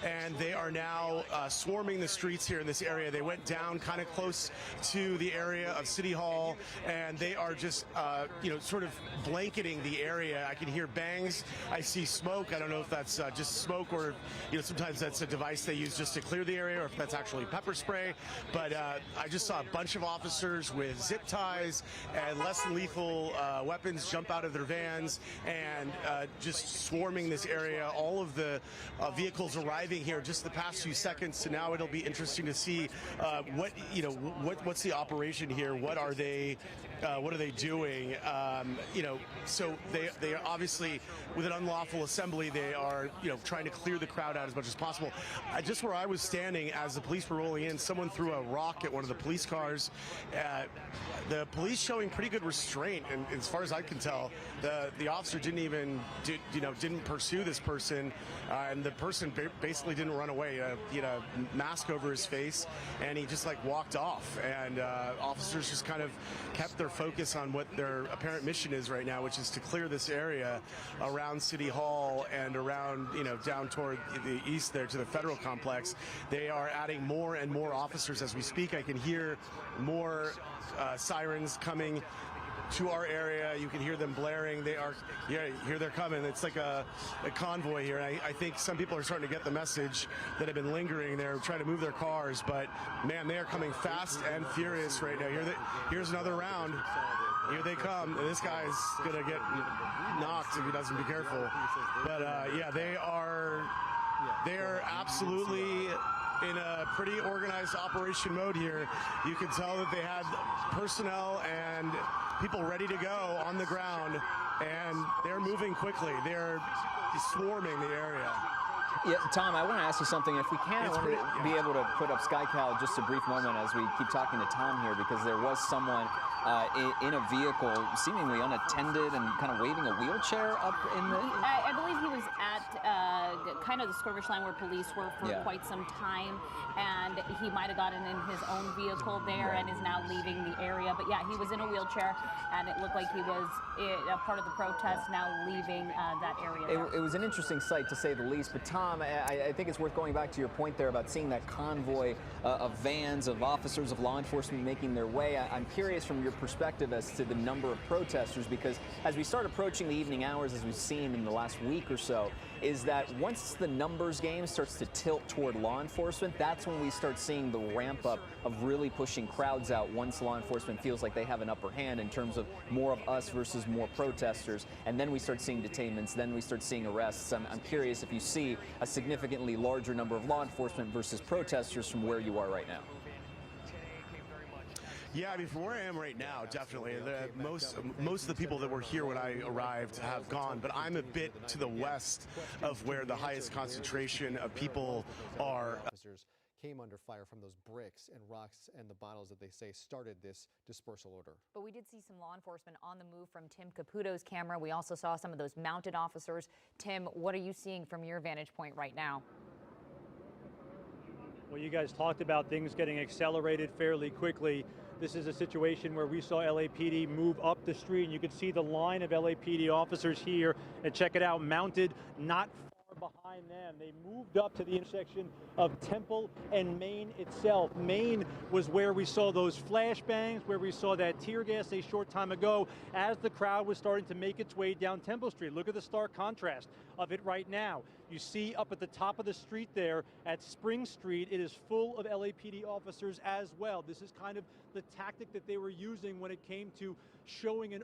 and they are now swarming the streets here in this area. They went down kind of close to the area of City Hall, and they are just, sort of blanketing the area. I can hear bangs. I see smoke. I don't know if that's just smoke or, sometimes that's a device they use just to clear the area, or if that's actually pepper spray. But I just saw a bunch of officers with zip ties and less than lethal weapons jump out of their vans and just swarming this area. All of the vehicles arriving here just the past few seconds. So now it'll be interesting to see what's the operation here. What are they doing? So they are obviously, with an unlawful assembly, they are trying to clear the crowd out as much as possible. Just where I was standing as the police were rolling in, someone threw a rock at one of the police cars. The police showing pretty good restraint, and as far as I can tell, the officer didn't pursue this person, and the person basically didn't run away. He had a mask over his face, and he just walked off. And officers just kind of kept their focus on what their apparent mission is right now, which is to clear this area around City Hall and around down toward the east there to the federal complex. They are adding more and more officers as we speak. I can hear more sirens coming to our area. You can hear them blaring. Here they're coming. It's like a convoy here. And I think some people are starting to get the message that have been lingering. They're trying to move their cars, but man, they are coming fast and furious right now. Here's another round. Here they come. This guy's gonna get knocked if he doesn't be careful. But they are absolutely in a pretty organized operation mode here. You can tell that they had personnel and people ready to go on the ground, and they're moving quickly. They're swarming the area. Yeah, Tom, I want to ask you something. If we can, I want to be able to put up SkyCal just a brief moment as we keep talking to Tom here, because there was someone in a vehicle seemingly unattended and kind of waving a wheelchair up in the... I believe he was at kind of the skirmish line where police were for quite some time, and he might have gotten in his own vehicle there and is now leaving the area. But yeah, he was in a wheelchair, and it looked like he was a part of the protest, now leaving that area. It was an interesting sight, to say the least. But Tom, I think it's worth going back to your point there about seeing that convoy of vans, of officers, of law enforcement making their way. I'm curious from your perspective as to the number of protesters, because as we start approaching the evening hours, as we've seen in the last week or so, is that once the numbers game starts to tilt toward law enforcement, that's when we start seeing the ramp up of really pushing crowds out once law enforcement feels like they have an upper hand in terms of more of us versus more protesters. And then we start seeing detainments, then we start seeing arrests. I'm curious if you see a significantly larger number of law enforcement versus protesters from where you are right now. Yeah, I mean, from where I am right now, definitely. Most of the people that were here when I arrived have gone, but I'm a bit to the west of where the highest concentration of people are. Officers came under fire from those bricks and rocks and the bottles that they say started this dispersal order. But we did see some law enforcement on the move from Tim Caputo's camera. We also saw some of those mounted officers. Tim, what are you seeing from your vantage point right now? Well, you guys talked about things getting accelerated fairly quickly. This is a situation where we saw LAPD move up the street, and you could see the line of LAPD officers here, and check it out, mounted not far behind them. They moved up to the intersection of Temple and Main itself. Main was where we saw those flashbangs, where we saw that tear gas a short time ago as the crowd was starting to make its way down Temple Street. Look at the stark contrast of it right now. You see up at the top of the street there at Spring Street, it is full of LAPD officers as well. This is kind of the tactic that they were using when it came to showing showing an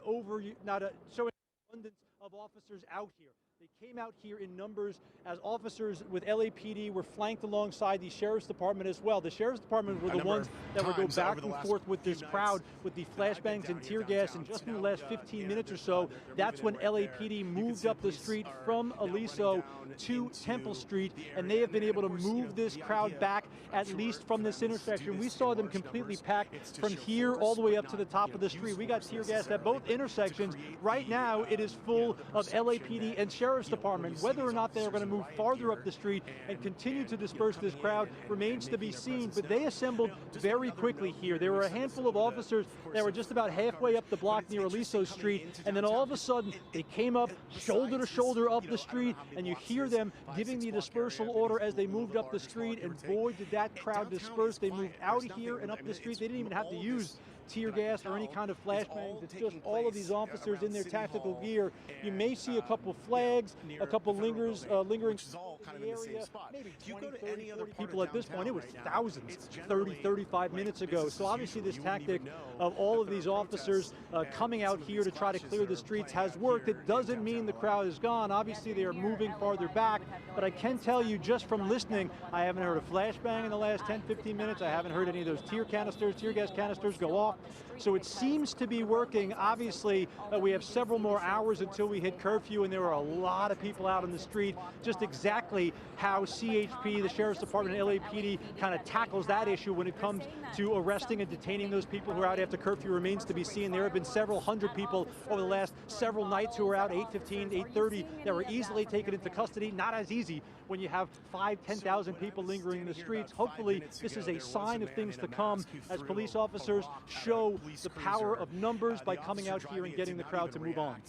abundance of officers out here. They came out here in numbers as officers with LAPD were flanked alongside the Sheriff's Department as well. The Sheriff's Department were the ones that would go back and forth with this crowd with the flashbangs and tear gas, and just in the last 15 minutes or so, that's when LAPD moved up the street from Aliso to Temple Street, and they have been able to move this crowd back at least from this intersection. We saw them completely packed from here all the way up to the top of the street. We got tear gas at both intersections. Right now, it is full of LAPD and Sheriff's Sheriff's Department. Whether or not they are going to move farther up the street and continue to disperse this crowd remains to be seen, but they assembled very quickly here. There were a handful of officers that were just about halfway up the block near Aliso Street, and then all of a sudden they came up shoulder to shoulder up the street, and you hear them giving the dispersal order as they moved up the street, and boy, did that crowd disperse. They moved out here and up the street. They didn't even have to use tear gas or any kind of flashbangs. It's just all of these officers in their tactical gear. You may see a couple flags, a couple lingering in the area, maybe 20, 30, 40 people at this point. It was thousands 30, 35 minutes ago. So obviously this tactic of all of these officers coming out here to try to clear the streets has worked. It doesn't mean the crowd is gone. Obviously they are moving farther back, but I can tell you just from listening, I haven't heard a flashbang in the last 10, 15 minutes. I haven't heard any of those tear gas canisters go off. So it seems to be working. Obviously, we have several more hours until we hit curfew, and there are a lot of people out in the street. Just exactly how CHP, the Sheriff's Department, and LAPD kind of tackles that issue when it comes to arresting and detaining those people who are out after curfew remains to be seen. There have been several hundred people over the last several nights who are out 8:15, 8:30 that were easily taken into custody. Not as easy when you have 5,000, 10,000 people lingering in the streets. Hopefully, this is a sign of things to come as police officers show the power of numbers by coming out here and getting the crowd to move on.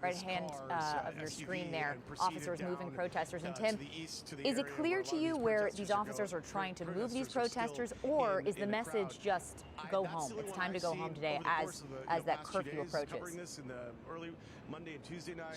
Right hand of your screen there, officers moving protesters. And Tim, is it clear to you where these officers are trying to move these protesters, or is the message just go home? It's time to go home today as that curfew approaches.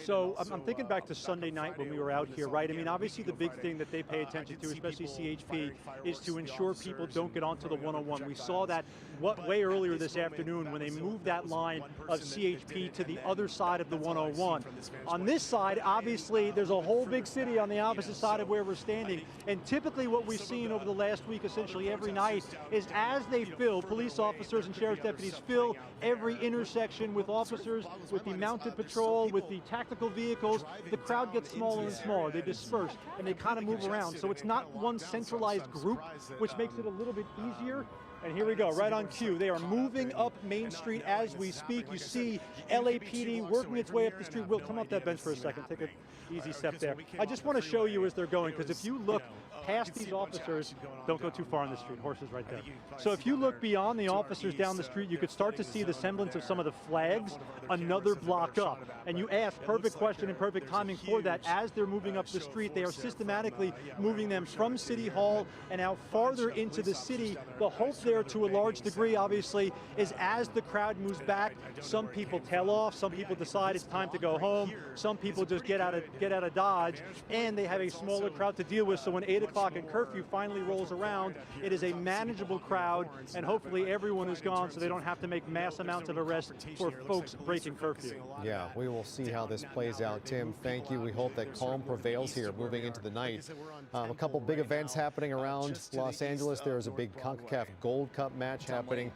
So I'm thinking back to Sunday night when we were out here, right? I mean, obviously the big thing that they pay attention to, especially CHP, is to ensure people don't get onto the 101. We saw that way earlier this afternoon when they moved that line of CHP to the other side of the 101. On this side, obviously, there's a whole big city on the opposite side of where we're standing. And typically what we've seen over the last week, essentially every night, is as they fill, police officers and sheriff's deputies fill every intersection with officers, with the mounted patrol, with the tactical vehicles, the crowd gets smaller and smaller. They disperse and they kind of move around. So it's not one centralized group, which makes it a little bit easier. And here we go, right on cue. They are moving up Main Street as we speak. You see LAPD working its way up the street. We'll come up that bench for a second. Take an easy step there. I just want to show you as they're going, because if you look past these officers, don't go too far on the street. Horses right there. So if you look beyond the officers down the street, you could start to see the semblance of some of the flags another block up. And you asked, perfect question and perfect timing for that. As they're moving up the street, they are systematically moving them from City Hall and out farther into the city. The hope there, to a large degree, obviously, is as the crowd moves back, some people tail off, some people decide it's time to go home, some people just get out of Dodge, and they have a smaller crowd to deal with. So when 8 o'clock and curfew finally rolls around, it is a manageable crowd, and hopefully everyone is gone so they don't have to make mass amounts of arrests for folks breaking curfew. Yeah, we will see how this plays out. Tim, thank you. We hope that calm prevails here moving into the night. A couple big events happening around Los Angeles. There is a big CONCACAF Gold Cup match happening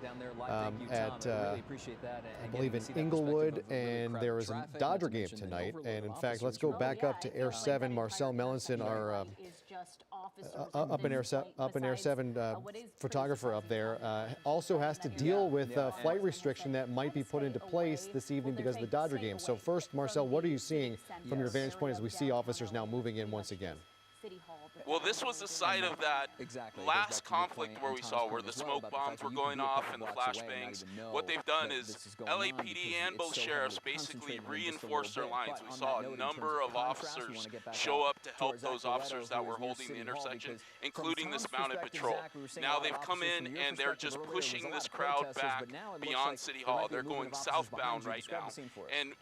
at, I believe, in Inglewood, and there is a Dodger game tonight. And in fact, let's go back up to Air 7. Marcel Melanson, our up in Air 7 photographer up there, also has to deal with a flight restriction that might be put into place this evening because of the Dodger game. So first, Marcel, what are you seeing from your vantage point as we see officers now moving in once again? Well, this was the site of that last conflict where we saw where the smoke bombs were going off and the flashbangs. What they've done is LAPD and both sheriffs basically reinforced their lines. We saw a number of officers show up to help those officers that were holding the intersection, including this mounted patrol. Now they've come in and they're just pushing this crowd back beyond City Hall. They're going southbound right now. And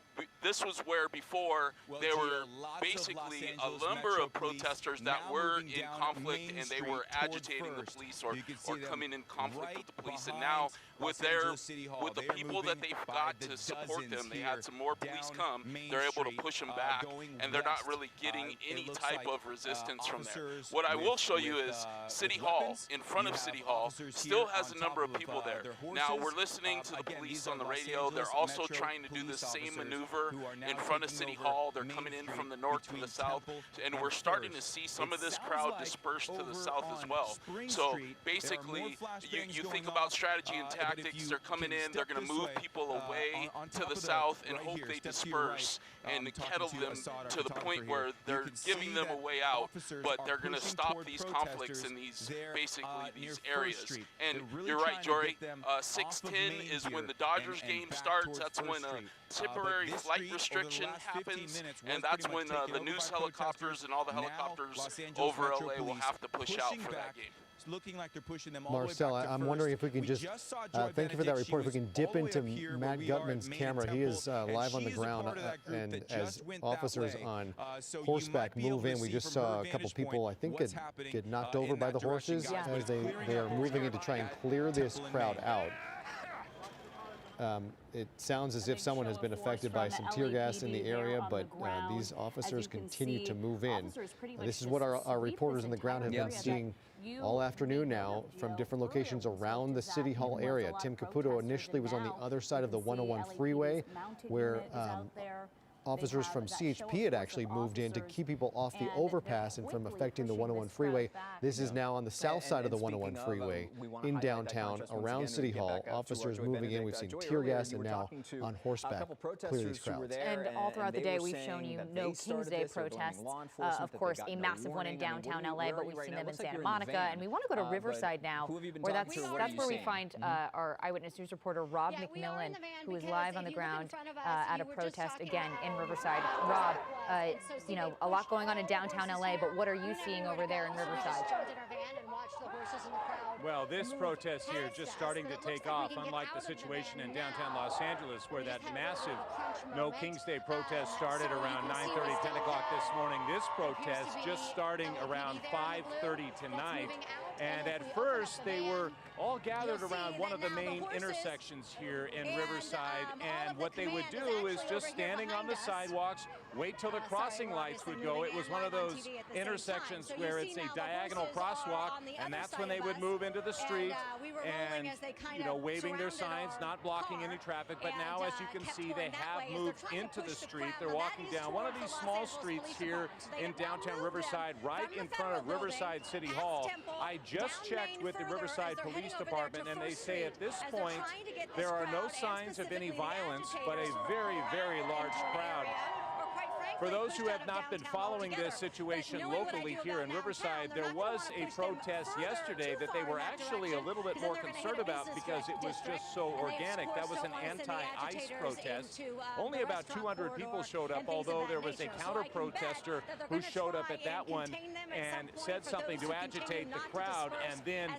this was where before there were basically a number of protesters that were in conflict and they were agitating the police or coming in conflict with the police. And now with the people that they've got to support them, they had some more police come, they're able to push them back, and they're not really getting any type of resistance from there. What I will show you is City Hall, in front of City Hall, still has a number of people there. Now we're listening to the police on the radio. They're also trying to do the same maneuver over in front of City Hall. They're coming in from the north to the south, and we're starting to see some of this crowd disperse to the south as well. So basically, you think about strategy and tactics. They're coming in, they're going to move people away to the south and hope they disperse and kettle them to the point where they're giving them a way out, but they're going to stop these conflicts in these, basically these areas. And you're right, Jory, 6:10 is when the Dodgers game starts. That's when a temporary flight restriction happens, and that's when the news helicopters and all the helicopters over LA will have to push out for that game. Looking like they're pushing them all Marcel, the way back to I'm first. wondering if we can just thank you for that report. If we can dip into Matt Gutman's camera. He is live on the ground, and as officers on horseback move in, we just saw a couple people, I think, get knocked over by the horses as they are moving in to try and clear this crowd out. It sounds as if someone has been affected by some tear gas in the area, but these officers continue to move in. This is what our reporters on the ground have been seeing all afternoon now from different locations around the City Hall area. Tim Caputo initially was on the other side of the 101 freeway, where officers from CHP had actually moved in to keep people off the overpass and from affecting the 101 freeway. This is now on the south side of the 101 freeway in downtown around City Hall. Officers moving in. We've seen tear gas and now on horseback clear these crowds. And all throughout the day, we've shown you no King's Day protests. Of course, a massive one in downtown LA, but we've seen them in Santa Monica. And we want to go to Riverside now, where that's where we find our Eyewitness News reporter, Rob McMillan, who is live on the ground at a protest again in Riverside. Rob, you know, a lot going on in downtown LA, but what are you seeing over there in Riverside? Well, this protest here is just starting to take off, unlike the situation in downtown Los Angeles, where that massive No King's Day protest started around 9:30, 10 o'clock this morning. This protest just starting around 5:30 tonight. And at first, they were all gathered around one of the main intersections here in Riverside. And what they would do is just standing on the sidewalks, wait till the crossing lights would go. It was one of those intersections where it's a diagonal crosswalk, and that's when they would move into the street and, you know, waving their signs, not blocking any traffic. But now, as you can see, they have moved into the street. They're walking down one of these small streets here in downtown Riverside, right in front of Riverside City Hall. I just checked with the Riverside Police Department, and they say at this point there are no signs of any violence, but a very, very large crowd. For those who have not been following this situation locally here in Riverside, there was a protest yesterday that they were actually a little bit more concerned about because it was just so organic. That was an anti-ICE protest. Only about 200 people showed up, although there was a counter-protester who showed up at that one and said something to agitate the crowd, and then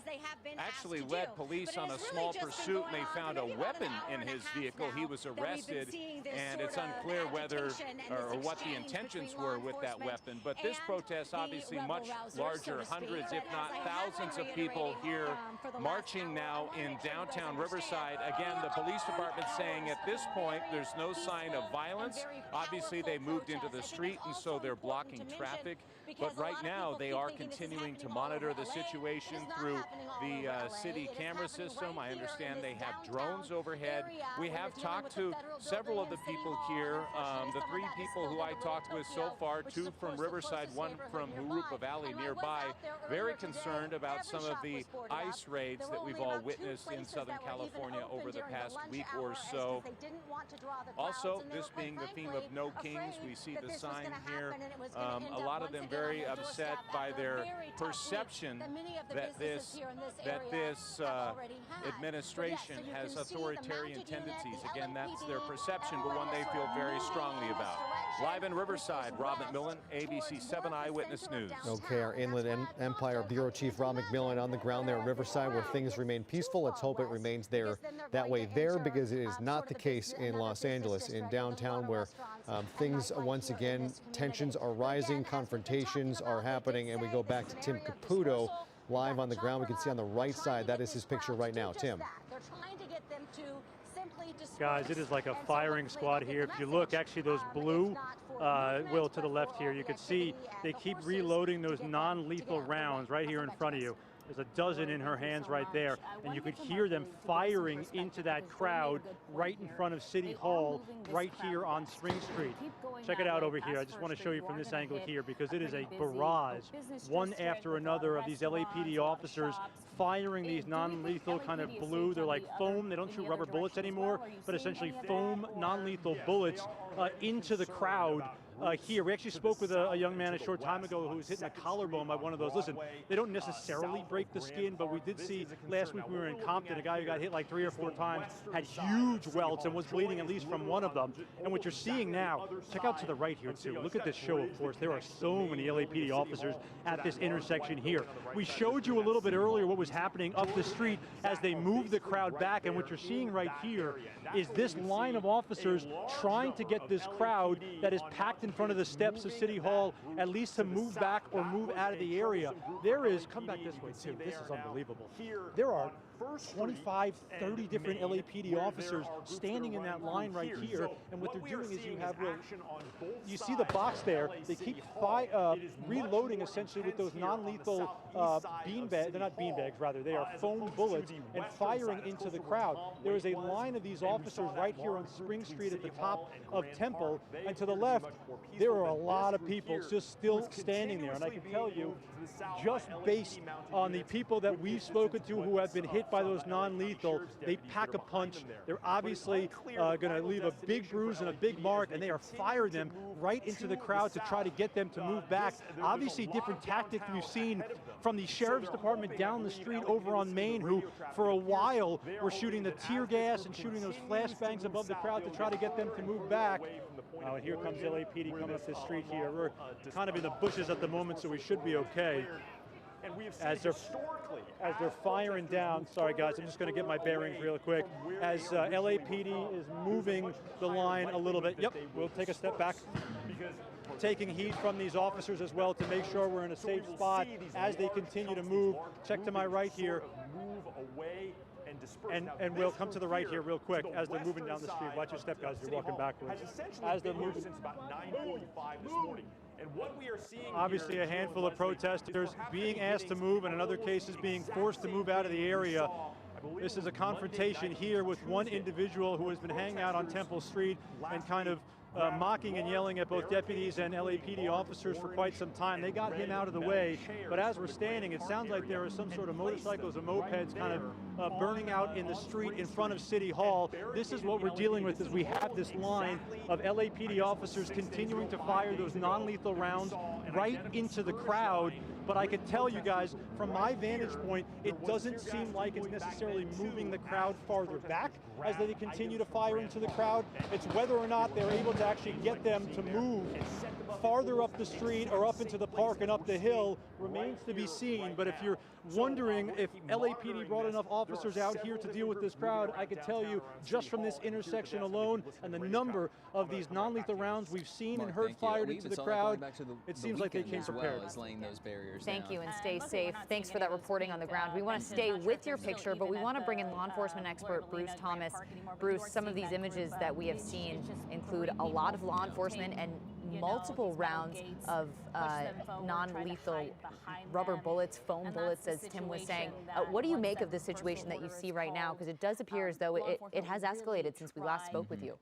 actually led police on a small pursuit, and they found a weapon in his vehicle. He was arrested, and it's unclear whether or what the intentions were with that weapon. But this protest, obviously much larger, hundreds if not thousands of people here marching now in downtown Riverside. Again, the police department saying at this point there's no sign of violence. Obviously they moved into the street, and so they're blocking traffic. But right now they are continuing to monitor the situation through the city camera system. I understand they have drones overhead. We have talked to several of the people here. The three people who I talked with so far, two from Riverside, one from Jurupa Valley nearby, very concerned about some of the ICE raids that we've all witnessed in Southern California over the past week or so. Also, this being the theme of No Kings, we see the sign here. A lot of them very upset by their perception that this administration has authoritarian tendencies. Again, that's their perception, but one they feel very strongly about. Live in Riverside, Rob McMillan, ABC 7 Eyewitness News. Okay, our Inland Empire Bureau Chief Rob McMillan on the ground there in Riverside, where things remain peaceful. Let's hope it remains that way there, because it is not the case in Los Angeles, in downtown, where things once again, tensions are rising, confrontations are happening, and we go back to Tim Caputo live on the ground. We can see on the right side, that is his picture right now. Tim. Guys, it is like a firing squad here. If you look, actually those blue, Will, to the left here, you can see they keep reloading those non-lethal rounds right here in front of you. There's a dozen in her hands right there, and you could hear them firing into that crowd right in front of City Hall, right here on Spring Street. Check it out over here. I just want to show you from this angle here because it is a barrage, one after another, of these LAPD officers firing these non-lethal kind of blue, they're like foam, they don't shoot rubber bullets anymore, but essentially foam non-lethal bullets into the crowd. Here, we actually spoke with a young man a short time ago who was hitting a collarbone by one of those. Listen, they don't necessarily break the skin, but we did see last week we were in Compton, a guy who got hit like 3 or 4 times, had huge welts and was bleeding at least from one of them. And what you're seeing now, check out to the right here too. Look at this show, of course. There are so many LAPD officers at this intersection here. We showed you a little bit earlier what was happening up the street as they moved the crowd back, and what you're seeing right here is this line of officers trying to get this crowd that is packed in front of the steps of City Hall at least to move back or move out of the area. There is, come back this way too, this is unbelievable. There are 25, 30 different LAPD officers standing in that line right here, and what they're doing is you see the box there, they keep reloading essentially with those non-lethal beanbags, they're not beanbags rather, they are foam bullets, and firing into the crowd. There is a line of these officers right here on Spring Street at the top of Temple, and to the left, there are a lot of people just still standing there, and I can tell you, just based on the people that we've spoken to who have been hit by those non-lethal, they pack a punch. They're obviously going to leave a big bruise and a big mark, and they are firing them right into the crowd to try to get them to move back. Obviously different tactics we've seen from the Sheriff's Department down the street over on Main, who for a while were shooting the tear gas and shooting those flashbangs above the crowd to try to get them to move back. And here comes LAPD coming up this street here. We're kind of in the bushes at the moment, so we should be okay. As they're firing down, sorry guys, I'm just going to get my bearings real quick. As LAPD is moving the line a little bit. Yep, we'll take a step back. Taking heat from these officers as well to make sure we're in a safe spot as they continue to move. Check to my right here. And we'll come to the right here real quick as they're moving down the street. Watch your step, guys. You're walking backwards. As they're moving. Since about 9:45 this morning. And what we are seeing obviously a handful of protesters being asked to move, and in other cases being forced to move out of the area. This is a confrontation here with one individual who has been hanging out on Temple Street and kind of mocking and yelling at both deputies and LAPD officers for quite some time. They got him out of the way, but as we're standing, it sounds like there are some sort of motorcycles or mopeds kind of burning out in the street in front of City Hall. This is what we're dealing with, is we have this line of LAPD officers continuing to fire those non-lethal rounds right into the crowd. But I can tell you guys, from my vantage point, it doesn't seem like it's necessarily moving the crowd farther back as they continue to fire into the crowd. It's whether or not they're able to actually get them to move farther up the street or up into the park and up the hill remains to be seen. But if you're wondering if LAPD brought enough officers out here to deal with this crowd, I can tell you just from this intersection alone and the number of these non-lethal rounds we've seen and heard fired into the crowd, it seems like they came prepared. Thank you, and stay safe. Thanks for that reporting on the ground. We want to stay with your picture, but we want to bring in law enforcement expert Bruce Thomas. Bruce, some of these images that we have seen include a lot of law enforcement and multiple rounds of non-lethal rubber bullets, foam bullets, as Tim was saying. What do you make of the situation that you see right now? Because it does appear as though it has escalated since we last spoke with you.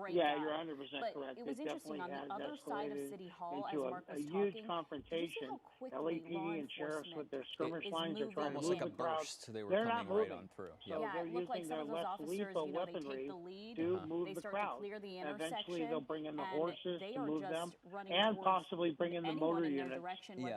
Yeah, you're 100% correct. It was interesting on the other side of City Hall, as Mark was a huge talking, confrontation. LAPD and sheriffs with their skirmish lines are trying to almost move like a the crowd. burst. They were They're coming not right moving. on through. So they're using their less lethal weaponry to move the crowd. Eventually they'll bring in the horses to move them, and possibly bring in the motor units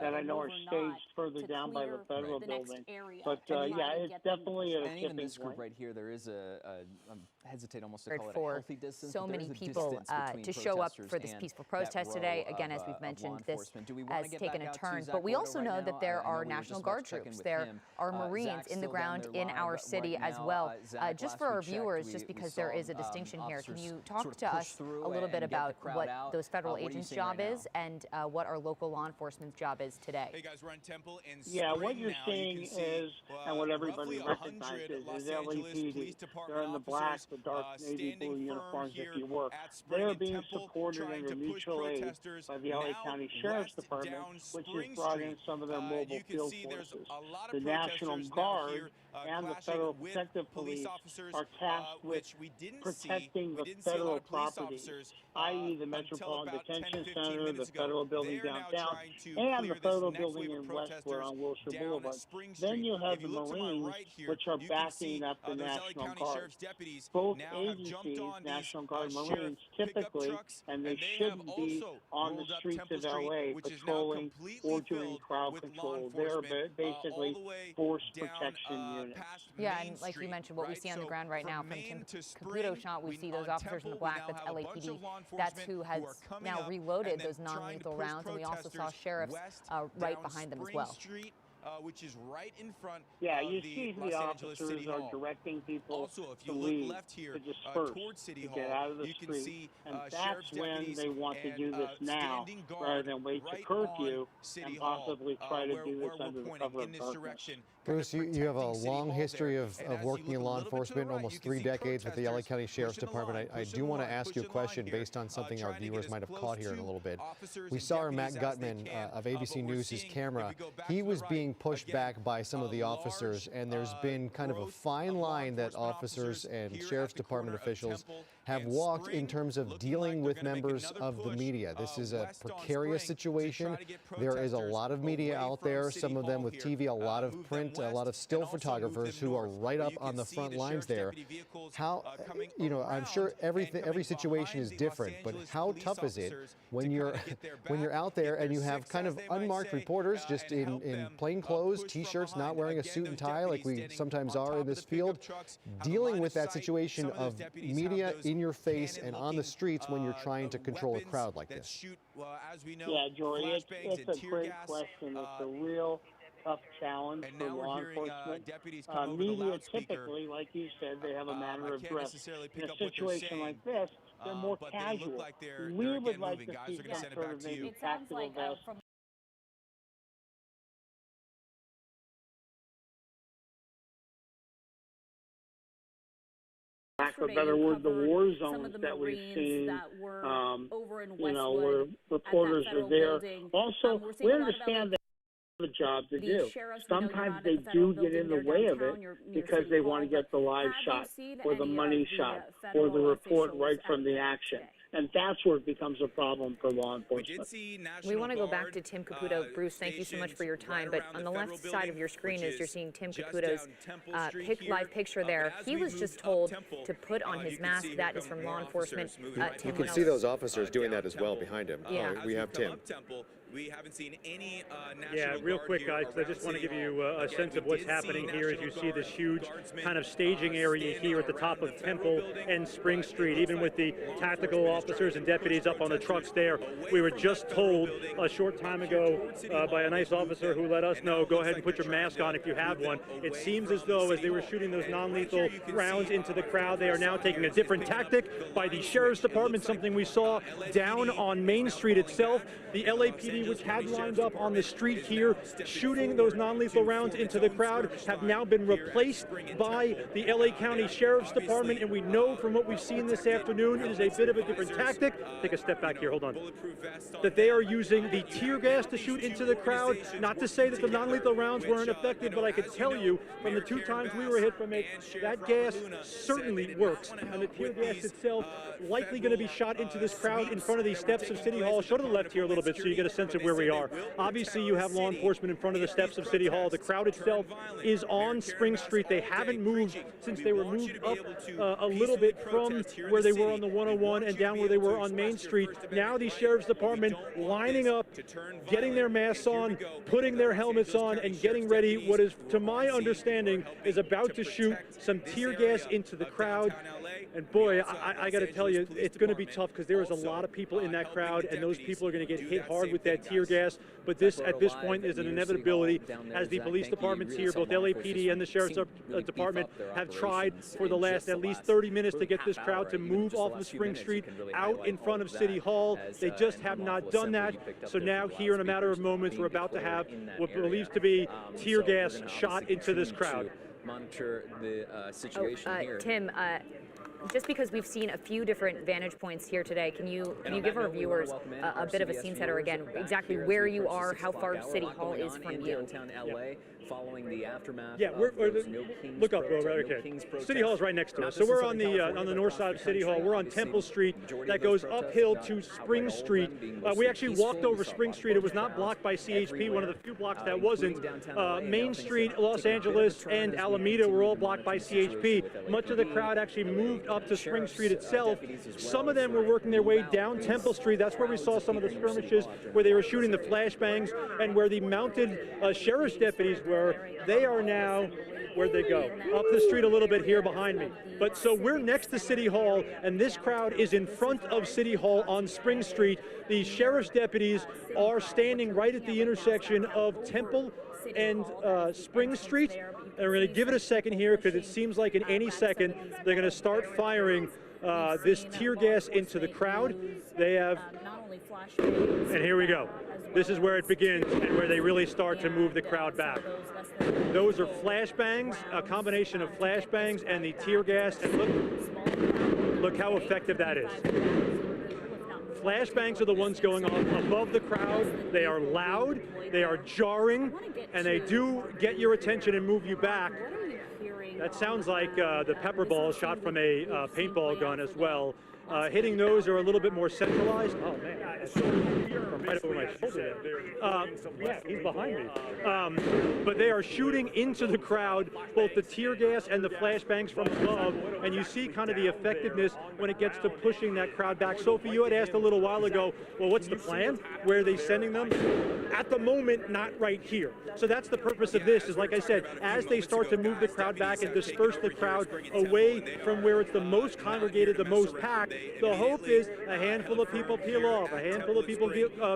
that I know are staged further down by the federal building. But yeah, it's definitely at a tipping this group point. right here, there is I hesitate almost to call it a For healthy distance. so many people to show up for this peaceful protest today. Again, as we've mentioned, this has taken a turn. But we also know that there are National Guard troops. There are Marines in the ground in our city as well. Just for our viewers, just because there is a distinction here, can you talk to us a little bit about what those federal agents' job is and what our local law enforcement's job is today? Hey guys, we're on Temple in Yeah, what you're now. seeing You can see, is, and what everybody roughly recognizes, 100 Los is Angeles LAPD. Police They're Department in the black, officers the dark navy blue uniforms, if you were. They're being supported under mutual aid by the LA County Sheriff's Department, which has brought in some of their mobile field forces. The National Guard and the Federal Protective Police are tasked with protecting the federal properties, i.e. the Metropolitan Detention Center, the federal building downtown, and the federal building in Westwood on Wilshire Boulevard. Then you have the Marines, which are backing up the National Guard. Both agencies, National Guard and Marines, typically, and they shouldn't be on the streets of LA patrolling or doing crowd control. They're basically force protection units. Yeah, and like you mentioned, what we see on the ground right now from Tim Caputo shot, we see those officers in the black, that's LAPD. That's who has now reloaded those non-lethal rounds, and we also saw sheriffs right behind them as well. Which is right in front. Yeah, you see the officers are directing people to leave, to disperse, to get out of the street, and that's when they want to do this now, rather than wait to curfew and possibly try to do this under the cover of darkness. Bruce, you have a long history of working in law enforcement, almost 3 decades with the LA County Sheriff's Department. I do want to ask you a question based on something our viewers might have caught here in a little bit. We saw Matt Gutman of ABC News' camera. He was being pushed back by some of the officers, and there's been kind of a fine line that officers and Sheriff's Department officials have walked in terms of dealing with members of the media. This is a precarious situation. There is a lot of media out there, some of them with TV, a lot of print, a lot of still photographers who are right up on the front lines there. How, you know, I'm sure every situation is different, but how tough is it when you're out there and you have kind of unmarked reporters just in plain clothes, T-shirts, not wearing a suit and tie like we sometimes are in this field, dealing with that situation of media in your face and on the streets when you're trying to control a crowd like this? Yeah, Jory, it's a great question. It's a real tough challenge for law enforcement. Media typically, like you said, they have a manner of dress. In a situation like this, they're more casual. We would like to see some sort of maybe tactical vest. Lack of a better word, the war zones that we've seen, you know, where reporters are there. Also, we understand that they have a job to do. Sometimes they do get in the way of it because they want to get the live shot or the money shot or the report right from the action. And that's where it becomes a problem for law enforcement. We want to go back to Tim Caputo. Bruce, thank you so much for your time. But on the left side of your screen is you're seeing Tim Caputo's live picture there. He was just told to put on his mask. That is from law enforcement. You can see those officers doing that as well behind him. Yeah. We have Tim. We haven't seen any Yeah, real quick, guys, because I just want to give you a sense of what's happening here as you see this huge kind of staging area here at the top of Temple and Spring Street, even with the tactical officers and deputies up on the trucks there. We were just told a short time ago by a nice officer who let us know, go ahead and put your mask on if you have one. It seems as though as they were shooting those non-lethal rounds into the crowd, they are now taking a different tactic by the Sheriff's Department, something we saw down on Main Street itself. The LAPD, which had lined up on the street here, shooting those non-lethal rounds into the crowd, have now been replaced by the LA County Sheriff's Department, and we know from what we've seen this afternoon, it is a bit of a different tactic. Take a step back here, hold on. That they are using the tear gas to shoot into the crowd. Not to say that the non-lethal rounds weren't effective, but I could tell you from the 2 times we were hit from it, that gas certainly works. And the tear gas itself likely going to be shot into this crowd in front of these steps of City Hall. Show to the left here a little bit so you get a sense of where we are. Obviously, you have law enforcement in front of the steps of City Hall. The crowd itself is on Spring Street. They haven't moved since they were moved up a little bit from where they were on the 101 and down where they were on Main Street. Now the Sheriff's Department lining up, getting their masks on, putting their helmets on, and getting ready what is, to my understanding, is about to shoot some tear gas into the crowd. And boy, I got to tell you, it's going to be tough because there is a lot of people in that crowd, and those people are going to get hit hard with that tear gas. But this, at this point, is an inevitability as the police departments here, both LAPD and the Sheriff's Department, have tried for the last at least 30 minutes to get this crowd to move off of Spring Street out in front of City Hall. They just have not done that. So now here in a matter of moments, we're about to have what believes to be tear gas shot into this crowd. Monitor the situation here. Tim, just because we've seen a few different vantage points here today, can you give our viewers a bit of a scene setter again, exactly where you are, how far City Hall is from you? Downtown LA. Following the aftermath. Yeah, look up, Will. Okay. City Hall is right next to us. So we're on the north side of City Hall. We're on Temple Street that goes uphill to Spring Street. We actually walked over Spring Street. It was not blocked by CHP, one of the few blocks that wasn't. Main Street, Los Angeles, and Alameda were all blocked by CHP. Much of the crowd actually moved up to Spring Street itself. Some of them were working their way down Temple Street. That's where we saw some of the skirmishes, where they were shooting the flashbangs, and where the mounted sheriff's deputies were. They are now, where'd they go? Up the street a little bit here behind me. But so we're next to City Hall, and this crowd is in front of City Hall on Spring Street. The sheriff's deputies are standing right at the intersection of Temple and Spring Street. And we're going to give it a second here because it seems like in any second they're going to start firing this tear gas into the crowd. They have, and here we go. This is where it begins and where they really start to move the crowd back. Those are flashbangs, a combination of flashbangs and the tear gas. And look how effective that is. Flashbangs are the ones going off above the crowd. They are loud, they are jarring, and they do get your attention and move you back. That sounds like the pepper balls shot from a paintball gun as well. Hitting those are a little bit more centralized. Oh man, from right over my shoulder. Yeah, he's behind me. But they are shooting into the crowd, both the tear gas and the flashbangs from above, and you see kind of the effectiveness when it gets to pushing that crowd back. Sophie, you had asked a little while ago, well, what's the plan? Where are they sending them? At the moment, not right here. So that's the purpose of this, is like I said, as they start to move the crowd back and disperse the crowd away from where it's the most congregated, the most packed, the hope is a handful of people peel off, a handful of people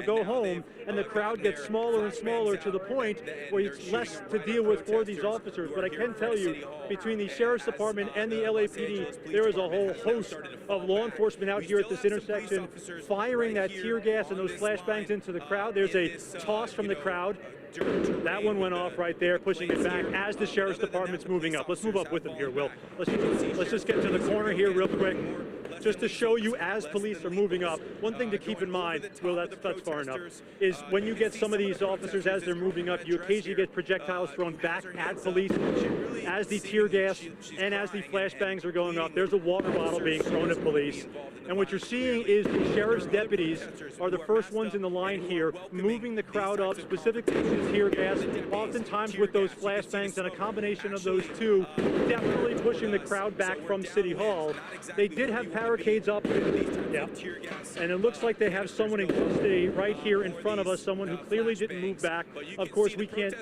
go home, and the crowd gets smaller and smaller to the point where it's less to deal with for these officers. But I can tell you, between the Sheriff's Department and the LAPD, there is a whole host of law enforcement out here at this intersection firing that tear gas and those flashbangs into the crowd. There's a toss from the crowd. That one went off right there, pushing it back as the Sheriff's Department's moving up. Let's move up with them here, Will. Let's just get to the corner here real quick, just to show you as police are moving up. One thing to keep in mind, Will, that's far enough, is when you get some of these officers as they're moving up, you occasionally get projectiles thrown back at police as the tear gas and as the flashbangs are going off. There's a water bottle being thrown at police. And what you're seeing is the sheriff's deputies are the first ones in the line here, moving the crowd up, specifically with tear gas, oftentimes with those flashbangs, and a combination of those two, definitely pushing the crowd back from City Hall. They did have barricades up, yeah, and it looks like they have someone in custody right here in front of us, someone who clearly didn't move back. Of course, we can't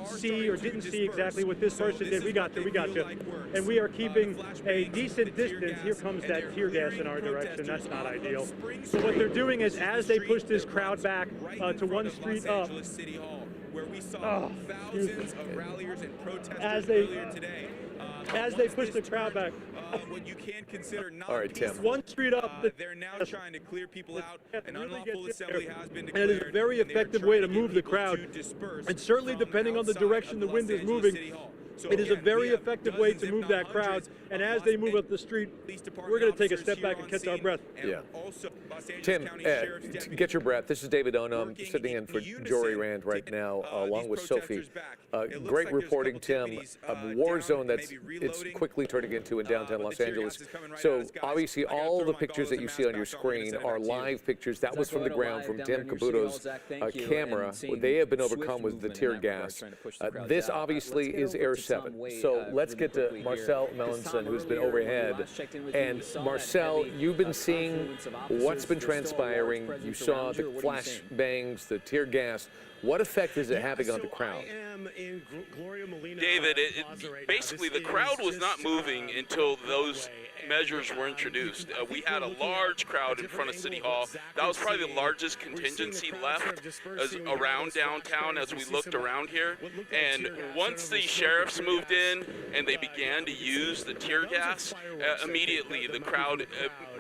see or didn't see exactly what this person did. We got you. And we are keeping a decent distance. Here comes that tear gas in our direction. That's not ideal. So what they're doing is, as they push this crowd back to one street up, where we saw thousands of ralliers and protesters earlier today. As they push the crowd back. What you can consider not all right, Tim. One street up. They're now trying to clear people out. An unlawful assembly has been declared. And it is a very effective way to move the crowd. And certainly, depending on the direction the wind is moving, it is a very effective way to move that crowd. And as they move up the street, we're going to take a step back and catch our breath. Yeah. Tim, get your breath. This is David Onum sitting in for Jory Rand right now, along with Sophie. Great reporting, Tim. A war zone that's it's quickly turning into in downtown Los Angeles. So obviously, all the pictures that you see on your screen are live pictures. That was from the ground, from Tim Caputo's camera. They have been overcome with the tear gas. This obviously is Air 7. So let's get to Marcel Melanson, who's been overhead. And Marcel, you've been seeing what's been transpiring. You saw the flashbangs, the tear gas. What effect is it having on the crowd? David, basically the crowd was not moving until those measures were introduced. We had a large crowd in front of City Hall. That was probably the largest contingency left around downtown as we looked around here. And once the sheriffs moved in and they began to use the tear gas, immediately the crowd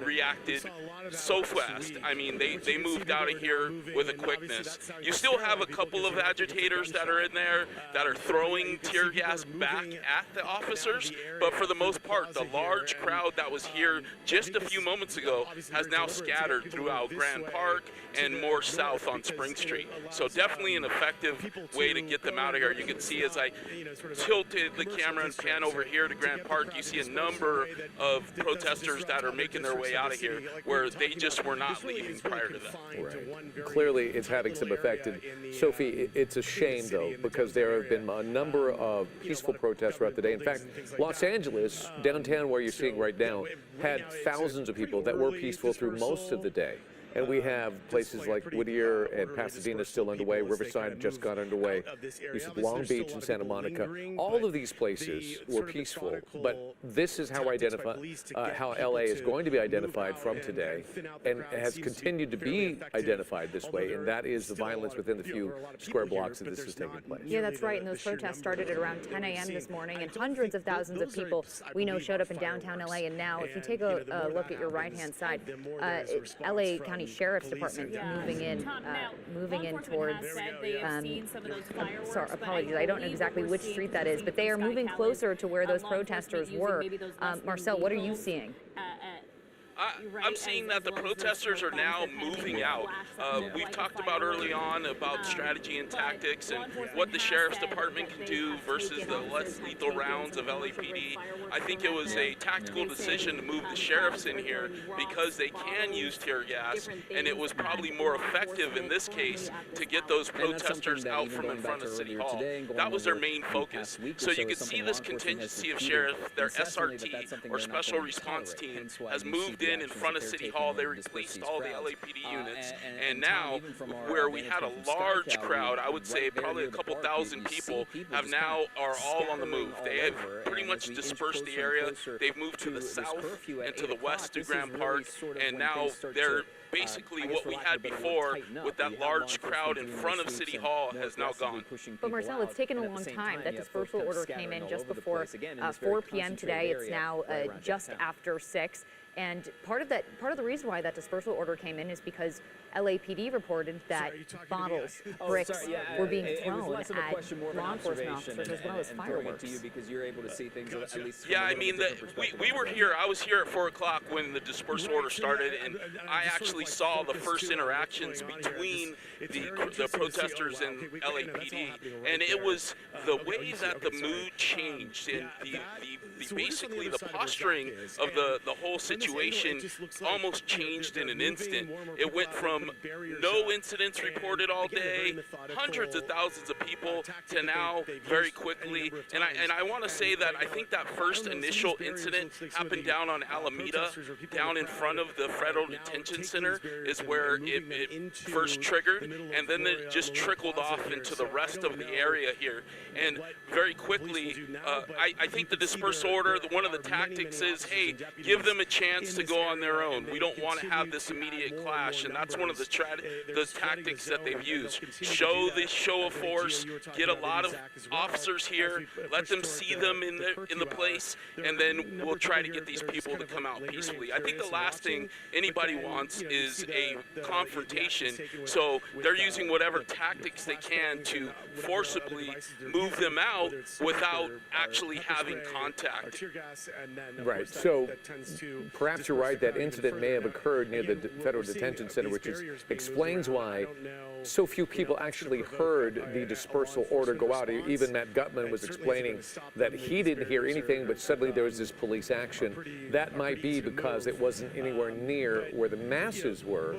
reacted so fast. I mean, they moved out of here with a quickness. You still have a couple of agitators that are in there that are throwing tear gas back at the officers, but for the most part, the large crowd that was here just a few moments ago has now scattered throughout Grand Park and more south on Spring Street. So definitely an effective way to get them out of here. You can see as I tilted the camera and pan over here to Grand Park, you see a number of protesters that are making their way out of here where they just were not leaving prior to that. Right. Clearly it's having some effect. And Sophie, it's a shame though, because there have been a number of peaceful protests throughout the day. In fact, Los Angeles, downtown where you're seeing right now, had thousands of people that were peaceful through most of the day. And we have places like Whittier and Pasadena still underway. Riverside just got underway. You said Long Beach and Santa Monica. All of these places were peaceful, but this is how how LA is going to be identified from today, and has continued to be identified this way, and that is the violence within the few square blocks that this is taking place. Yeah, that's right. And those protests started at around 10 a.m. this morning, and hundreds of thousands of people we know showed up in downtown LA. And now, if you take a look at your right-hand side, LA County Sheriff's Department moving in towards. Sorry, apologies. I don't know exactly which street that is, but they are moving closer to where those protesters were. Marcel, what are you seeing? I'm seeing that the protesters are now moving out. We've talked about early on about strategy and tactics and what the Sheriff's Department can do versus the less lethal rounds of LAPD. I think it was a tactical decision to move the sheriffs in here because they can use tear gas, and it was probably more effective in this case to get those protesters out from in front of City Hall. That was their main focus. So you could see this contingency of sheriff, their SRT or Special Response Team, has moved in front of City Hall. They replaced all the LAPD units, and now where we had a large crowd, I would say probably a couple thousand people, are all on the move. They have pretty much dispersed the area. They've moved to the south and to the west to Grand Park, and now they're basically what we had before with that large crowd in front of City Hall has now gone. But Marcel, it's taken a long time. That dispersal order came in just before 4 p.m. today. It's now just after 6. And part of the reason why that dispersal order came in is because LAPD reported that bottles, bricks were being thrown at law enforcement officers as well as fireworks. Yeah, I mean, we were here. I was here at 4 o'clock when the dispersal order started, and I actually saw the first interactions between the protesters and LAPD, and it was the way that the mood changed and basically the posturing of the whole situation almost changed in an instant. It went from no incidents reported all day, hundreds of thousands of people, to now very quickly. And I want to say that I think that first initial incident happened down on Alameda, down in front of the Federal Detention Center, is where it first triggered, and then it just trickled off into the rest of the area here. And very quickly, I think the dispersal order, one of the tactics is, hey, give them a chance to go on their own. We don't want to have this immediate clash, and that's one of the tactics that they've used. Show the show of force, get a lot of officers here, let them see them in the place, and then we'll try to get these people to come out peacefully. I think the last thing anybody wants is a confrontation, so they're using whatever tactics they can to forcibly move them out without actually having contact. Right, so perhaps you're right, that incident may have occurred near the Federal Detention Center, which explains why so few people actually heard the dispersal order go out. Even Matt Gutman was explaining that he didn't hear anything, but suddenly there was this police action. That might be because it wasn't anywhere near where the masses were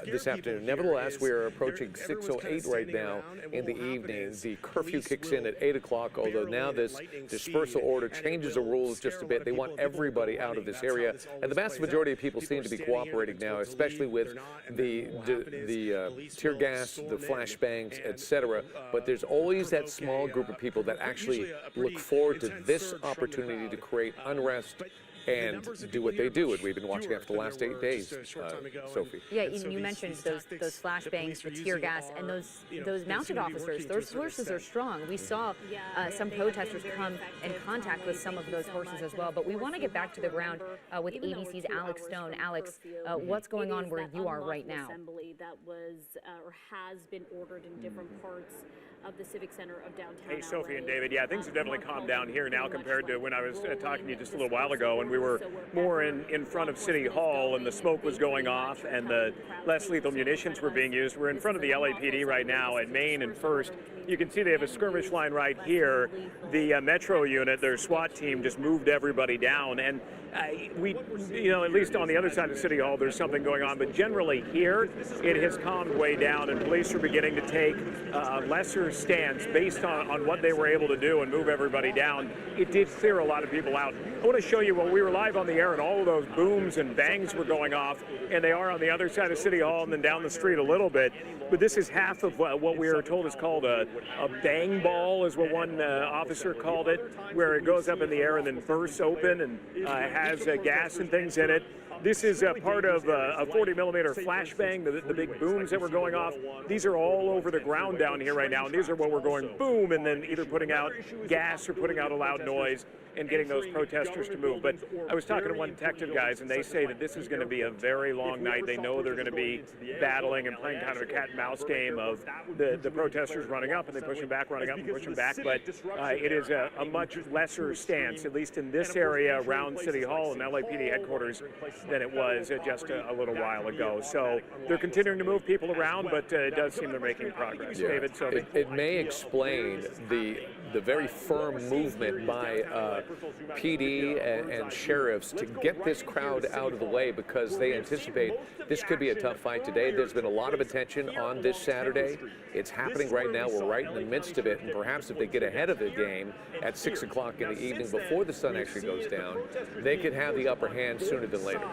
this afternoon. Nevertheless, we are approaching 6:08 right now in the evening. The curfew kicks in at 8 o'clock, although now this dispersal order changes the rules just a bit. They want everybody out of this area, and the vast majority of people seem to be cooperating now, especially with the tear gas, the flashbangs, etc. But there's always that small group of people that actually look forward to this opportunity to create unrest and do what they do. And we've been watching after the last 8 days, Sophie. Yeah, you mentioned those flashbangs, the tear gas, and those mounted officers. Those horses are strong. We saw some protesters come in contact with some of those horses as well. But we want to get back to the ground with ABC's Alex Stone. Alex, what's going on where you are right now? That was or has been ordered in different parts of the Civic Center of downtown Hey, Sophie and David. Yeah, things have definitely calmed down here now compared to when I was talking to you just a little while ago, and we were more in front of City Hall, and the smoke was going off, and the less lethal munitions were being used. We're in front of the LAPD right now at Main and First. You can see they have a skirmish line right here. The Metro unit, their SWAT team, just moved everybody down, and at least on the other side of City Hall, there's something going on. But generally here, it has calmed way down, and police are beginning to take a lesser stance based on what they were able to do and move everybody down. It did clear a lot of people out. I want to show you when we were live on the air, and all of those booms and bangs were going off, and they are on the other side of City Hall and then down the street a little bit. But this is half of what we are told is called a bang ball, is what one officer called it, where it goes up in the air and then bursts open and has gas and things in it. This is part of a 40-millimeter flashbang, the big booms that were going off. These are all over the ground down here right now, and these are what we're going boom, and then either putting out gas or putting out a loud noise and getting those protesters to move. But I was talking to one detective, guys, and they say that this is going to be a very long night. They know they're going to be battling and playing kind of a cat and mouse game of the protesters running up and they push them back, running up and push them back. But it is a much lesser stance, at least in this area around City Hall and LAPD headquarters, than it was just a little while ago. So they're continuing to move people around, but it does seem they're making progress. Yeah. David, so it may explain the very firm movement by PD and sheriffs to get this crowd out of the way, because they anticipate this could be a tough fight today. There's been a lot of attention on this Saturday. It's happening right now. We're right in the midst of it, and perhaps if they get ahead of the game at 6 o'clock in the evening before the sun actually goes down, they could have the upper hand sooner than later.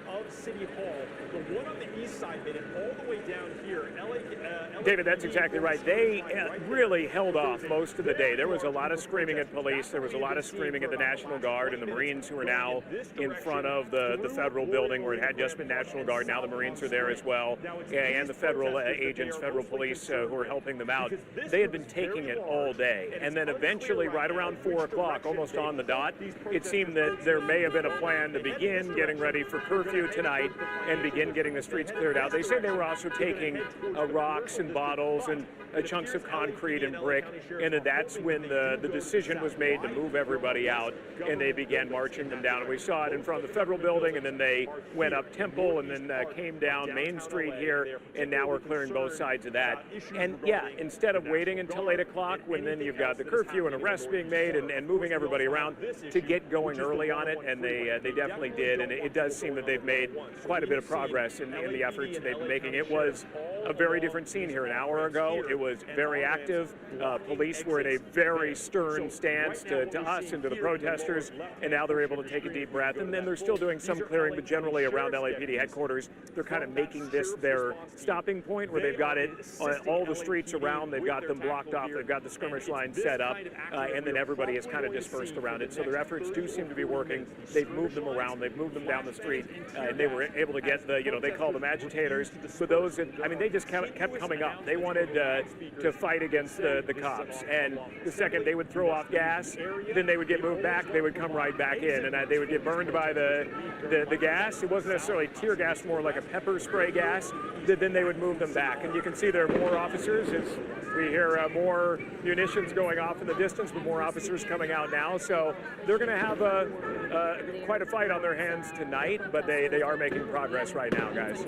Of City Hall, the one on the east side made it all the way down here. David, that's exactly right. They really held off most of the day. There was a lot of screaming at police. There was a lot of screaming at the National Guard and the Marines, who are now in front of the federal building where it had just been National Guard. Now the Marines are there as well, and the federal agents, federal police who are helping them out. They had been taking it all day. And then eventually, right around 4 o'clock, almost on the dot, it seemed that there may have been a plan to begin getting ready for curfew tonight and begin getting the streets cleared out. They say they were also taking rocks and bottles and chunks of concrete and brick, and that's when the decision was made to move everybody out, and they began marching them down. And we saw it in front of the federal building, and then they went up Temple and then came down Main Street here, and now we're clearing both sides of that. And yeah, instead of waiting until 8 o'clock when then you've got the curfew and arrests being made and moving everybody around, to get going early on it, and they definitely did, and it does seem that they've made quite a bit of progress in the efforts they've been making. It was a very different scene here an hour ago. It was very active. Police were in a very stern stance to us and to the protesters, and now they're able to take a deep breath. And then they're still doing some clearing, but generally around LAPD headquarters, they're kind of making this their stopping point, where they've got it on all the streets around. They've got them blocked off. They've got the skirmish line set up, and then everybody is kind of dispersed around it. So their efforts do seem to be working. They've moved them around. They've moved them down the street, and they were able to get the, they call them agitators, but those that, they just kept coming up. They wanted to fight against the cops, and the second they would throw off gas, then they would get moved back. They would come right back in, and they would get burned by the gas. It wasn't necessarily tear gas, more like a pepper spray gas. Then they would move them back, and you can see there are more officers. As we hear more munitions going off in the distance, but more officers coming out now. So they're going to have quite a fight on their hands tonight, but they are making progress right now, guys.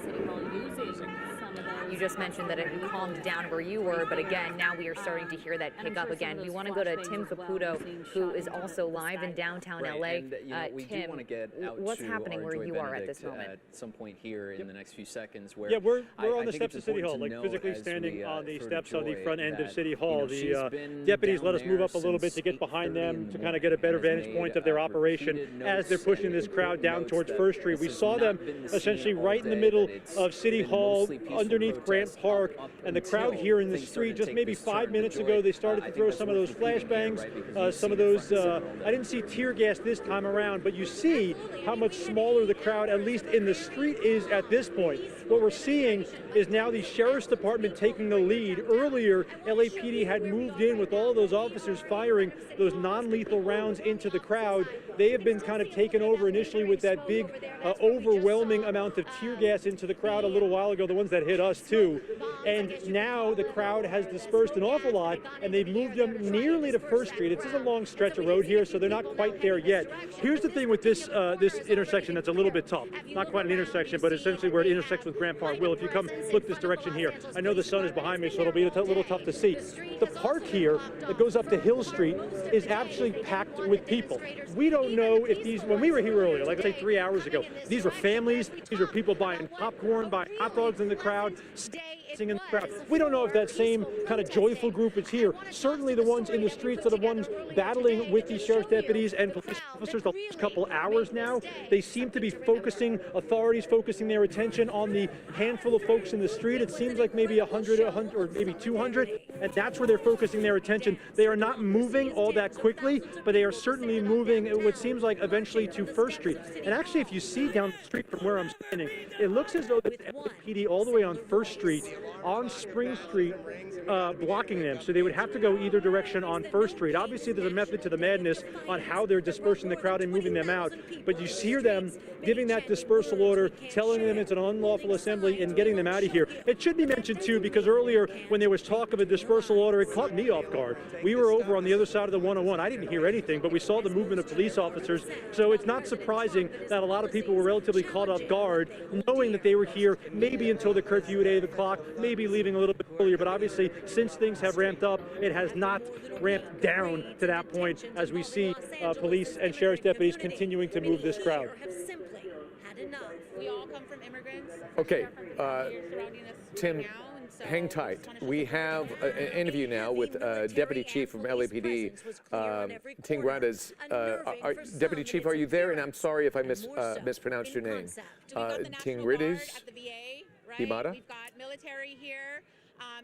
You just mentioned that it calmed down where you were, but again, now we are starting to hear that pick up again. We want to go to Tim Caputo, who is also live in downtown LA. And, we Tim, do want to get out what's to happening where Joy you are at Benedict this moment? At some point here in the next few seconds. Where we're on I the think steps it's of City Hall, important to physically know as standing we, on the throw to steps on the Joy front end of that, City Hall. she's The been deputies down let us move there up a little bit to get since behind 8:30 them in to the kind of get a better morning, vantage has point made, of their operation repeated as they're notes pushing and this crowd down notes towards that First Street. this We has saw not them been the scene essentially all right in the day, middle that it's of City been Hall, mostly peaceful underneath Grant Park, and the crowd here in the street just maybe 5 minutes ago, they started to throw some of those flashbangs, some of those, I didn't see tear gas this time around, but you see how much smaller the crowd, at least in the street, is at this point. What we're seeing is now the Sheriff's Department taking the lead. Earlier, LAPD had moved in with all of those officers firing those non-lethal rounds into the crowd. They have been kind of taken over initially with that big, overwhelming amount of tear gas into the crowd a little while ago, the ones that hit us too. And now the crowd has dispersed an awful lot, and they've moved them nearly to First Street. It's just a long stretch of road here, so they're not quite there yet. Here's the thing with this this intersection that's a little bit tough. Not quite an intersection, but essentially where it intersects with Grant Park. Will, if you come look this direction here, I know the sun is behind me, so it'll be a little tough to see. The park here that goes up to Hill Street is actually packed with people. We don't know if these, when we were here earlier, like I say 3 hours ago, these were families, these were people buying popcorn, buying hot dogs in the crowd, in the crowd. We don't know if that same kind of joyful group is here. Certainly the ones in the streets are the ones battling with these sheriff's deputies and police officers the last couple hours now. They seem to be focusing, authorities focusing their attention on the handful of folks in the street. It seems like maybe 100 or maybe 200, and that's where they're focusing their attention. They are not moving all that quickly, but they are certainly moving what seems like eventually to First Street. And actually, if you see down the street from where I'm standing, it looks as though the LAPD all the way on First Street, on Spring Street, blocking them. So they would have to go either direction on First Street. Obviously, there's a method to the madness on how they're dispersing the crowd and moving them out. But you hear them giving that dispersal order, telling them it's an unlawful assembly, and getting them out of here. It should be mentioned, too, because earlier when there was talk of a dispersal order, it caught me off guard. We were over on the other side of the 101. I didn't hear anything, but we saw the movement of police officers. So it's not surprising that a lot of people were relatively caught off guard, knowing that they were here maybe until the curfew at 8 o'clock, maybe leaving a little bit earlier. But obviously, since things have ramped up, it has not ramped down to that point as we see police and sheriff's deputies continuing to move this crowd. We all come from immigrants. Okay, Tim, hang tight. We have an interview now with Deputy Chief from LAPD, Tingradis. Deputy Chief, are you there? And I'm sorry if I mispronounced your name. Tingradis? Himada? We've got military here.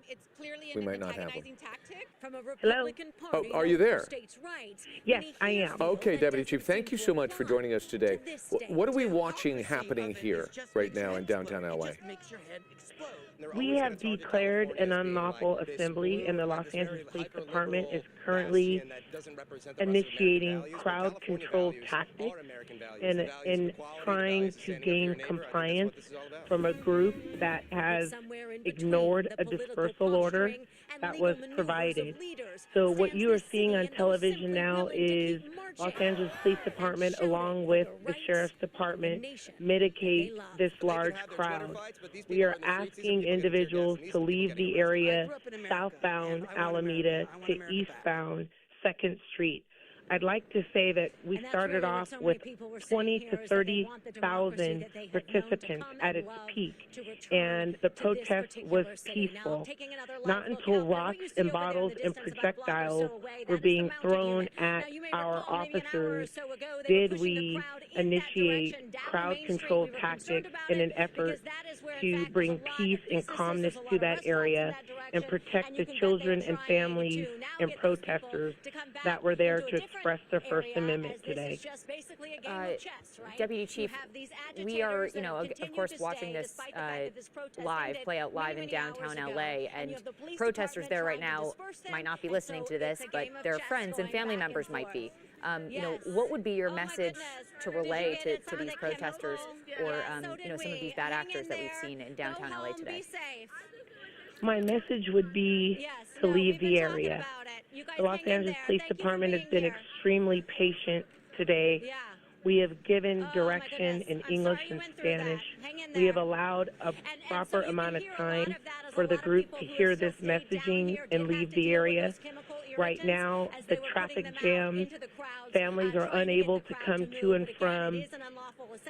It's clearly we an might not have one. Tactic. Hello? Oh, are you there? Yes, I am. Okay, Deputy Chief, thank you so much for joining us today. What are we watching happening here right now in downtown LA? We have declared an unlawful assembly, and the Los Angeles Police Department is currently initiating crowd control tactics and trying to gain compliance from a group that has ignored a dispersal order that was provided. So what you are seeing on television now is Los Angeles Police Department, along with the Sheriff's Department, mitigate this large crowd. We are asking individuals to leave the area southbound Alameda to eastbound 2nd Street. I'd like to say that we started off with 20 to 30,000 participants at its peak, and the protest was peaceful. Not until rocks and bottles and projectiles were being thrown at our officers did we initiate crowd control tactics in an effort to bring peace and calmness to that area and protect the children and families and protesters that were there to express their First Amendment today. Deputy Chief, we are, of course, watching this play out live in downtown LA, and protesters there right now might not be listening to this, but their friends and family members might be. What would be your message to relay to these protesters or, some of these bad actors that we've seen in downtown LA today? My message would be to leave the area. The Los Angeles Police Department has been extremely patient today. We have given direction in English and Spanish. We have allowed a proper amount of time for the group to hear this messaging and leave the area. Right now, the traffic jams, families are unable to come to and from.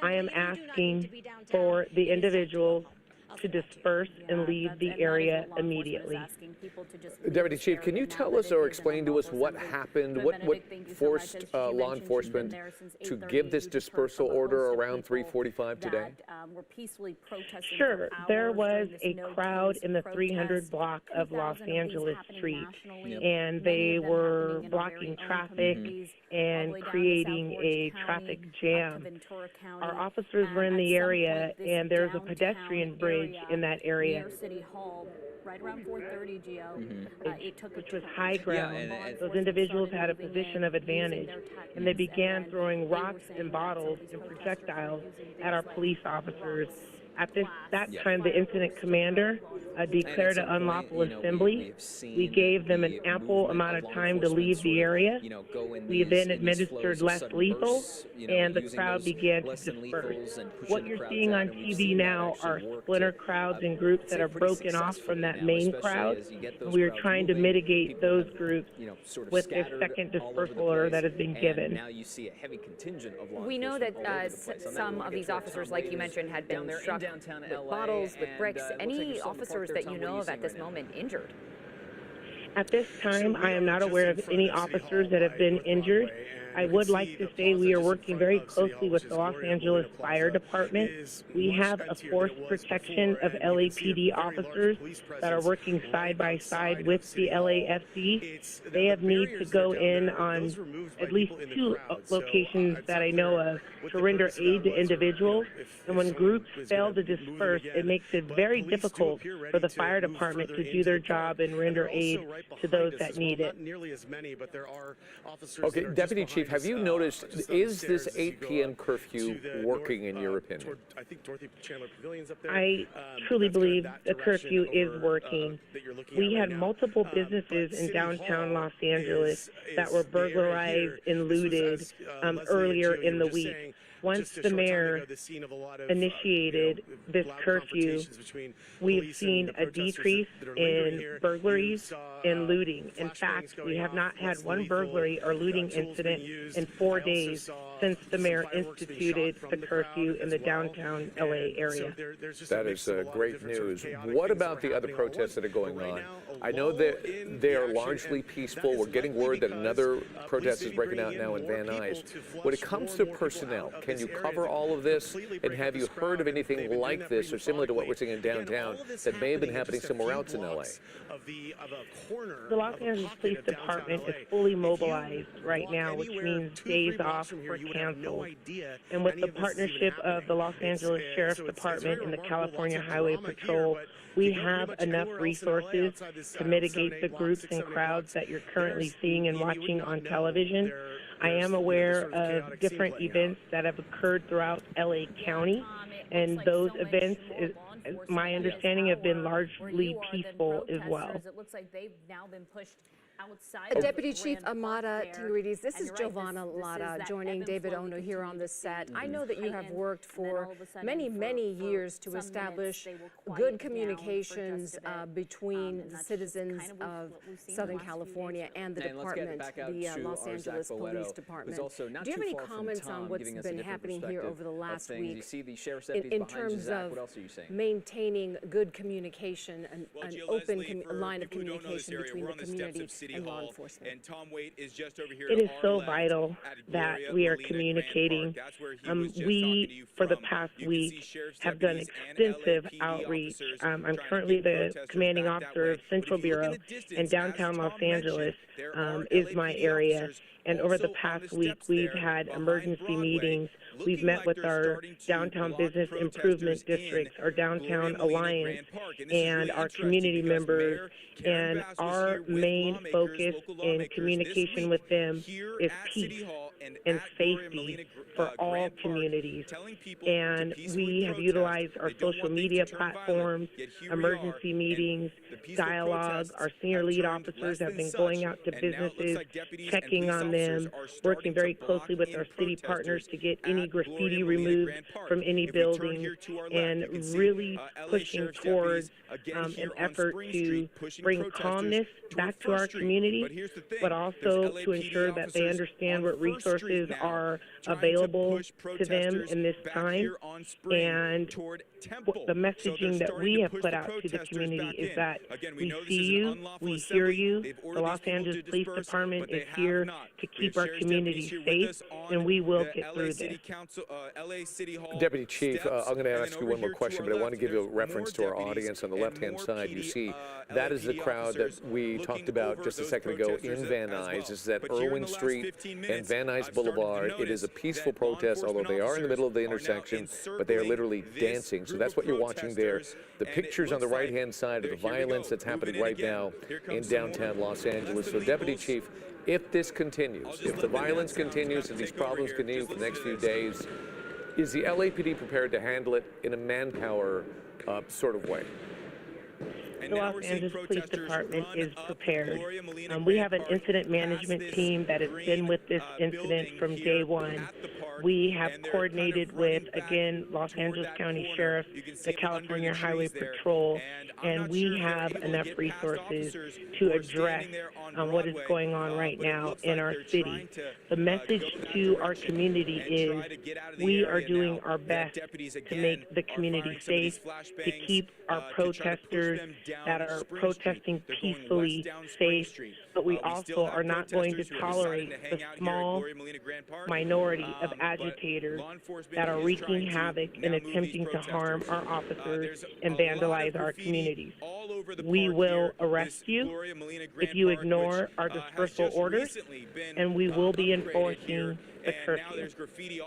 I am asking for the individuals to disperse and leave the area immediately. Deputy Chief, can you tell us or explain to us what happened, what forced law enforcement to give this dispersal order around 3:45 today? Sure. There was a crowd in the 300 block of Los Angeles Street, and they were blocking traffic and creating a traffic jam. Our officers were in the area, and there's a pedestrian bridge in that area. Right around 4:30, Gio. It took which was high ground. Those individuals had a position of advantage, and they began throwing rocks and bottles and projectiles at our police officers. At that time, the incident commander declared an unlawful assembly. We gave them an ample amount of time to leave the area. We then administered less lethal, and the crowd began to disperse. What you're seeing on TV now are splinter crowds and groups that are broken off from that main crowd. We are trying to mitigate those groups with a second dispersal order that has been given. We know that some of these officers, like you mentioned, had been struck with bottles, with bricks. Any officers that you know of at this moment injured? At this time, I am not aware of any officers that have been injured. I would like to say we are working very closely with the Los Angeles Fire Department. We have a force protection of LAPD officers that are working side by side with the LAFD. They have need to go in on at least 2 locations that I know of to render aid to individuals. And when groups fail to disperse, it makes it very difficult for the fire department to do their job and render aid to those that need it. Okay, Deputy Chief, have you noticed, is this 8 p.m. curfew working in your opinion? I truly believe the curfew is working. We had multiple businesses in downtown Los Angeles that were burglarized and looted earlier in the week. Once the mayor initiated this curfew, we've seen a decrease in burglaries and looting. In fact, we have not had one burglary or looting incident in 4 days since the mayor instituted the curfew in the downtown LA area. That is great news. What about the other protests that are going on? I know that they are largely peaceful. We're getting word that another protest is breaking out now in Van Nuys. When it comes to personnel, can you cover all of this? And have you heard of anything like this or similar to what we're seeing in downtown that may have been happening somewhere else in LA? The Los Angeles Police Department is fully mobilized right now, which means days off were canceled. And with the partnership of the Los Angeles Sheriff's Department and the California Highway Patrol, we have enough resources to mitigate the groups and crowds that you're currently seeing and watching on television. I am aware of different events that have occurred throughout LA County, and those events, my understanding, have been largely peaceful as well. It looks like they've now been pushed outside. Deputy Chief Amada Tingrides, this is Giovanna Lara joining David Ono here on the set. I know that you have worked for many years to establish good communications between the citizens of Southern California and the department, the Los Angeles Police Department. Do you have any comments on what's been happening here over the last week in terms of maintaining good communication, an open line of communication between the community and law enforcement? And Tom Waite is just over here. It is so vital that we are communicating. We, for the past week, have done extensive outreach. I'm currently the commanding officer of Central Bureau, and downtown Los Angeles is my area. And over the past week, we've had emergency meetings. We've met with our downtown business improvement districts, our downtown alliance, and our community members. And our main focus in communication with them is peace and safety for all communities. And we have utilized our social media platforms, emergency meetings, dialogue. Our senior lead officers have been going out to businesses, checking on them, working very closely with our city partners to get any graffiti removed from any building, and really pushing towards an effort to bring calmness back to our community, but also to ensure that they understand what resources resources are available to them in this time. And the messaging that we have put out to the community is that we see you, we hear you. The Los Angeles Police Department is here to keep our community safe, and we will get through this. Deputy Chief, I'm going to ask you one more question, but I want to give you a reference to our audience. On the left-hand side, you see that is the crowd that we talked about just a second ago in Van Nuys. This is at Irwin Street and Van Nuys Boulevard. It is a peaceful protest, although they are in the middle of the intersection, but they are literally dancing. So that's what you're watching there. The pictures on the right-hand side of the violence that's happening right now in downtown Los Angeles. So, Deputy Chief, if this continues, if the violence continues and these problems continue for the next few days, is the LAPD prepared to handle it in a manpower sort of way? The Los Angeles Police Department is prepared. We have an incident management team that has been with this incident from day one. We have coordinated with, again, Los Angeles County Sheriff, the California Highway Patrol, and we have enough resources to address what is going on right now in our city. The message to our community is we are doing our best to make the community safe, to keep our protesters that are protesting peacefully safe, but we also are not going to tolerate the small minority of agitators that are wreaking havoc and attempting to harm our officers and vandalize our communities. We will arrest you if you ignore our dispersal orders, and we will be enforcing the curfew.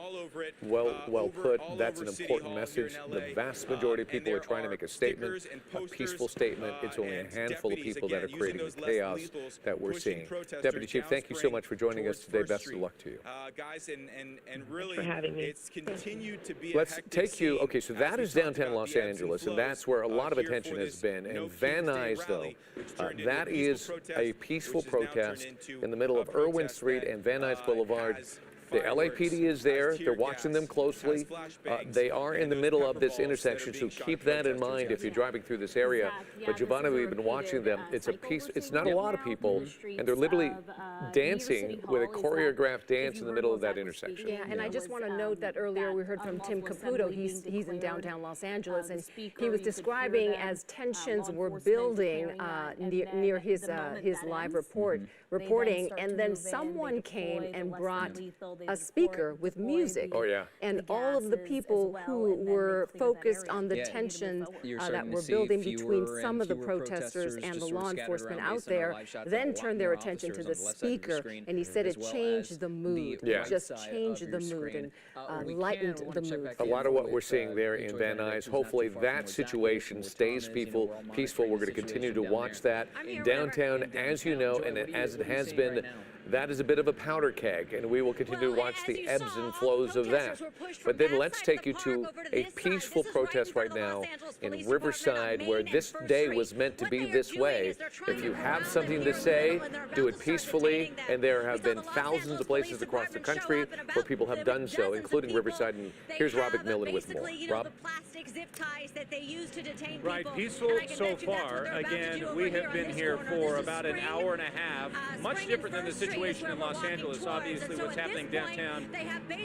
Well put. That's an important message. The vast majority of people are trying to make a statement, a peaceful statement. It's only a handful of people that are creating the chaos that we're seeing. Deputy Chief, thank you so much for joining us today. Best of luck to you. Guys, and really, for having me. It's continued to be. Let's take you. Okay, so that is downtown Los Angeles, and that's where a lot of attention has been. And Van Nuys, though, that is a peaceful protest in the middle of Irwin Street and Van Nuys Boulevard. The LAPD is there. They're watching them closely. They are in the middle of this intersection, so keep that in mind if you're driving through this area. But Giovanna, we've been watching them. It's a piece. It's not a lot of people, and they're literally dancing with a choreographed dance in the middle of that intersection. Yeah, and I just want to note that earlier we heard from Tim Caputo. He's in downtown Los Angeles, and he was describing as tensions were building near his live reporting, and then someone came and brought a speaker with music. Oh, yeah. And all of the people who were focused on the tensions that were building between some of the protesters and the law enforcement out there then turned their attention to the speaker, and he said it changed the mood. Yeah. Just changed the mood and lightened the mood. A lot of what we're seeing there in Van Nuys, hopefully that situation stays peaceful. We're going to continue to watch that. Downtown, as you know, and as it has been, that is a bit of a powder keg, and we will continue to watch the ebbs and flows of that. But then let's take you to a peaceful protest right now in Riverside, where this day was meant to be this way. If you have something to say, do it peacefully, and there have been thousands of places across the country where people have done so, including Riverside. And here's Rob McMillan with more. Rob? Right, peaceful so far. Again, we have been here for about an hour and a half. Much different than the situation in Los Angeles. Obviously, what's happening downtown,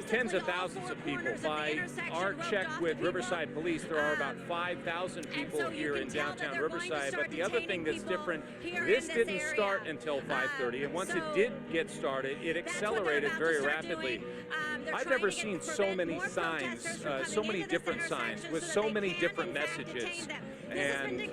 tens of thousands of people. By our check with Riverside Police, there are about 5,000 people here in downtown Riverside. But the other thing that's different, this didn't start until 5:30, and once it did get started, it accelerated very rapidly. I've never seen so many signs, so many different signs with so many different messages. And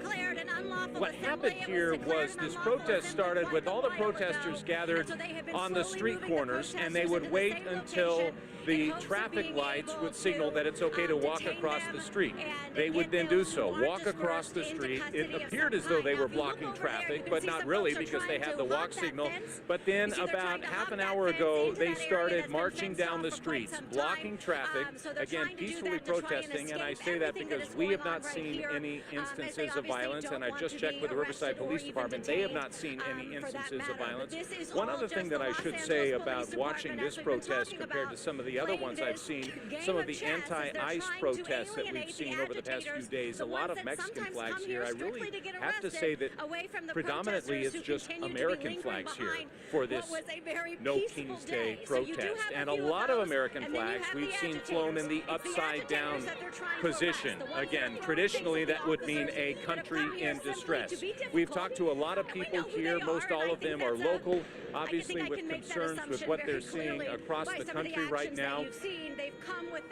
what happened here was this protest started with all the protesters gathered on the street corners, and they would wait until the traffic lights would signal that it's okay to walk across the street. They would then do so, walk across the street. It appeared as though they were blocking traffic, but not really, because they had the walk signal. But then about half an hour ago, they started marching down the streets, blocking traffic, again, peacefully protesting. And I say that because we have not seen any instances of violence, and I just checked with the Riverside Police Department. They have not seen any instances of violence. One other thing that I should say about watching this protest compared to some of the other ones I've seen, some of the anti-ICE protests that we've seen over the past few days, a lot of Mexican flags here. I really have to say that predominantly it's just American flags here for this No King's Day protest. And a lot of American flags we've seen flown in the upside down position. Again, traditionally that would mean a country in distress. We've talked to a lot of people here. Most all of them are local, obviously with concerns with what they're seeing across the country right now.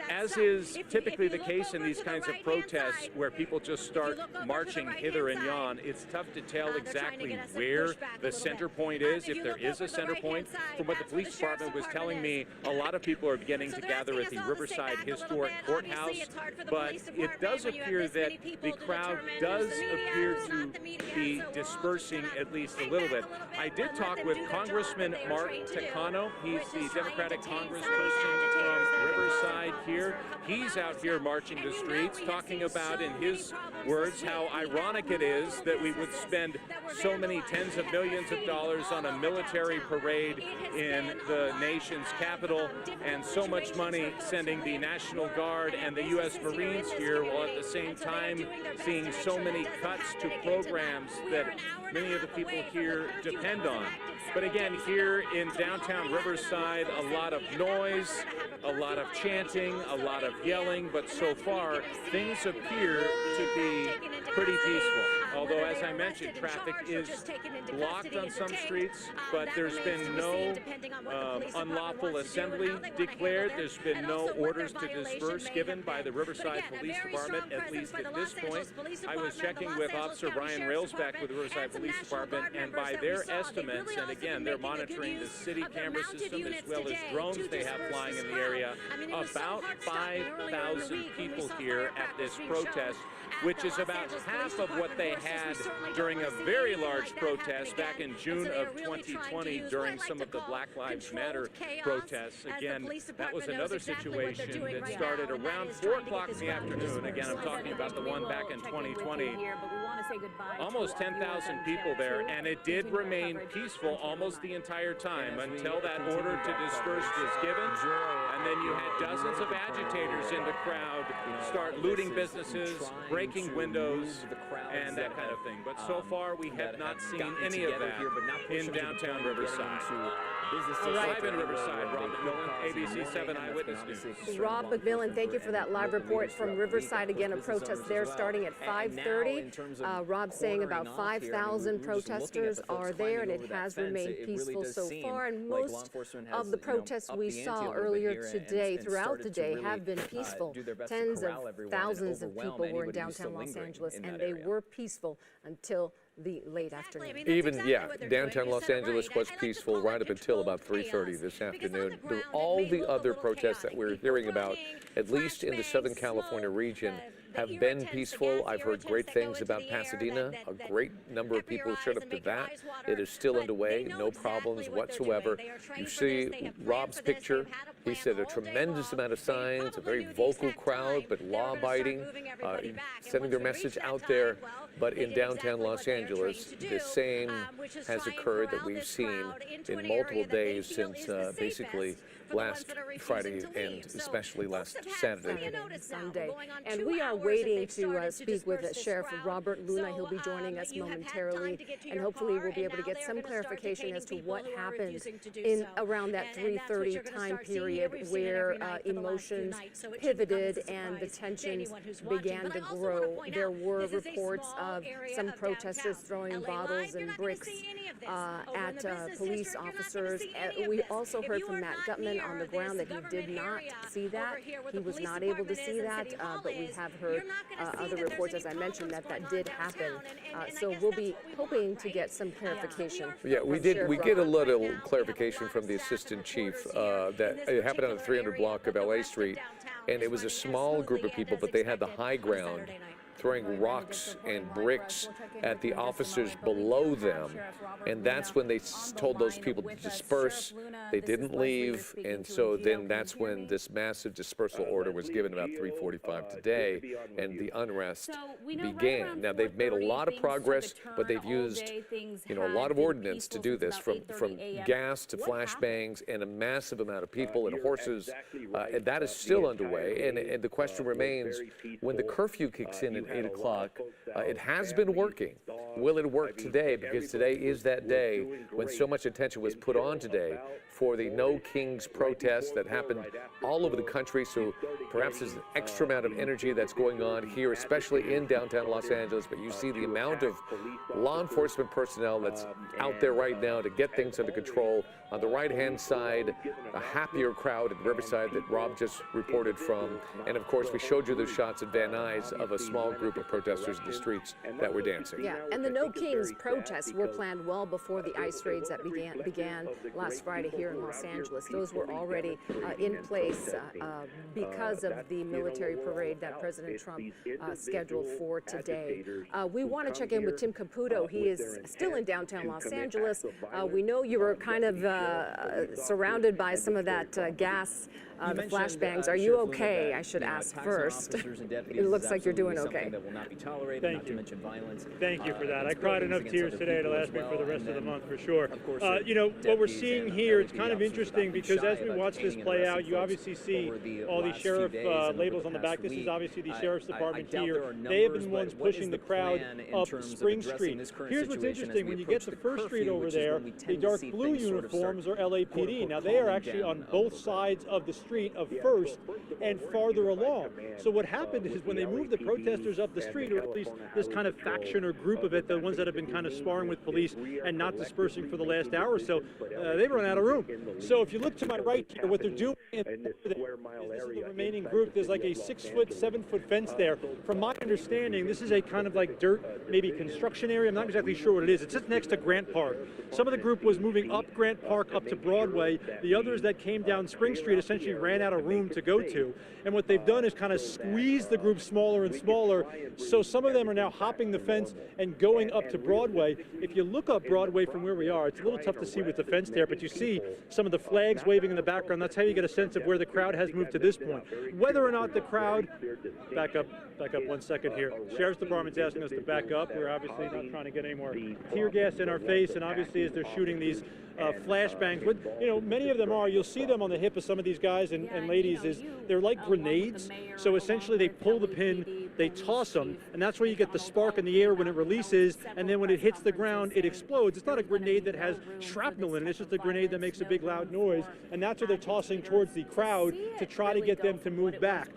As is typically the case in these kinds of protests where people just start marching hither and yon, it's tough to tell exactly where the center point is, if there is a center point. From what the police department was telling me, a lot of people are beginning to gather at the Riverside Historic Courthouse, but it does appear that the crowd does appear to be dispersing at least a little bit. I did talk with Congressman Mark Takano. He's the Democratic congressperson from Riverside here. He's out here marching the streets, talking about, in his words, how ironic it is that we would spend so many tens of millions of dollars on a military parade in the nation's capital and so much money sending the National Guard and the U.S. Marines here, while at the same time seeing so many cuts to programs that many of the people here depend on. But again, here in downtown Riverside, a lot of noise, a lot of chanting, a lot of yelling, but so far things appear to be pretty peaceful. Although, as I mentioned, traffic is blocked on some streets, but there's been no unlawful assembly declared. There's been no orders to disperse given by the Riverside Police Department, at least at this point. I was checking with Officer Brian Railsback with the Riverside Police Department, and by their estimates, and again, they're monitoring the city camera system as well as drones they have flying in the area, about 5,000 people here at this protest, which is about half of what they had during a very large protest back in June of 2020 during some of the Black Lives Matter protests. Again, that was another situation that started around 4 o'clock in the afternoon. Again, I'm talking about the one back in 2020. Almost 10,000 people there, and it did remain peaceful almost the entire time until that order to disperse was given. And then you had dozens of agitators in the crowd start looting businesses, breaking windows, and that kind of thing. But so far, we have not seen any of that in downtown Riverside. Live in Riverside, Rob McMillan, ABC 7 Eyewitness News. Rob McMillan, thank you for that live report from Riverside. Again, a protest there starting at 5:30. Rob saying about 5,000 protesters are there, and it has remained peaceful so far. And most of the protests we saw earlier today, throughout the day, have been peaceful. Tens of thousands of people were in downtown Los Angeles, and they were peaceful until the late afternoon. Even, downtown Los Angeles was peaceful right up until about 3:30 this afternoon. All the other protests that we're hearing about, at least in the Southern California region, have been peaceful. I've heard great things about Pasadena. A great number of people showed up to that. It is still underway, no problems whatsoever. You see Rob's picture. He said a tremendous amount of signs, a very vocal crowd, but law-abiding, sending their message out there. But in downtown Los Angeles, the same has occurred that we've seen in multiple days since basically last Friday and especially last Saturday. Sunday. And we are waiting to speak with Sheriff Robert Luna. He'll be joining us momentarily, and hopefully we'll be able to get some clarification as to what happened in around that 3:30 time period where emotions pivoted and the tensions began to grow. There were reports of some protesters throwing bottles and bricks at police officers. We also heard from Matt Gutman on the ground that he did not see that. He was not able to see that, but we have heard other reports, as I mentioned, that did happen. So we'll be hoping to get some clarification. Yeah, we did. We get a little clarification from the assistant chief that it happened on the 300 block of LA Street, and it was a small group of people, but they had the high ground throwing rocks and bricks at the officers below them. And that's when they told those people to disperse. They didn't leave. And so then that's when this massive dispersal order was given about 3:45 today, and the unrest began. Now, they've made a lot of progress, but they've used, a lot of ordnance to do this, from gas to flashbangs and a massive amount of people and horses. And that is still underway. And the question remains, when the curfew kicks in at 8 o'clock, it has been working. Will it work today? Because today is that day when so much attention was put on today for the No Kings protests that happened all over the country. So perhaps there's an extra amount of energy that's going on here, especially in downtown Los Angeles. But you see the amount of law enforcement personnel that's out there right now to get things under control. On the right-hand side, a happier crowd at Riverside that Rob just reported from. And of course, we showed you the shots at Van Nuys of a small group of protesters in the streets that were dancing. Yeah, and the No Kings protests were planned well before the ICE raids that began last Friday here in Los Angeles. Those were already in place because of the military parade that President Trump scheduled for today. We want to check in with Tim Caputo. He is still in downtown Los Angeles. We know you were kind of surrounded by some of that gas, the flashbangs. Are you okay? I should ask first. It looks like you're doing okay. Thank you. Thank you for that. I cried enough tears today to last me for the rest of the month, for sure. What we're seeing here, it's kind of interesting because as we watch this play out, you obviously see all these sheriff labels on the back. This is obviously the sheriff's department here. They have been the ones pushing the crowd up Spring Street. Here's what's interesting. When you get to First Street over there, the dark blue uniforms are LAPD. Now, they are actually on both sides of the street of First and farther along. So what happened is when they moved the protesters up the street, or at least this kind of faction or group of it, the ones that have been kind of sparring with police and not dispersing for the last hour or so, they've run out of room. So if you look to my right here, what they're doing is the remaining group. There's like a 6-foot, 7-foot fence there. From my understanding, this is a kind of like dirt, maybe construction area. I'm not exactly sure what it is. It's just next to Grant Park. Some of the group was moving up Grant Park up to Broadway. The others that came down Spring Street essentially ran out of room to go to. And what they've done is kind of squeeze the group smaller and smaller. So some of them are now hopping the fence and going up to Broadway. If you look up Broadway from where we are, it's a little tough to see with the fence there, but you see some of the flags waving in the background. That's how you get a sense of where the crowd has moved to this point. Whether or not the crowd, back up 1 second here. Sheriff's Department's asking us to back up. We're obviously not trying to get any more tear gas in our face, and obviously as they're shooting these flashbangs, but many of them are, you'll see them on the hip of some of these guys and ladies, is they're like grenades. So essentially they pull the pin, they toss them, and that's where you get the spark in the air when it releases, and then when it hits the ground, it explodes. It's not a grenade that has shrapnel in it, it's just a grenade that makes a big loud noise, and that's what they're tossing towards the crowd to try to get them to move back.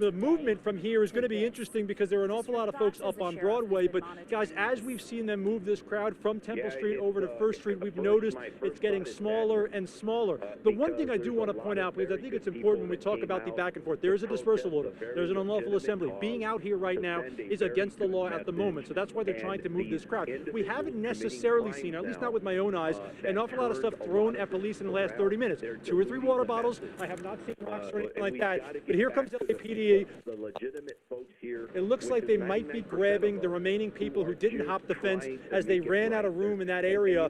The movement from here is going to be interesting because there are an awful lot of folks up on Broadway, but guys, as we've seen them move this crowd from Temple Street over to First Street, we've noticed it's getting smaller and smaller. The one thing I do want to point out, because I think it's important when we talk about the back and forth, there is a dispersal order, there's an unlawful assembly. Being out here right now is against the law at the moment, so that's why they're trying to move this crowd. We haven't necessarily seen, at least not with my own eyes, an awful lot of stuff thrown at police in the last 30 minutes. 2 or 3 water bottles. I have not seen rocks or anything like that, but here comes LAPD. It looks like they might be grabbing the remaining people who didn't hop the fence as they ran out of room in that area,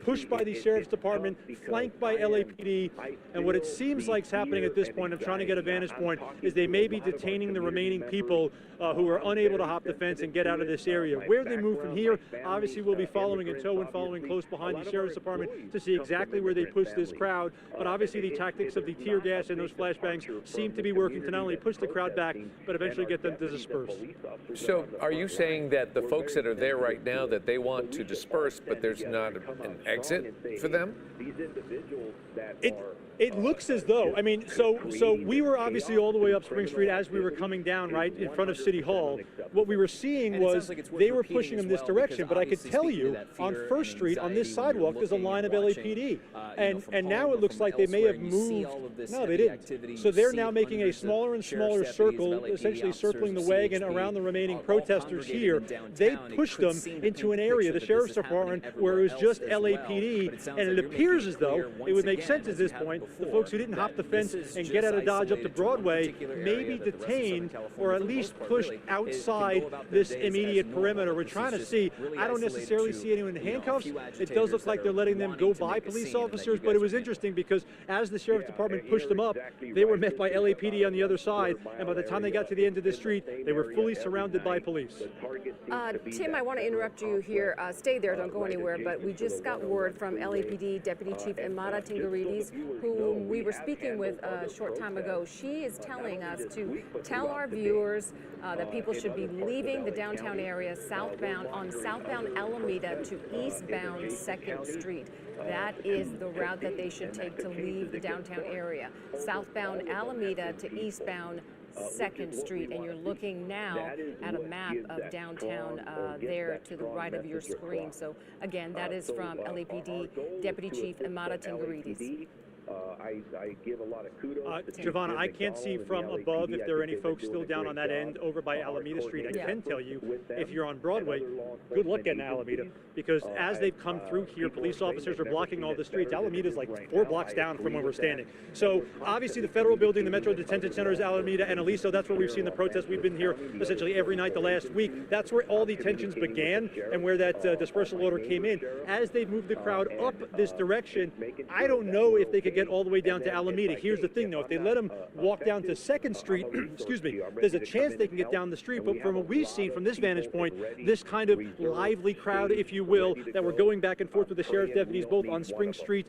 pushed by the Sheriff's Department, flanked by LAPD, and what it seems like is happening at this point, I'm trying to get a vantage point, is they may be detaining the remaining people who are unable to hop the fence and get out of this area. Where they move from here, obviously we'll be following in tow and following close behind the Sheriff's Department to see exactly where they push this crowd, but obviously the tactics of the tear gas and those flashbangs seem to be working to not only push the crowd back, but eventually get them to disperse. So are you saying that the folks that are there right now, that they want to disperse, but there's not an exit for them? It looks as though, I mean, so we were obviously all the way up Spring Street as we were coming down, right, in front of City Hall. What we were seeing was they were pushing them this direction, but I could tell you on First Street, on this sidewalk, there's a line of LAPD. And now it looks like they may have moved. No, they didn't. So they're now making a smaller and smaller circle, essentially circling the wagon around the remaining protesters here. They pushed them into an area, the Sheriff's Department, where it was just LAPD, and it appears as though it would make sense at this point the folks who didn't hop the fence and get out of Dodge up to Broadway may be detained or at least pushed outside this immediate perimeter. We're trying to see, I don't necessarily see anyone in handcuffs. It does look like they're letting them go by police officers, but it was interesting because as the Sheriff's Department pushed them up, they were met by LAPD on the other side, and by the time they got to the end of the street, they were fully surrounded by police. Tim, I want to interrupt you here. Stay there, don't go anywhere, but we just got word from LAPD Deputy Chief Imada Tingarides, whom we were speaking with a short time ago. She is telling us to tell our viewers that people should be leaving the downtown area southbound on southbound Alameda to eastbound 2nd Street. That is the route that they should take to leave the downtown area. Southbound Alameda to eastbound 2nd Street, and you're looking now at a map of downtown there to the right of your screen. So again, that is from LAPD Deputy Chief Imada Tingarides. I give a lot of kudos. Giovanna, I can't see from above if there are any folks still down on that end over by Alameda Street. I can tell you, if you're on Broadway, good luck getting to Alameda, because as they've come through here, police officers are blocking all the streets. Alameda's like 4 blocks down from where we're standing. So obviously the Federal Building, the Metro Detention Center is Alameda and Aliso. That's where we've seen the protests. We've been here essentially every night the last week. That's where all the tensions began and where that dispersal order came in. As they've moved the crowd up this direction, I don't know if they could get all the way down to Alameda. Here's the thing, though. If they let them walk down to 2nd Street, excuse me, there's a chance they can get down the street. But from what we've seen from this vantage point, this kind of lively crowd, if you will, that were going back and forth with the sheriff's deputies, both on Spring Street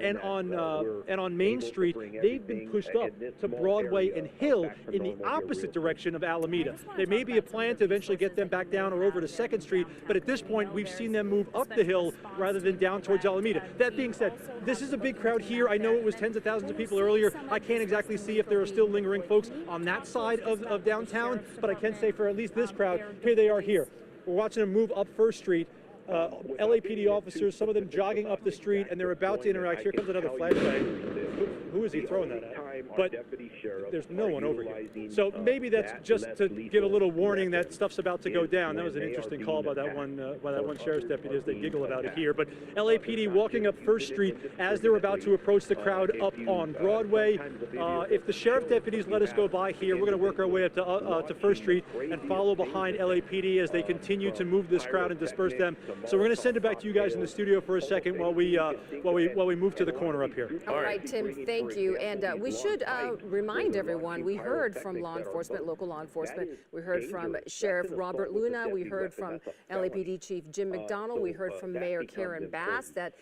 and on Main Street, they've been pushed up to Broadway and Hill in the opposite direction of Alameda. There may be a plan to eventually get them back down or over to 2nd Street, but at this point, we've seen them move up the hill rather than down towards Alameda. That being said, this is a big crowd here. I know it was tens of thousands of people earlier. I can't exactly see if there are still lingering folks on that side of downtown, but I can say for at least this crowd, here they are here. We're watching them move up 1st Street. LAPD officers, some of them jogging up the street, and they're about to interact. Here comes another flashbang. Who is he throwing that at? But there's no one over here. So maybe that's just to give a little warning that stuff's about to go down. That was an interesting call by that one sheriff's deputy as they giggle about it here. But LAPD walking up 1st Street as they're about to approach the crowd up on Broadway. If the sheriff deputies let us go by here, we're going to work our way up to 1st Street and follow behind LAPD as they continue to move this crowd and disperse them. So we're going to send it back to you guys in the studio for a second while we move to the corner up here. All right, Tim, thank you. And we should remind everyone, we heard from law enforcement, local law enforcement. We heard from Sheriff Robert Luna. We heard from LAPD Chief Jim McDonald. We heard from Mayor Karen Bass that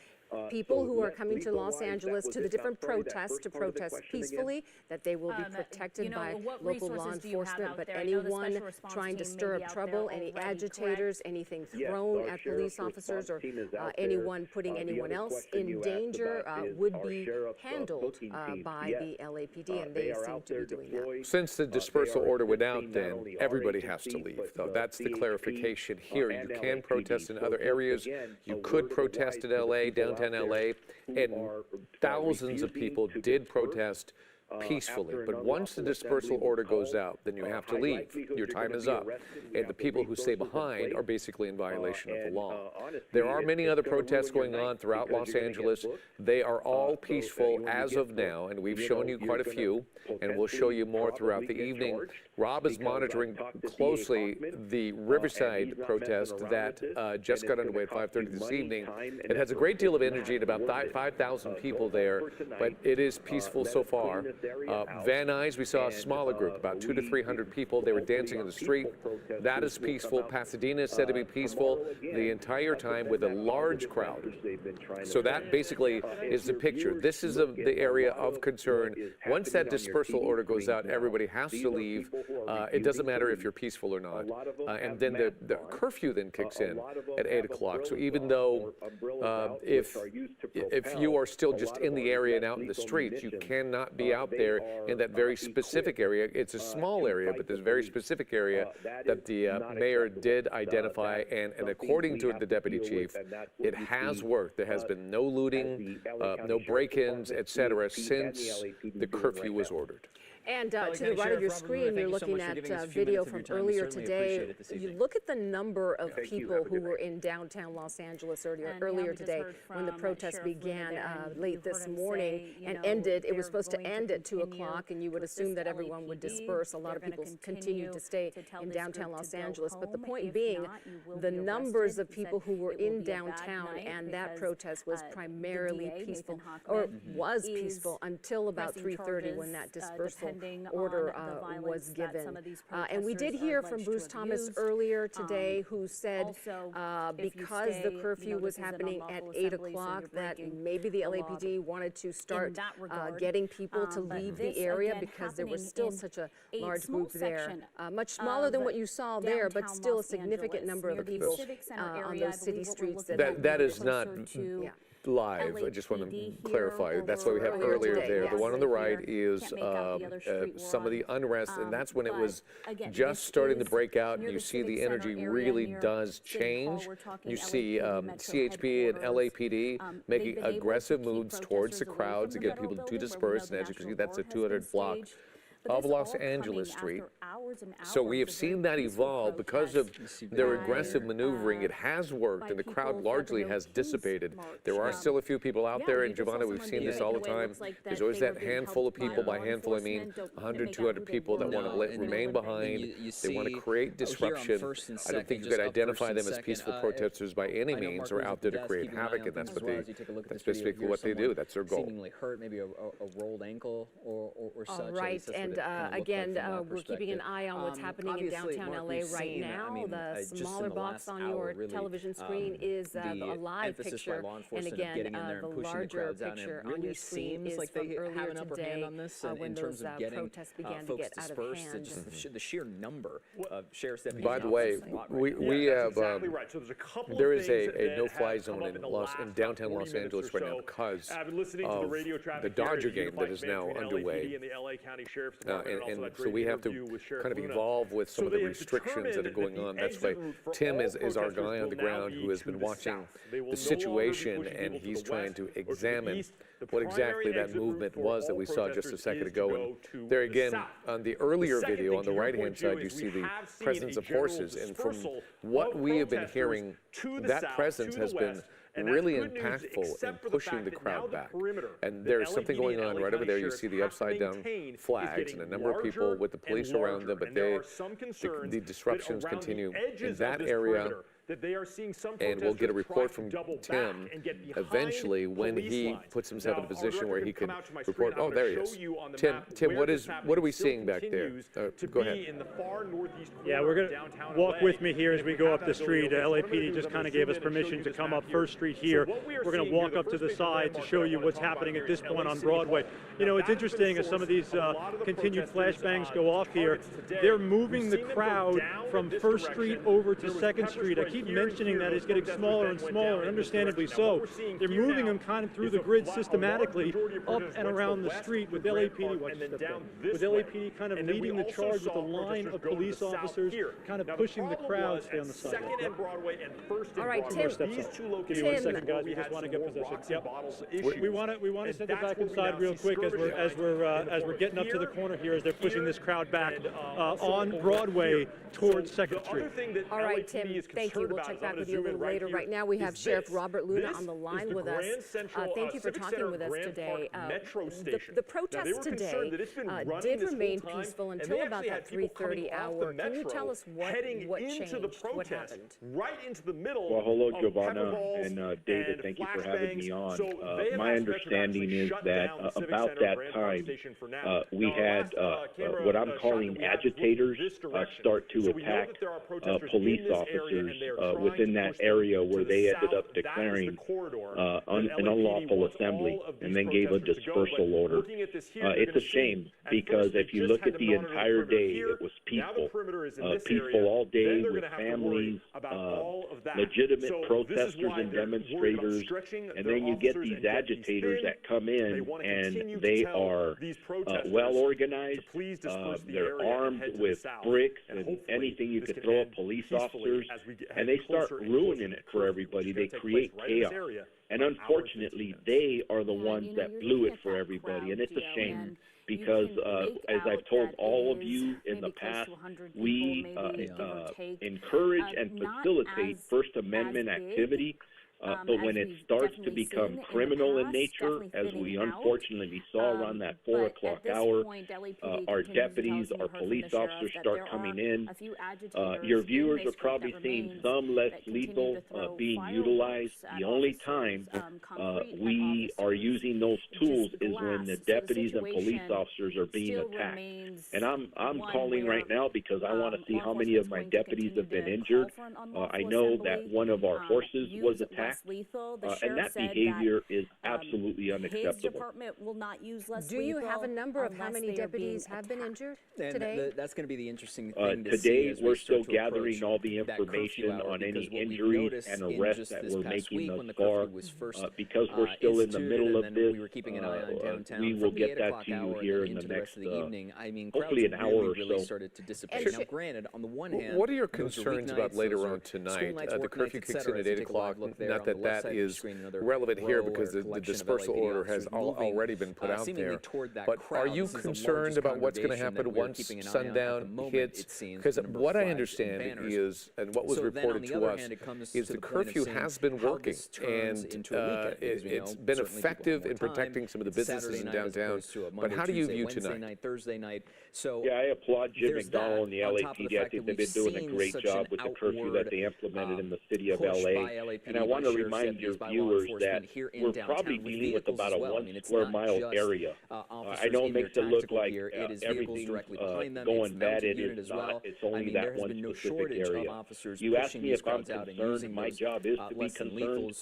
people who are coming to Los Angeles to the different protests to protest peacefully, that they will be protected by local law enforcement, but anyone trying to stir up trouble, any agitators, anything thrown at police officers, or anyone putting anyone else in danger would be handled by the LAPD, and they seem to be doing that. Since the dispersal order went out, then everybody has to leave. So that's the clarification here. You can protest in other areas. You could protest in LA, downtown LA, and thousands of people did protest peacefully. But once the dispersal order goes out, then you have to leave. Your time is up. And the people who stay behind are basically in violation of the law. There are many other protests going on throughout Los Angeles. They are all peaceful as of now, and we've shown you quite a few, and we'll show you more throughout the evening. Rob is monitoring closely the Riverside protest that just got underway at 5:30 this evening. It has a great deal of energy and about 5,000 people there, but it is peaceful so far. Van Nuys, we saw a smaller group, about 200 to 300 people. They were dancing in the street. That is peaceful. Pasadena is said to be peaceful the entire time with a large crowd. So that basically is the picture. This is the area of concern. Once that dispersal order goes out, everybody has to leave. It doesn't matter if you're peaceful or not. And then the curfew then kicks in at 8 o'clock. So even though if you are still just in the area and out in the streets, you cannot be out there in that very specific area. It's a small area, but there's a very specific area that the mayor did identify, and according to the deputy chief, it has worked. There has been no looting, no break-ins, etc., since the curfew was ordered. And to the right of your screen, you're looking at video from earlier today. You look at the number of people who were in downtown Los Angeles earlier today when the protest began late this morning and ended. It was supposed to end at 2 o'clock, and you would assume that everyone would disperse. A lot of people continued to stay in downtown Los Angeles. But the point being, the numbers of people who were in downtown and that protest was primarily peaceful, or was peaceful until about 3:30 when that dispersal order was given. And we did hear from Bruce Thomas earlier today, who said because the curfew was happening at 8 o'clock, that maybe the LAPD wanted to start getting people to leave the area because there was still such a large group there. Much smaller than what you saw there, but still a significant number of people on those city streets. That is not live. I just want to clarify. That's why we have earlier there. The one on the right is some of the unrest, and that's when it was just starting to break out. And you see the energy really does change. You see CHP and LAPD making aggressive moves towards the crowds to get people to disperse. And as you can see, that's a 200 block of Los Angeles Street. So we have seen that evolve because of their aggressive maneuvering. It has worked, and the crowd largely has dissipated. There are still a few people out there, and Giovanna, we've seen this all the time. There's always that handful of people. By handful, I mean 100, 200 people that want to remain behind. They want to create disruption. I don't think you could identify them as peaceful protesters by any means, or out there to create havoc, and that's that's basically what they do. That's their goal. Seemingly hurt, maybe a rolled ankle or such. Right, and again, we're keeping an eye on what's happening in downtown LA right now. The smaller box on your television screen is a live picture, and again, the larger picture on your screen is from earlier today when those protests began to get out of hand. The sheer number of sheriff's deputies. By the way, we have there is a no-fly zone in downtown Los Angeles right now because of the Dodger game that is now underway. And so we have to kind of evolve with some of the restrictions that are going on. That's why Tim is our guy on the ground who has been watching the situation, and he's trying to examine what exactly that movement was that we saw just a second ago. And there again, on the earlier video on the right-hand side, you see the presence of horses. And from what we have been hearing, that presence has been really impactful in pushing the crowd back. And there's something going on right over there. You see the upside-down flags and a number of people with the police around them, but the disruptions continue in that area. And we'll get a report from Tim eventually when he puts himself in a position where he can report. Oh, there he is. Tim, what are we seeing back there? Go ahead. Yeah, we're going to walk with me here as we go up the street. LAPD just kind of gave us permission to come up First Street here. We're going to walk up to the side to show you what's happening at this point on Broadway. You know, it's interesting as some of these continued flashbangs go off here. They're moving the crowd from First Street over to Second Street. I keep mentioning that it's getting smaller and smaller, understandably so. They're moving them kind of through the grid systematically up and around the street with LAPD. With LAPD kind of leading the charge with a line of police officers, kind of pushing the crowd to stay on the side. All right, Tim. Give me 1 second, guys. We just want to get possession. Yep. We want to step it back inside real quick as we're getting up to the corner here as they're pushing this crowd back on Broadway towards Second Street. All right, Tim. Thank you. We'll check back with you a little later. Right now, we have Sheriff Robert Luna on the line with us. Thank you for talking with us today. The protest today did remain peaceful until about that 3:30 hour. Can you tell us what changed? What happened? Right into the middle. Well, hello, Giovanna and David. Thank you for having me on. My understanding is that about that time, we had what I'm calling agitators start to attack police officers within that area where they ended up declaring an unlawful assembly and then gave a dispersal order. It's a shame because if you look at the entire day, it was peaceful. Peaceful all day with families, legitimate protesters and demonstrators, and then you get these agitators that come in and they are well organized. They're armed with bricks and anything you could throw at police officers, and they start ruining it for everybody. They create chaos. And unfortunately, they are the ones that blew it for everybody. And it's a shame because, as I've told all of you in the past, we encourage and facilitate First Amendment activity. But when it starts to become criminal in nature, as we unfortunately saw around that 4 o'clock hour, our deputies, our police officers start coming in. Your viewers are probably seeing some less lethal being utilized. The only time we are using those tools is when the deputies and police officers are being attacked. And I'm calling right now because I want to see how many of my deputies have been injured. I know that one of our horses was attacked. And that behavior is absolutely unacceptable. Do you have a number of how many deputies have been injured today? That's going to be the interesting thing to see. Today, we're still gathering all the information on any injuries and arrests that we're making thus far. Because we're still in the middle of this, we will get that to you here in the next, hopefully an hour or so. Now, granted, on the one hand, what are your concerns about later on tonight? The curfew kicks in at 8 o'clock. Not that that is relevant here because the dispersal order has already been put out there. But are you concerned about what's going to happen once sundown hits? Because what I understand is, and what was reported to us, is the curfew has been working, and it's been effective in protecting some of the businesses in downtown. But how do you view tonight? Thursday night. Yeah, I applaud Jim McDonnell and the LAPD. I think they've been doing a great job with the curfew that they implemented in the city of LA. And I want to remind your viewers that we're probably dealing with about a 1 square mile area. I know it makes it look like everything's going bad. It is not. It's only that one specific area. You asked me if I'm concerned. My job is to be concerned.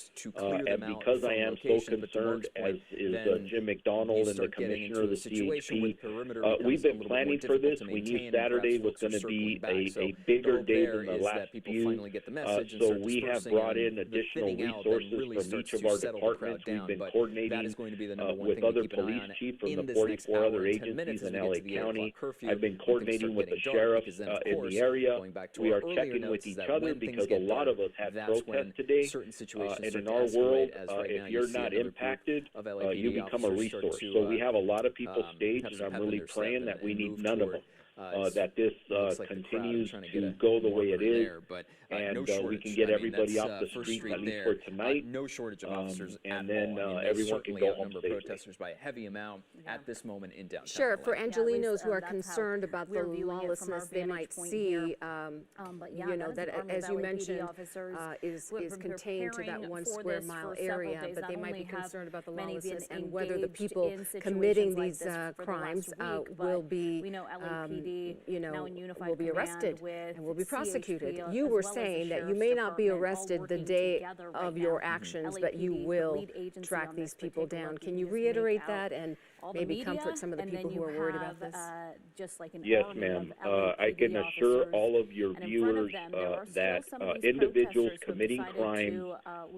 And because I am so concerned, as is Jim McDonnell and the commissioner of the CHP, we've been planning for this. We knew Saturday was going to be a bigger day than the last few. So we have brought in additional resources from each of our departments. We've been coordinating with other police chiefs from the 44 other agencies in LA County. I've been coordinating with the sheriff in the area. We are checking with each other because a lot of us had protests today. And in our world, if you're not impacted, you become a resource. So we have a lot of people staged, and I'm really praying that we need none of them. That this continues to go the way it is, and we can get everybody off the street at least for tonight. No shortage of officers, and then everyone can go home safely. Protesters by a heavy amount at this moment in downtown. Sure, for Angelinos who are concerned about the lawlessness they might see, you know, that as you mentioned is contained to that 1 square mile area, but they might be concerned about the lawlessness and whether the people committing these crimes will be will be arrested and will be prosecuted. You were saying that you may not be arrested the day of your actions, but you will track these people down. Can you reiterate that and maybe comfort some of the people who are worried about this? Yes, ma'am. I can assure all of your viewers that individuals committing crime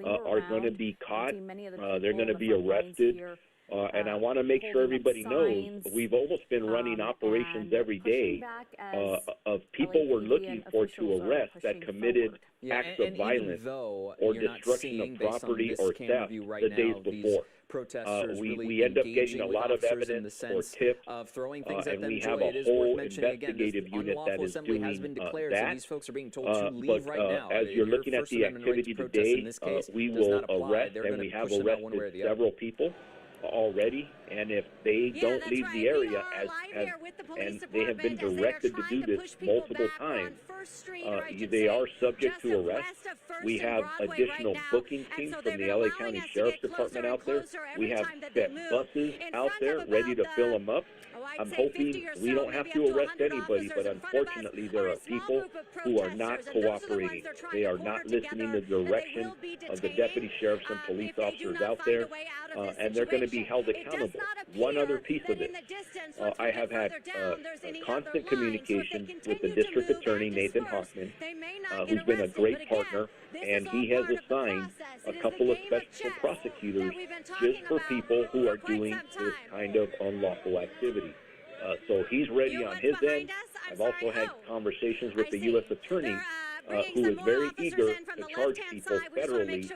are going to be caught. They're going to be arrested. And I want to make sure everybody knows we've almost been running operations every day of people we're looking for to arrest that committed acts of violence or destruction of property or theft the days before. We end up getting a lot of evidence or tips, and we have a whole investigative unit that is doing that. But as you're looking at the activity today, we will arrest, and we have arrested several people already, and if they don't leave the area and they have been directed to do this multiple times, they are subject to arrest. We have additional booking teams from the LA County Sheriff's Department out there. We have buses out there ready to fill them up. I'm hoping we don't have to arrest anybody, but unfortunately there are people who are not cooperating. They are not listening to the direction of the deputy sheriffs and police officers out there, and they're going to be held accountable. One other piece of it, I have had constant communication with the district attorney, Nathan Hoffman, who's been a great partner, and he has assigned a couple of special prosecutors just for people who are doing this kind of unlawful activity. So he's ready on his end. I've also had conversations with the U.S. attorney who is very eager to charge people federally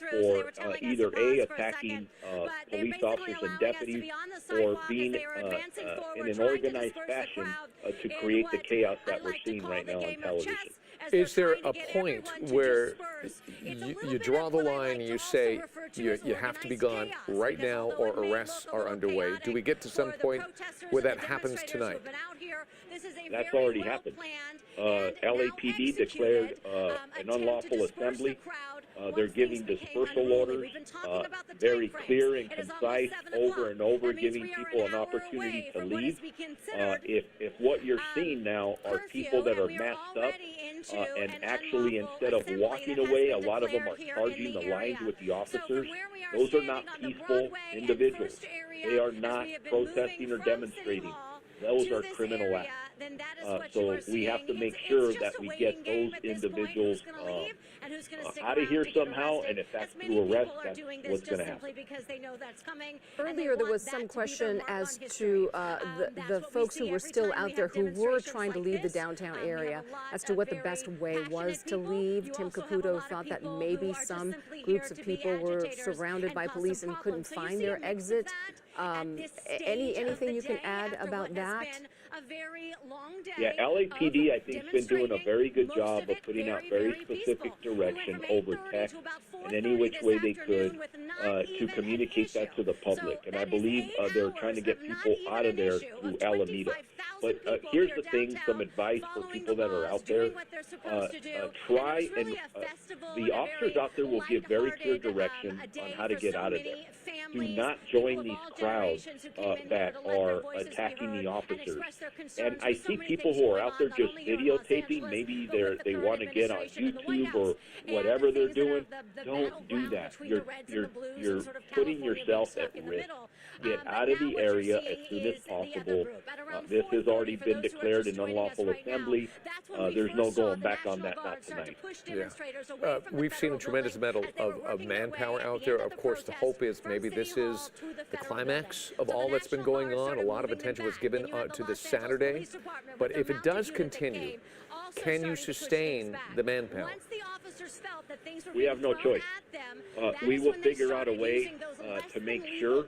for either A, attacking police officers and deputies, or being in an organized fashion to create the chaos that we're seeing right now on television. Is there a point where you draw the line and you say you have to be gone right now or arrests are underway? Do we get to some point where that happens tonight? That's already happened. LAPD declared an unlawful assembly. They're giving dispersal orders, very clear and concise, over and over, giving people an opportunity to leave. If what you're seeing now are people that are masked up, and actually instead of walking away, a lot of them are charging the lines with the officers. Those are not peaceful individuals. They are not protesting or demonstrating. Those are criminal acts. So we have to make sure that we get those individuals out of here somehow, and if that's through arrest, that's what's going to happen. Earlier, there was some question as to the folks who were still out there who were trying to leave the downtown area as to what the best way was to leave. Tim Caputo thought that maybe some groups of people were surrounded by police and couldn't find their exit. Anything you can add about that? Yeah, LAPD, I think, has been doing a very good job of putting out very specific direction over text and any which way they could to communicate that to the public. And I believe they're trying to get people out of there through Alameda. But here's the thing, some advice for people that are out there. Try and the officers out there will give very clear direction on how to get out of there. Do not join these crowds that are attacking the officers. And I see people who are out there just videotaping. Maybe they want to get on YouTube or whatever they're doing. Don't do that. You're putting yourself at risk. Get out of the area as soon as possible. This has already been declared an unlawful assembly. There's no going back on that, not tonight. Yeah. We've seen a tremendous amount of manpower out there. Of course, the hope is maybe this is the climax of all that's been going on. A lot of attention was given to this Saturday. But if it does continue, can you sustain the manpower? We have no choice. We will figure out a way to make sure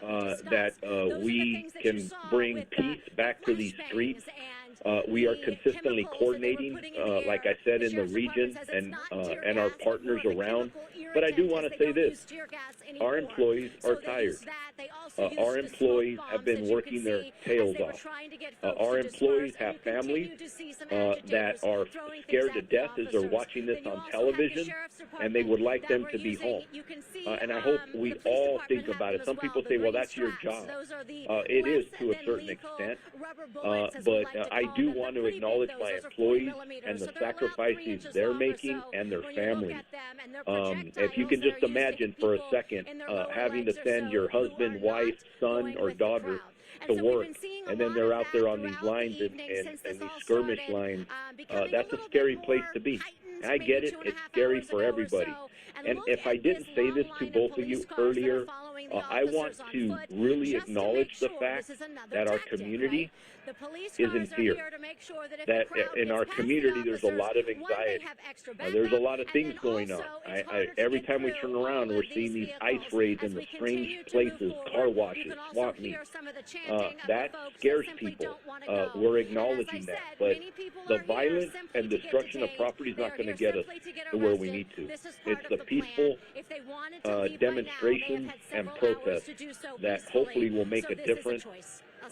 that we can bring peace back to these streets. We are consistently coordinating, like I said, in the region and our partners around. But I do want to say this. Our employees are tired. Our employees have been working their tails off. Our employees have families that are scared to death as they're watching this on television, and they would like them to be home. And I hope we all think about it. Some people say, well, that's your job. It is to a certain extent. But I do want to acknowledge my employees and the sacrifices they're making and their families. If you can just imagine for a second having to send your husband, wife, son, or daughter to work, and then they're out there on these lines and these skirmish lines, that's a scary place to be. I get it. It's scary for everybody. And if I didn't say this to both of you earlier, I want to really acknowledge the fact that our community is in fear. That in our community, there's a lot of anxiety. There's a lot of things going on. Every time we turn around, we're seeing these ICE raids in the strange places, car washes, swap meets. That scares people. We're acknowledging that. But the violence and destruction of property is not going to get us to where we need to. It's the peaceful demonstrations and protests that hopefully will make a difference.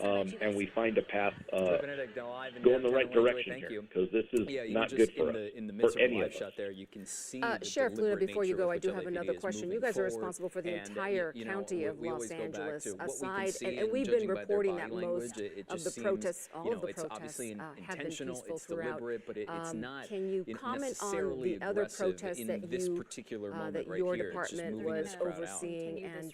And we find a path go in the right direction here, because this is not good for us, for any of us. Sheriff Luna, before you go, I do have another question. You guys are responsible for the entire county of Los Angeles, aside, and we've been reporting that most of the protests, all of the protests have been peaceful throughout. Can you comment on the other protests that your department was overseeing, and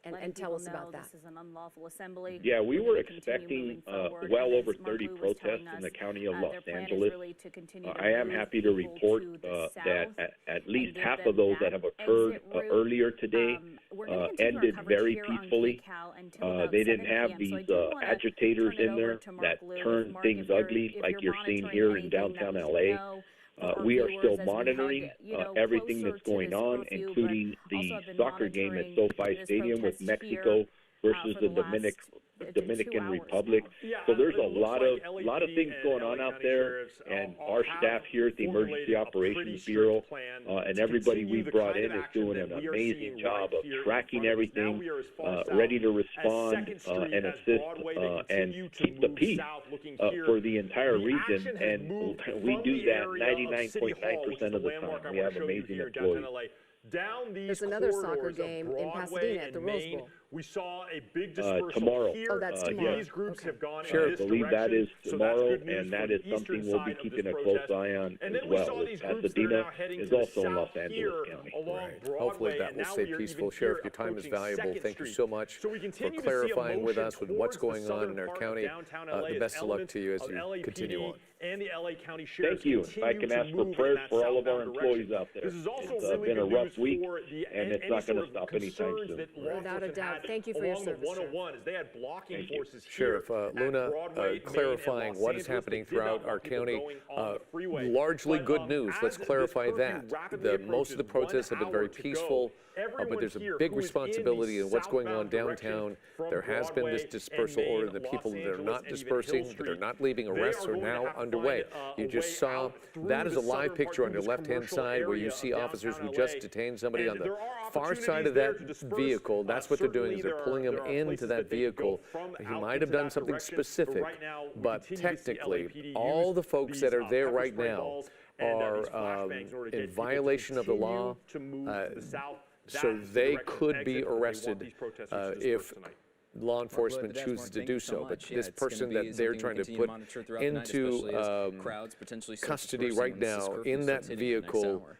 and tell us about that. This is an unlawful assembly. Yeah, we were expecting well over 30 protests in the county of Los Angeles. I am happy to report that at least half of those that have occurred earlier today ended very peacefully. They didn't have these agitators in there that turn things ugly like you're seeing here in downtown LA. We are still monitoring everything that's going on, including the soccer game at SoFi Stadium with Mexico versus the Dominican Republic. So there's a lot of things going on out there, and our staff here at the Emergency Operations Bureau and everybody we brought in is doing an amazing job of tracking everything, ready to respond and assist and keep the peace for the entire region. And we do that 99.9% of the time. We have amazing employees. There's another soccer game in Pasadena at the Rose Bowl. We saw a big dispersal tomorrow. here. Oh, that's tomorrow. These groups have gone Sure, in this I believe that is direction, tomorrow, so and that is something we'll be keeping a close eye on and as then we well. saw these groups Pasadena that are now heading is to the also in Los south Angeles here County. along Broadway, Hopefully that and will now stay we are peaceful. even Sheriff, here your time is approaching valuable. 2nd Thank you Street. so much So we for continue to see a clarifying with motion us with what's towards going the on in our southern county. part of downtown LA The as best of luck to you as elements you of continue LAPD on. and the LA County Sheriff's Thank you. If I can ask for prayers for all of our employees out there. This is also It's really been a good rough news week, for the and it's not going to stop anytime soon. Without a doubt. Thank you for your service, Along the 101, as they had blocking forces Sheriff here Luna, at Broadway, clarifying Main, and what Los is happening Angeles. They did not throughout our want people county. going on the freeway. Largely But, good news. Let's as this clarify curfew that. rapidly Most of the approaches protests have been very 1 hour to peaceful, go, but there's a everyone big here who is in responsibility the in what's going on southbound direction downtown. from There has been this Broadway dispersal and order. Main, The people Los that are Angeles, not and even dispersing, Hill that are Street. not leaving, They arrests are are going to now have to underway. find You a just way saw out through that is the a live southern picture on part your through this left-hand commercial side where you area see of officers who downtown just LA. detained somebody And on the there are far side opportunities of there that to disperse. vehicle. That's what they're doing, is they're Certainly pulling them there are into places that that they could go vehicle. from He out might have into done that something direction, but specific, right now we but continue to see technically, LAPD all use the folks that are these, there pepper right spray now balls and are these flashbangs in order to get in people to violation of the continue law, to move to the south. so That is the they direction of could be exit, but they want arrested these protesters to disperse if tonight. law enforcement Mark, chooses to thank do you so so. But much. Yeah, this it's gonna person be that they're something trying we'll to continue put to monitor throughout the night, especially as crowds potentially start custody dispersing right once this now curfew in that starts hitting in the next vehicle. hour.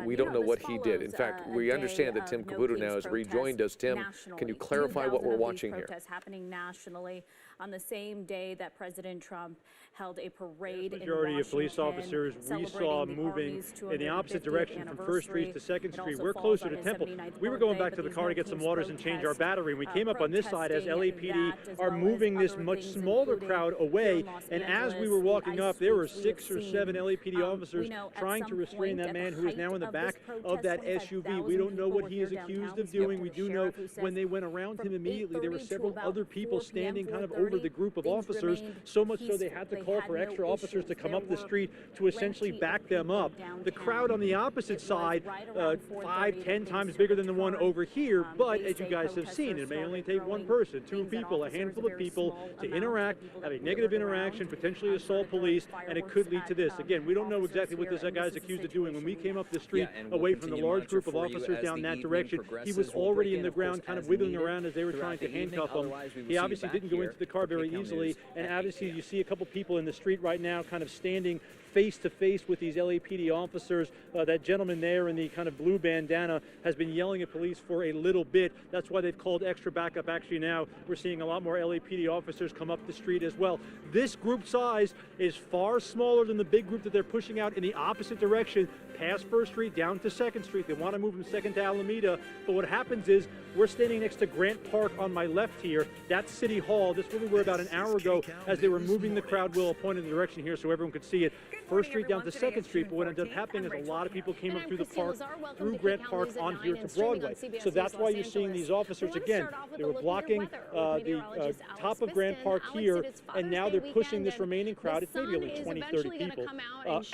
We don't know what he did. In fact, we understand that Tim Cavuto now has rejoined us. Tim, can you clarify what we're watching here? Protests happening nationally on the same day that President Trump held a parade in Majority of police Washington, officers we saw celebrating the moving Army's in the opposite 250th direction from 1st Street to 2nd It Street. also We're falls closer on to his Temple. 79th We were going birthday, back to but the these car to No get some Kings waters and change our protests, battery. We came up on this side as protesting LAPD that, as are well as moving this other much things, smaller including crowd away. here in Los And as we Angeles, were the walking ice up, there were streets we have 6 or seen. 7 LAPD officers We know at trying to some restrain point that at man the who is now in the height back this of that protest, SUV. We don't know what he is people were here accused of downtown. doing. We do know when they went around him immediately, there were several other people standing kind of over the group of officers, so much so they had to call for extra officers to come up the street to essentially back them up. The crowd on the opposite side, 5-10 times bigger than the one over here, but as you guys have seen, it may only take one person, 2 people, a handful of people to interact, have a negative interaction, potentially assault police, and it could lead to this. Again, we don't know exactly what this guy's accused of doing. When we came up the street away from the large group of officers down that direction, he was already in the ground kind of wiggling around as they were trying to handcuff him. He obviously didn't go into the car very easily, and obviously you see a couple people in the street right now kind of standing face to face with these LAPD officers. That gentleman there in the kind of blue bandana has been yelling at police for a little bit. That's why they've called extra backup. Actually now we're seeing a lot more LAPD officers come up the street as well. This group size is far smaller than the big group that they're pushing out in the opposite direction, past 1st Street down to 2nd Street. They want to move from 2nd to Alameda, but what happens is we're standing next to Grant Park on my left here. That's City Hall. This is where we were about an hour ago as they were moving the crowd wheel pointed in the direction here so everyone could see it. 1st Street down to 2nd Street, but what ended up happening is a lot of people came up through the park, through Grant Park on here to Broadway. So that's why you're seeing these officers again. They were blocking the top of Grant Park here, and now they're pushing this remaining crowd. It's maybe only 20, 30 people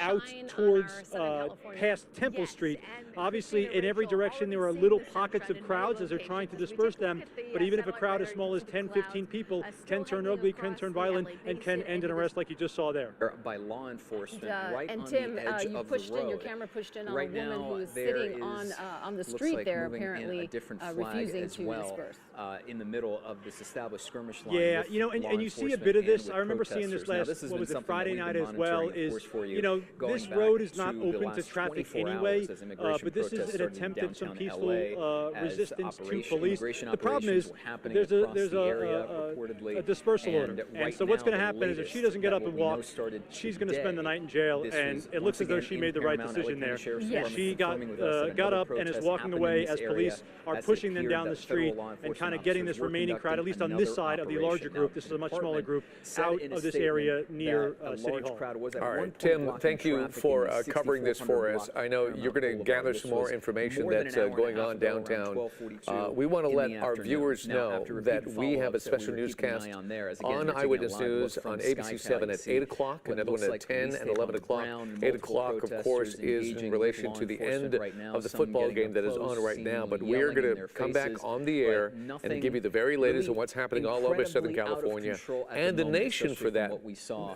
out towards past Temple Street. Obviously, in every direction there are little pockets of crowds as they're trying to disperse them, but even if a crowd as small as 10, 15 people can turn ugly, can turn violent, and can end in arrest like you just saw there. By law enforcement right on Tim, the edge you of pushed the road. in, your camera pushed in on right a woman now, who was there sitting on the street like there, moving apparently in a different flag refusing as to well, disperse. in the middle of this established skirmish line. Yeah, with you know, and you see a bit of this. I remember seeing this last, what was it, Friday night as well, is, you know, this road is not open to traffic anyway, but this is an attempt at some peaceful resistance to police. The problem is there's a dispersal order, and so what's going to happen is if she doesn't get up and walk, she's going to spend the night in jail, and it looks as though she made the right decision there. She got up and is walking away as police are pushing them down the street and kind of getting this remaining crowd, at least on this side of the larger group, this is a much smaller group, out of this area near City Hall. All right, Tim, thank you for covering this for us. I know you're going to gather some more information that's going on downtown. We want to let our viewers know that we have a special newscast on Eyewitness News on ABC 7 at 8 o'clock, another one at 10 and 11 o'clock. 8 o'clock, of course, is in relation to the end of the football game that is on right now, but we're going to come back on the air and give you the very latest on what's happening all over Southern California and the nation for that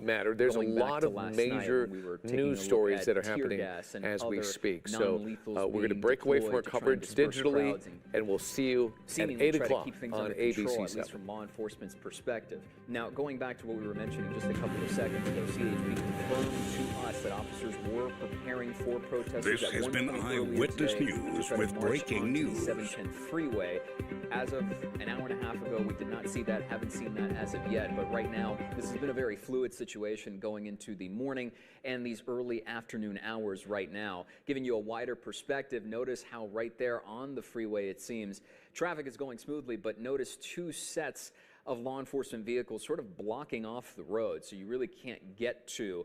matter. There's a lot of major news stories that are happening as we speak. So we're going to break away from our coverage digitally, and we'll see you at 8 o'clock on ABC 7. From law enforcement's perspective. Now, going back to what we were mentioning just a couple of seconds ago, CHP confirmed to us that officers were preparing for protesters. This has been Eyewitness News with breaking news. 710 freeway. As of an hour and a half ago, we did not see that, haven't seen that as of yet, but right now, this has been a very fluid situation going into the morning and these early afternoon hours right now. Giving you a wider perspective, notice how right there on the freeway, it seems, traffic is going smoothly, but notice two sets of law enforcement vehicles sort of blocking off the road, so you really can't get to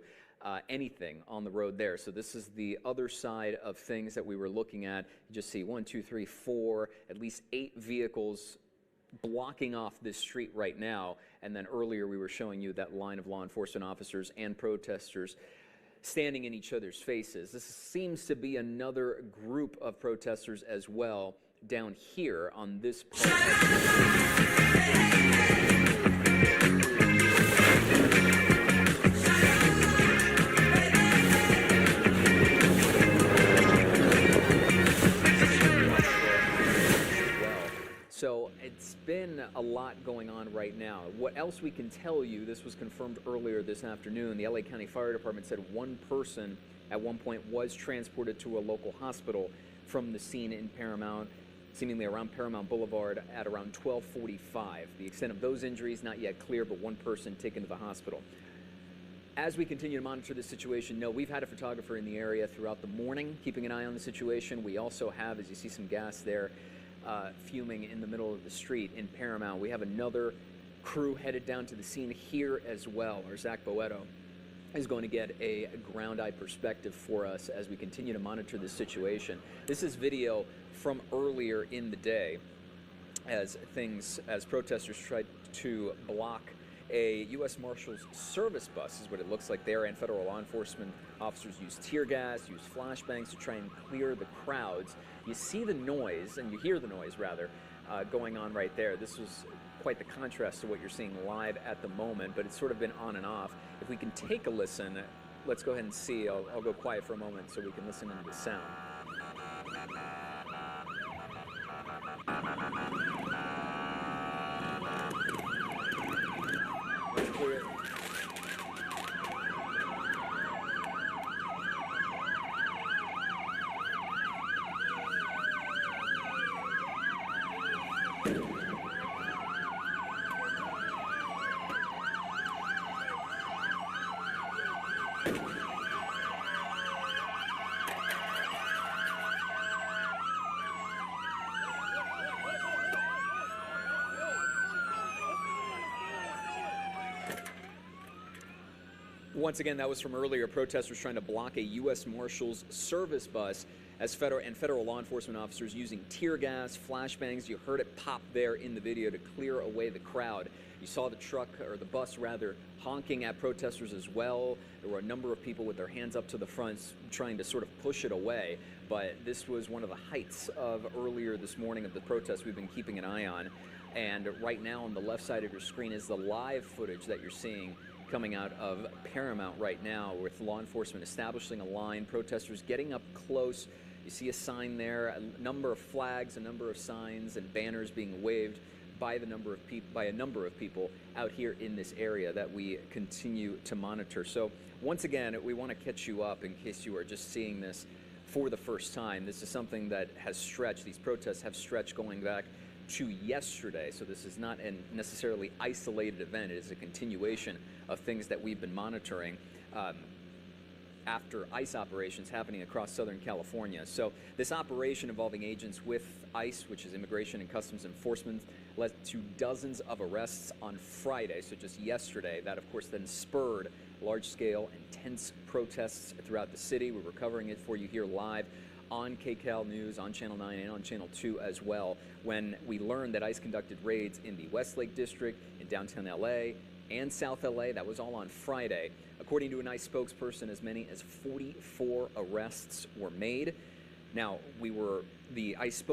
anything on the road there. So this is the other side of things that we were looking at. You just see 1, 2, 3, 4, at least 8 vehicles blocking off this street right now. And then earlier we were showing you that line of law enforcement officers and protesters standing in each other's faces. This seems to be another group of protesters as well down here on this part. So it's been a lot going on right now. What else we can tell you, this was confirmed earlier this afternoon. The LA County Fire Department said one person at one point was transported to a local hospital from the scene in Paramount, seemingly around Paramount Boulevard at around 12:45. The extent of those injuries not yet clear, but one person taken to the hospital. As we continue to monitor this situation, no, we've had a photographer in the area throughout the morning, keeping an eye on the situation. We also have, as you see, some gas there, fuming in the middle of the street in Paramount. We have another crew headed down to the scene here as well. Our Zach Boetto is going to get a ground eye perspective for us as we continue to monitor this situation. This is video from earlier in the day as protesters tried to block a U.S. Marshals service bus, is what it looks like there, and federal law enforcement officers used tear gas, used flashbangs to try and clear the crowds. You see the noise, and you hear the noise rather, going on right there. This was quite the contrast to what you're seeing live at the moment, but it's sort of been on and off. If we can take a listen, let's go ahead and see. I'll go quiet for a moment so we can listen into the sound. Let's clear it. Once again, that was from earlier. Protesters trying to block a U.S. Marshals service bus as federal law enforcement officers using tear gas, flashbangs. You heard it pop there in the video to clear away the crowd. You saw the truck, or the bus rather, honking at protesters as well. There were a number of people with their hands up to the front trying to sort of push it away. But this was one of the heights of earlier this morning of the protest we've been keeping an eye on. And right now on the left side of your screen is the live footage that you're seeing coming out of Paramount right now, with law enforcement establishing a line, protesters getting up close. You see a sign there, a number of flags, a number of signs and banners being waved by a number of people out here in this area that we continue to monitor. So once again, we want to catch you up in case you are just seeing this for the first time. This is something that has stretched. These protests have stretched going back to yesterday, so this is not a necessarily isolated event. It is a continuation of things that we've been monitoring after ICE operations happening across Southern California. So this operation involving agents with ICE, which is Immigration and Customs Enforcement, led to dozens of arrests on Friday, so just yesterday. That, of course, then spurred large-scale, intense protests throughout the city. We were covering it for you here live on KCAL News, on Channel 9, and on Channel 2 as well, when we learned that ICE conducted raids in the Westlake District, in downtown LA, and South LA. That was all on Friday. According to an ICE spokesperson, as many as 44 arrests were made. Now, the ICE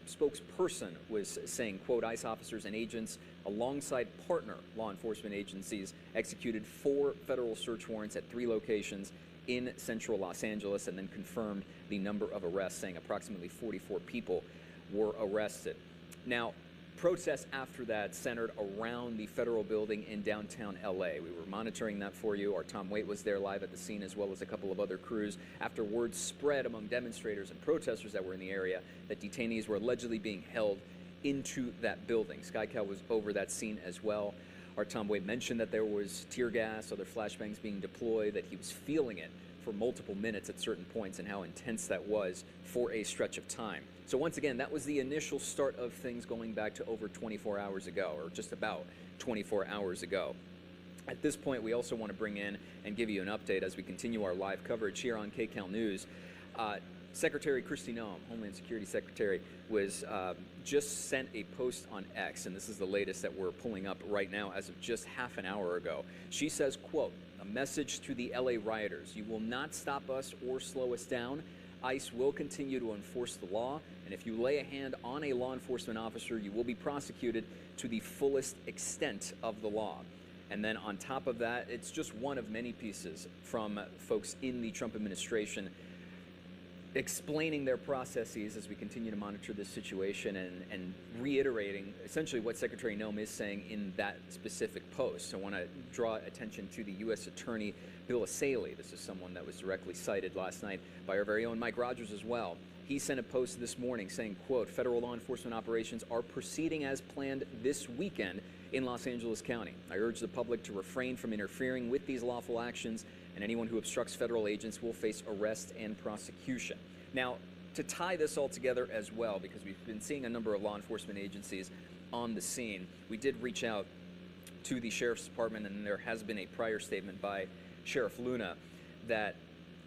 spokesperson was saying, quote, ICE officers and agents alongside partner law enforcement agencies executed 4 federal search warrants at 3 locations in central Los Angeles, and then confirmed the number of arrests, saying approximately 44 people were arrested. Now, protests after that centered around the federal building in downtown LA. We were monitoring that for you. Our Tom Waite was there live at the scene, as well as a couple of other crews, after word spread among demonstrators and protesters that were in the area that detainees were allegedly being held into that building. SkyCal was over that scene as well. Our Tom Waite mentioned that there was tear gas, other flashbangs being deployed, that he was feeling it for multiple minutes at certain points, and how intense that was for a stretch of time. So once again, that was the initial start of things going back to over 24 hours ago, or just about 24 hours ago. At this point, we also want to bring in and give you an update as we continue our live coverage here on KCAL News. Secretary Kristi Noem, Homeland Security Secretary, was just sent a post on X, and this is the latest that we're pulling up right now as of just half an hour ago. She says, quote, a message to the LA rioters: you will not stop us or slow us down. ICE will continue to enforce the law, and if you lay a hand on a law enforcement officer, you will be prosecuted to the fullest extent of the law. And then on top of that, it's just one of many pieces from folks in the Trump administration explaining their processes as we continue to monitor this situation, and reiterating essentially what Secretary Noem is saying in that specific post. So I want to draw attention to the U.S. Attorney Bill Asaley. This is someone that was directly cited last night by our very own Mike Rogers as well. He sent a post this morning saying, quote, federal law enforcement operations are proceeding as planned this weekend in Los Angeles County. I urge the public to refrain from interfering with these lawful actions, and anyone who obstructs federal agents will face arrest and prosecution. Now, to tie this all together as well, because we've been seeing a number of law enforcement agencies on the scene, we did reach out to the Sheriff's Department, and there has been a prior statement by Sheriff Luna that,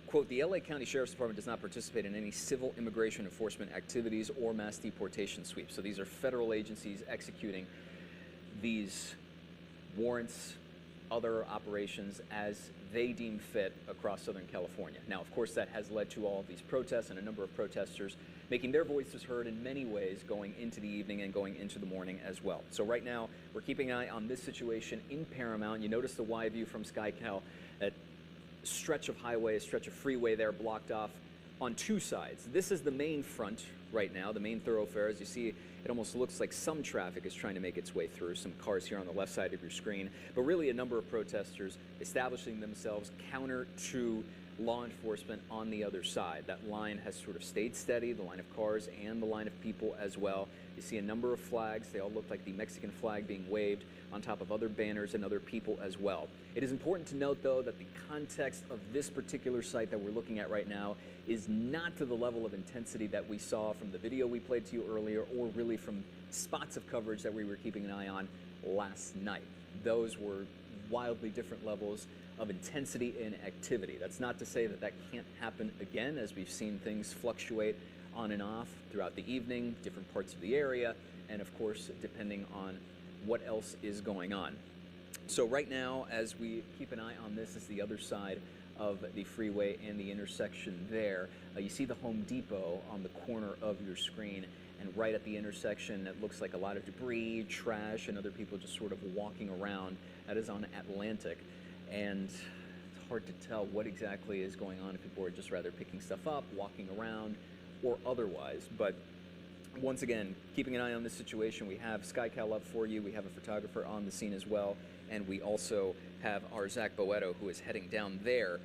quote, the LA County Sheriff's Department does not participate in any civil immigration enforcement activities or mass deportation sweeps. So these are federal agencies executing these warrants, other operations as they deem fit across Southern California. Now, of course, that has led to all of these protests and a number of protesters making their voices heard in many ways going into the evening and going into the morning as well. So right now, we're keeping an eye on this situation in Paramount. You notice the wide view from SkyCal, that stretch of highway, a stretch of freeway there blocked off on 2 sides. This is the main front right now, the main thoroughfare. As you see, it almost looks like some traffic is trying to make its way through. Some cars here on the left side of your screen, but really a number of protesters establishing themselves counter to law enforcement on the other side. That line has sort of stayed steady, the line of cars and the line of people as well. You see a number of flags. They all look like the Mexican flag being waved on top of other banners and other people as well. It is important to note, though, that the context of this particular site that we're looking at right now is not to the level of intensity that we saw from the video we played to you earlier, or really from spots of coverage that we were keeping an eye on last night. Those were wildly different levels of intensity and activity. That's not to say that that can't happen again, as we've seen things fluctuate on and off throughout the evening, different parts of the area, and of course, depending on what else is going on. So right now, as we keep an eye on this, is the other side of the freeway and the intersection there. You see the Home Depot on the corner of your screen, and right at the intersection, it looks like a lot of debris, trash, and other people just sort of walking around. That is on Atlantic, and it's hard to tell what exactly is going on, if people are just rather picking stuff up, walking around, or otherwise. But once again, keeping an eye on this situation. We have SkyCal up for you. We have a photographer on the scene as well, and we also have our Zach Boetto, who is heading down there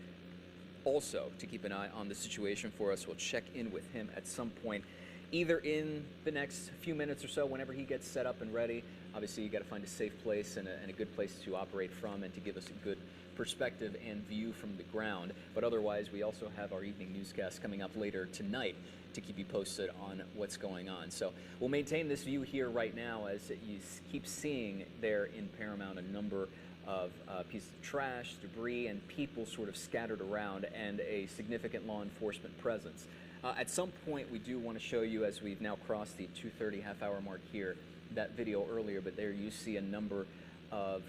also to keep an eye on the situation for us. We'll check in with him at some point, either in the next few minutes or so, whenever he gets set up and ready. Obviously, you got to find a safe place and a good place to operate from, and to give us a good perspective and view from the ground. But otherwise, we also have our evening newscast coming up later tonight to keep you posted on what's going on. So we'll maintain this view here right now, as you keep seeing there in Paramount a number of pieces of trash, debris, and people sort of scattered around, and a significant law enforcement presence. At some point, we do want to show you, as we've now crossed the 2:30 half-hour mark here, that video earlier, but there you see a number of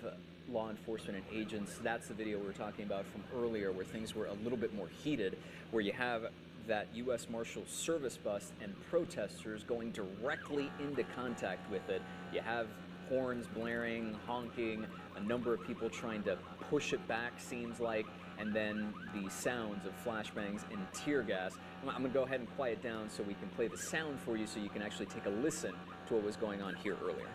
law enforcement and agents. That's the video we were talking about from earlier, where things were a little bit more heated, where you have that U.S. Marshal Service bus and protesters going directly into contact with it. You have horns blaring, honking, a number of people trying to push it back, seems like, and then the sounds of flashbangs and tear gas. I'm going to go ahead and quiet down so we can play the sound for you, so you can actually take a listen to what was going on here earlier.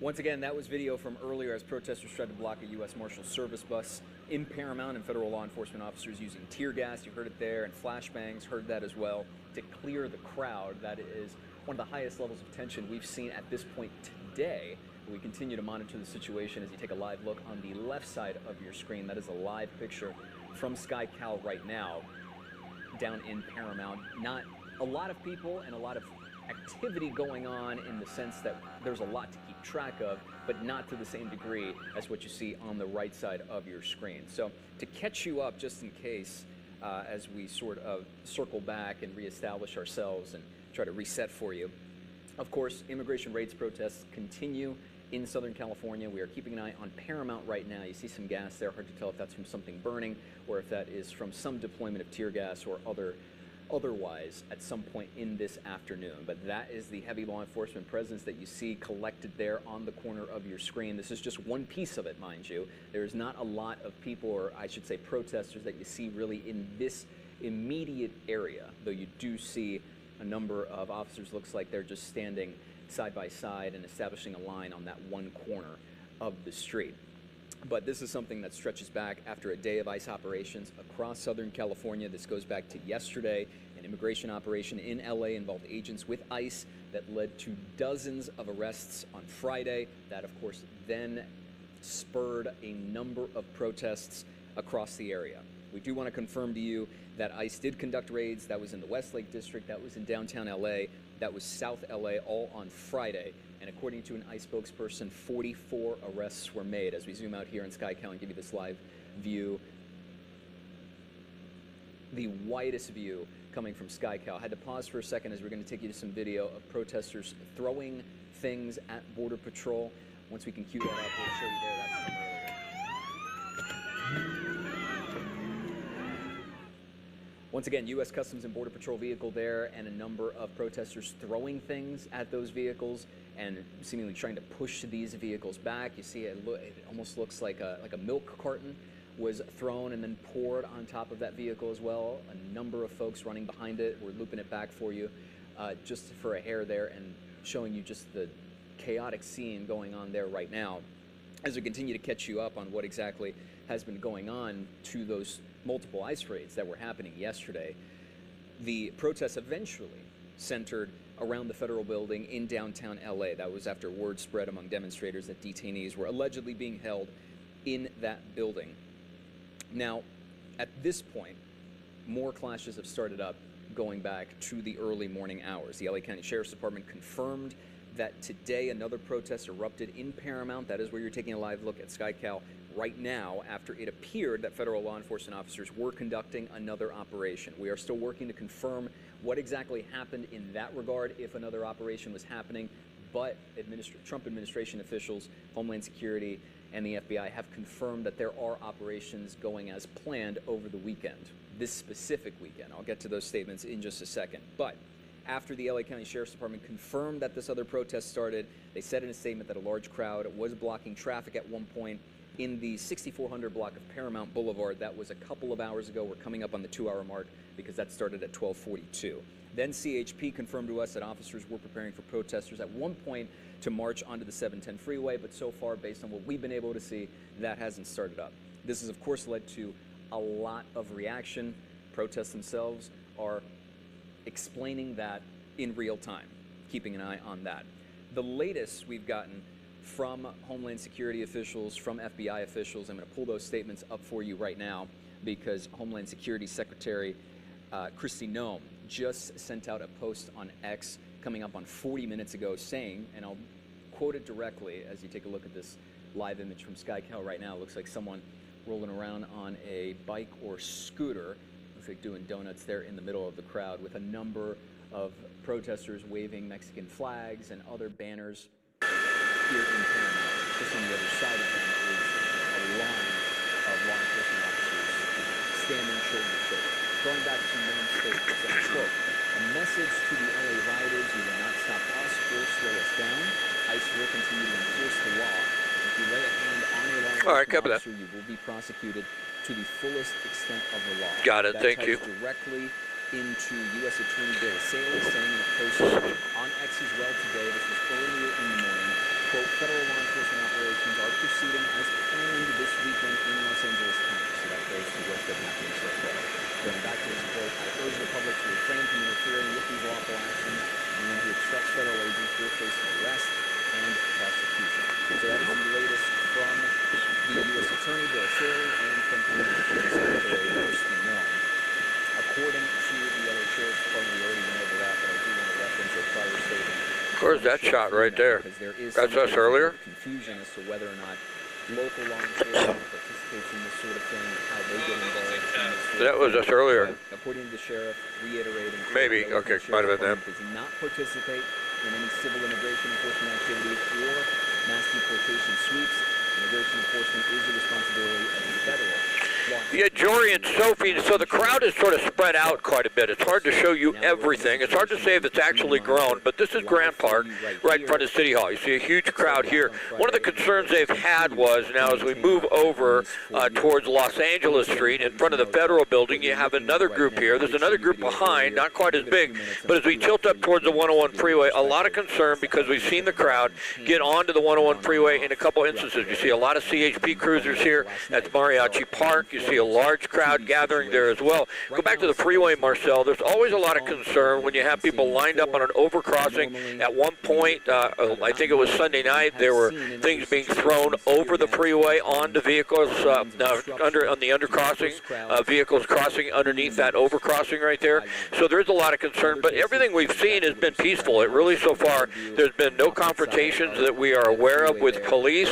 Once again, that was video from earlier, as protesters tried to block a U.S. Marshal Service bus in Paramount, and federal law enforcement officers using tear gas. You heard it there, and flashbangs, heard that as well, to clear the crowd. That is one of the highest levels of tension we've seen at this point today. We continue to monitor the situation as you take a live look on the left side of your screen. That is a live picture from SkyCal right now down in Paramount. Not a lot of people and a lot of activity going on, in the sense that there's a lot to keep track of, but not to the same degree as what you see on the right side of your screen. So to catch you up, just in case, as we sort of circle back and reestablish ourselves and try to reset for you, of course, immigration raids protests continue in Southern California. We are keeping an eye on Paramount right now. You see some gas there. Hard to tell if that's from something burning or if that is from some deployment of tear gas or otherwise at some point in this afternoon. But that is the heavy law enforcement presence that you see collected there on the corner of your screen. This is just one piece of it, mind you. There's not a lot of people, or I should say protesters, that you see really in this immediate area, though you do see a number of officers. Looks like they're just standing side by side and establishing a line on that one corner of the street. But this is something that stretches back after a day of ICE operations across Southern California. This goes back to yesterday. An immigration operation in LA involved agents with ICE that led to dozens of arrests on Friday. That, of course, then spurred a number of protests across the area. We do want to confirm to you that ICE did conduct raids. That was in the Westlake District, that was in downtown LA, that was South LA, all on Friday. And according to an ICE spokesperson, 44 arrests were made. As we zoom out here in SkyCal and give you this live view, the widest view coming from SkyCal. Had to pause for a second as we're going to take you to some video of protesters throwing things at Border Patrol. Once we can cue that up, we'll show you there. That's from earlier. Once again, U.S. Customs and Border Patrol vehicle there, and a number of protesters throwing things at those vehicles and seemingly trying to push these vehicles back. You see it almost looks like a milk carton was thrown and then poured on top of that vehicle as well. A number of folks running behind it. We're looping it back for you just for a hair there and showing you just the chaotic scene going on there right now as we continue to catch you up on what exactly has been going on to those multiple ICE raids that were happening yesterday. The protests eventually centered around the federal building in downtown LA. That was after word spread among demonstrators that detainees were allegedly being held in that building. Now, at this point, more clashes have started up going back to the early morning hours. The LA County Sheriff's Department confirmed that today another protest erupted in Paramount. That is where you're taking a live look at SkyCal right now, after it appeared that federal law enforcement officers were conducting another operation. We are still working to confirm what exactly happened in that regard, if another operation was happening, but Trump administration officials, Homeland Security, and the FBI have confirmed that there are operations going as planned over the weekend, this specific weekend. I'll get to those statements in just a second. But after the LA County Sheriff's Department confirmed that this other protest started, they said in a statement that a large crowd was blocking traffic at one point in the 6400 block of Paramount Boulevard. That was a couple of hours ago. We're coming up on the 2-hour mark because that started at 12:42. Then CHP confirmed to us that officers were preparing for protesters at one point to march onto the 710 freeway, but so far, based on what we've been able to see, that hasn't started up. This has, of course, led to a lot of reaction. Protests themselves are explaining that in real time, keeping an eye on that. The latest we've gotten from Homeland Security officials, from FBI officials, I'm going to pull those statements up for you right now because Homeland Security Secretary Kristi Noem just sent out a post on X coming up on 40 minutes ago saying, and I'll quote it directly as you take a look at this live image from SkyCal right now. It looks like someone rolling around on a bike or scooter. Looks like doing donuts there in the middle of the crowd with a number of protesters waving Mexican flags and other banners here in Paramount. Just on the other side of them is a line of law enforcement officers standing shoulder to shoulder. Going back to Noem's statement, quote, "A message to the LA rioters: you will not stop us or slow us down. ICE will continue to enforce the law. If you lay a hand on a law enforcement officer, you will be prosecuted to the fullest extent of the law." Got it. Thank you. That ties directly into U.S. Attorney Bill Saylor saying in a post on X as well today, this was earlier in the morning, quote, "Federal law enforcement operations are proceeding as planned this weekend in Los Angeles County." So that goes to what's been happening so far. Going back to this quote, "I urge the public to refrain from interfering with these lawful actions. Anyone who obstructs federal agents will face arrest and prosecution." So that is the latest from the U.S. Attorney Bill Saylor and from Homeland Security Secretary Kristi Noem. According to the LA Sheriff's Department, we already went over that, but I do want to reference their prior statement. Of course, that shot right there. That's us earlier. Confusion as to whether or not local law enforcement participates in this sort of thing, how they get involved. That was us earlier. According to the sheriff, reiterating. Maybe. Okay, might have been them. Does not participate in any civil immigration enforcement activities or mass deportation sweeps. Immigration enforcement is the responsibility of the federal law. Yeah, Jory and Sophie, so the crowd is sort of spread out quite a bit. It's hard to show you everything. It's hard to say if it's actually grown, but this is Grant Park, right in front of City Hall. You see a huge crowd here. One of the concerns they've had was, now as we move over towards Los Angeles Street, in front of the federal building, you have another group here. There's another group behind, not quite as big, but as we tilt up towards the 101 freeway, a lot of concern because we've seen the crowd get onto the 101 freeway in a couple instances. You see a lot of CHP cruisers here. That's Mariachi Park. You see a large crowd gathering there as well. Go back to the freeway, Marcel. There's always a lot of concern when you have people lined up on an overcrossing. At one point, I think it was Sunday night, there were things being thrown over the freeway onto vehicles on the undercrossing, vehicles crossing underneath that overcrossing right there. So there's a lot of concern, but everything we've seen has been peaceful. It really, so far, there's been no confrontations that we are aware of with police.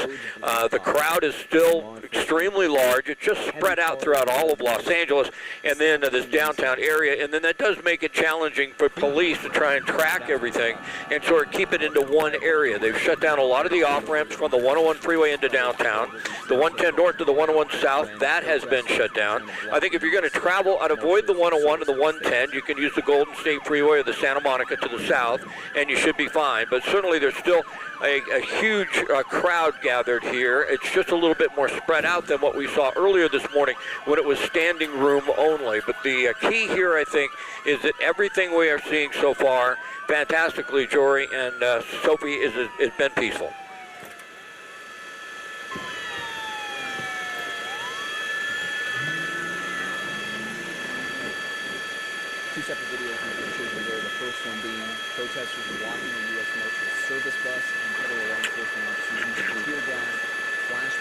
The crowd is still extremely large. It's just spread out throughout all of Los Angeles and then this downtown area, and then that does make it challenging for police to try and track everything and sort of keep it into one area. They've shut down a lot of the off-ramps from the 101 freeway into downtown. The 110 north to the 101 south, that has been shut down. I think if you're going to travel and avoid the 101 and the 110, you can use the Golden State Freeway or the Santa Monica to the south, and you should be fine. But certainly there's still a huge crowd gathered here. It's just a little bit more spread out than what we saw earlier this morning when it was standing room only. But the key here, I think, is that everything we are seeing so far, fantastically, Jory and Sophie, has been peaceful. Two separate videos in the pictures there. The first one being protesters blocking a U.S. Marshals service bus and federal law enforcement officers using tear gas, flash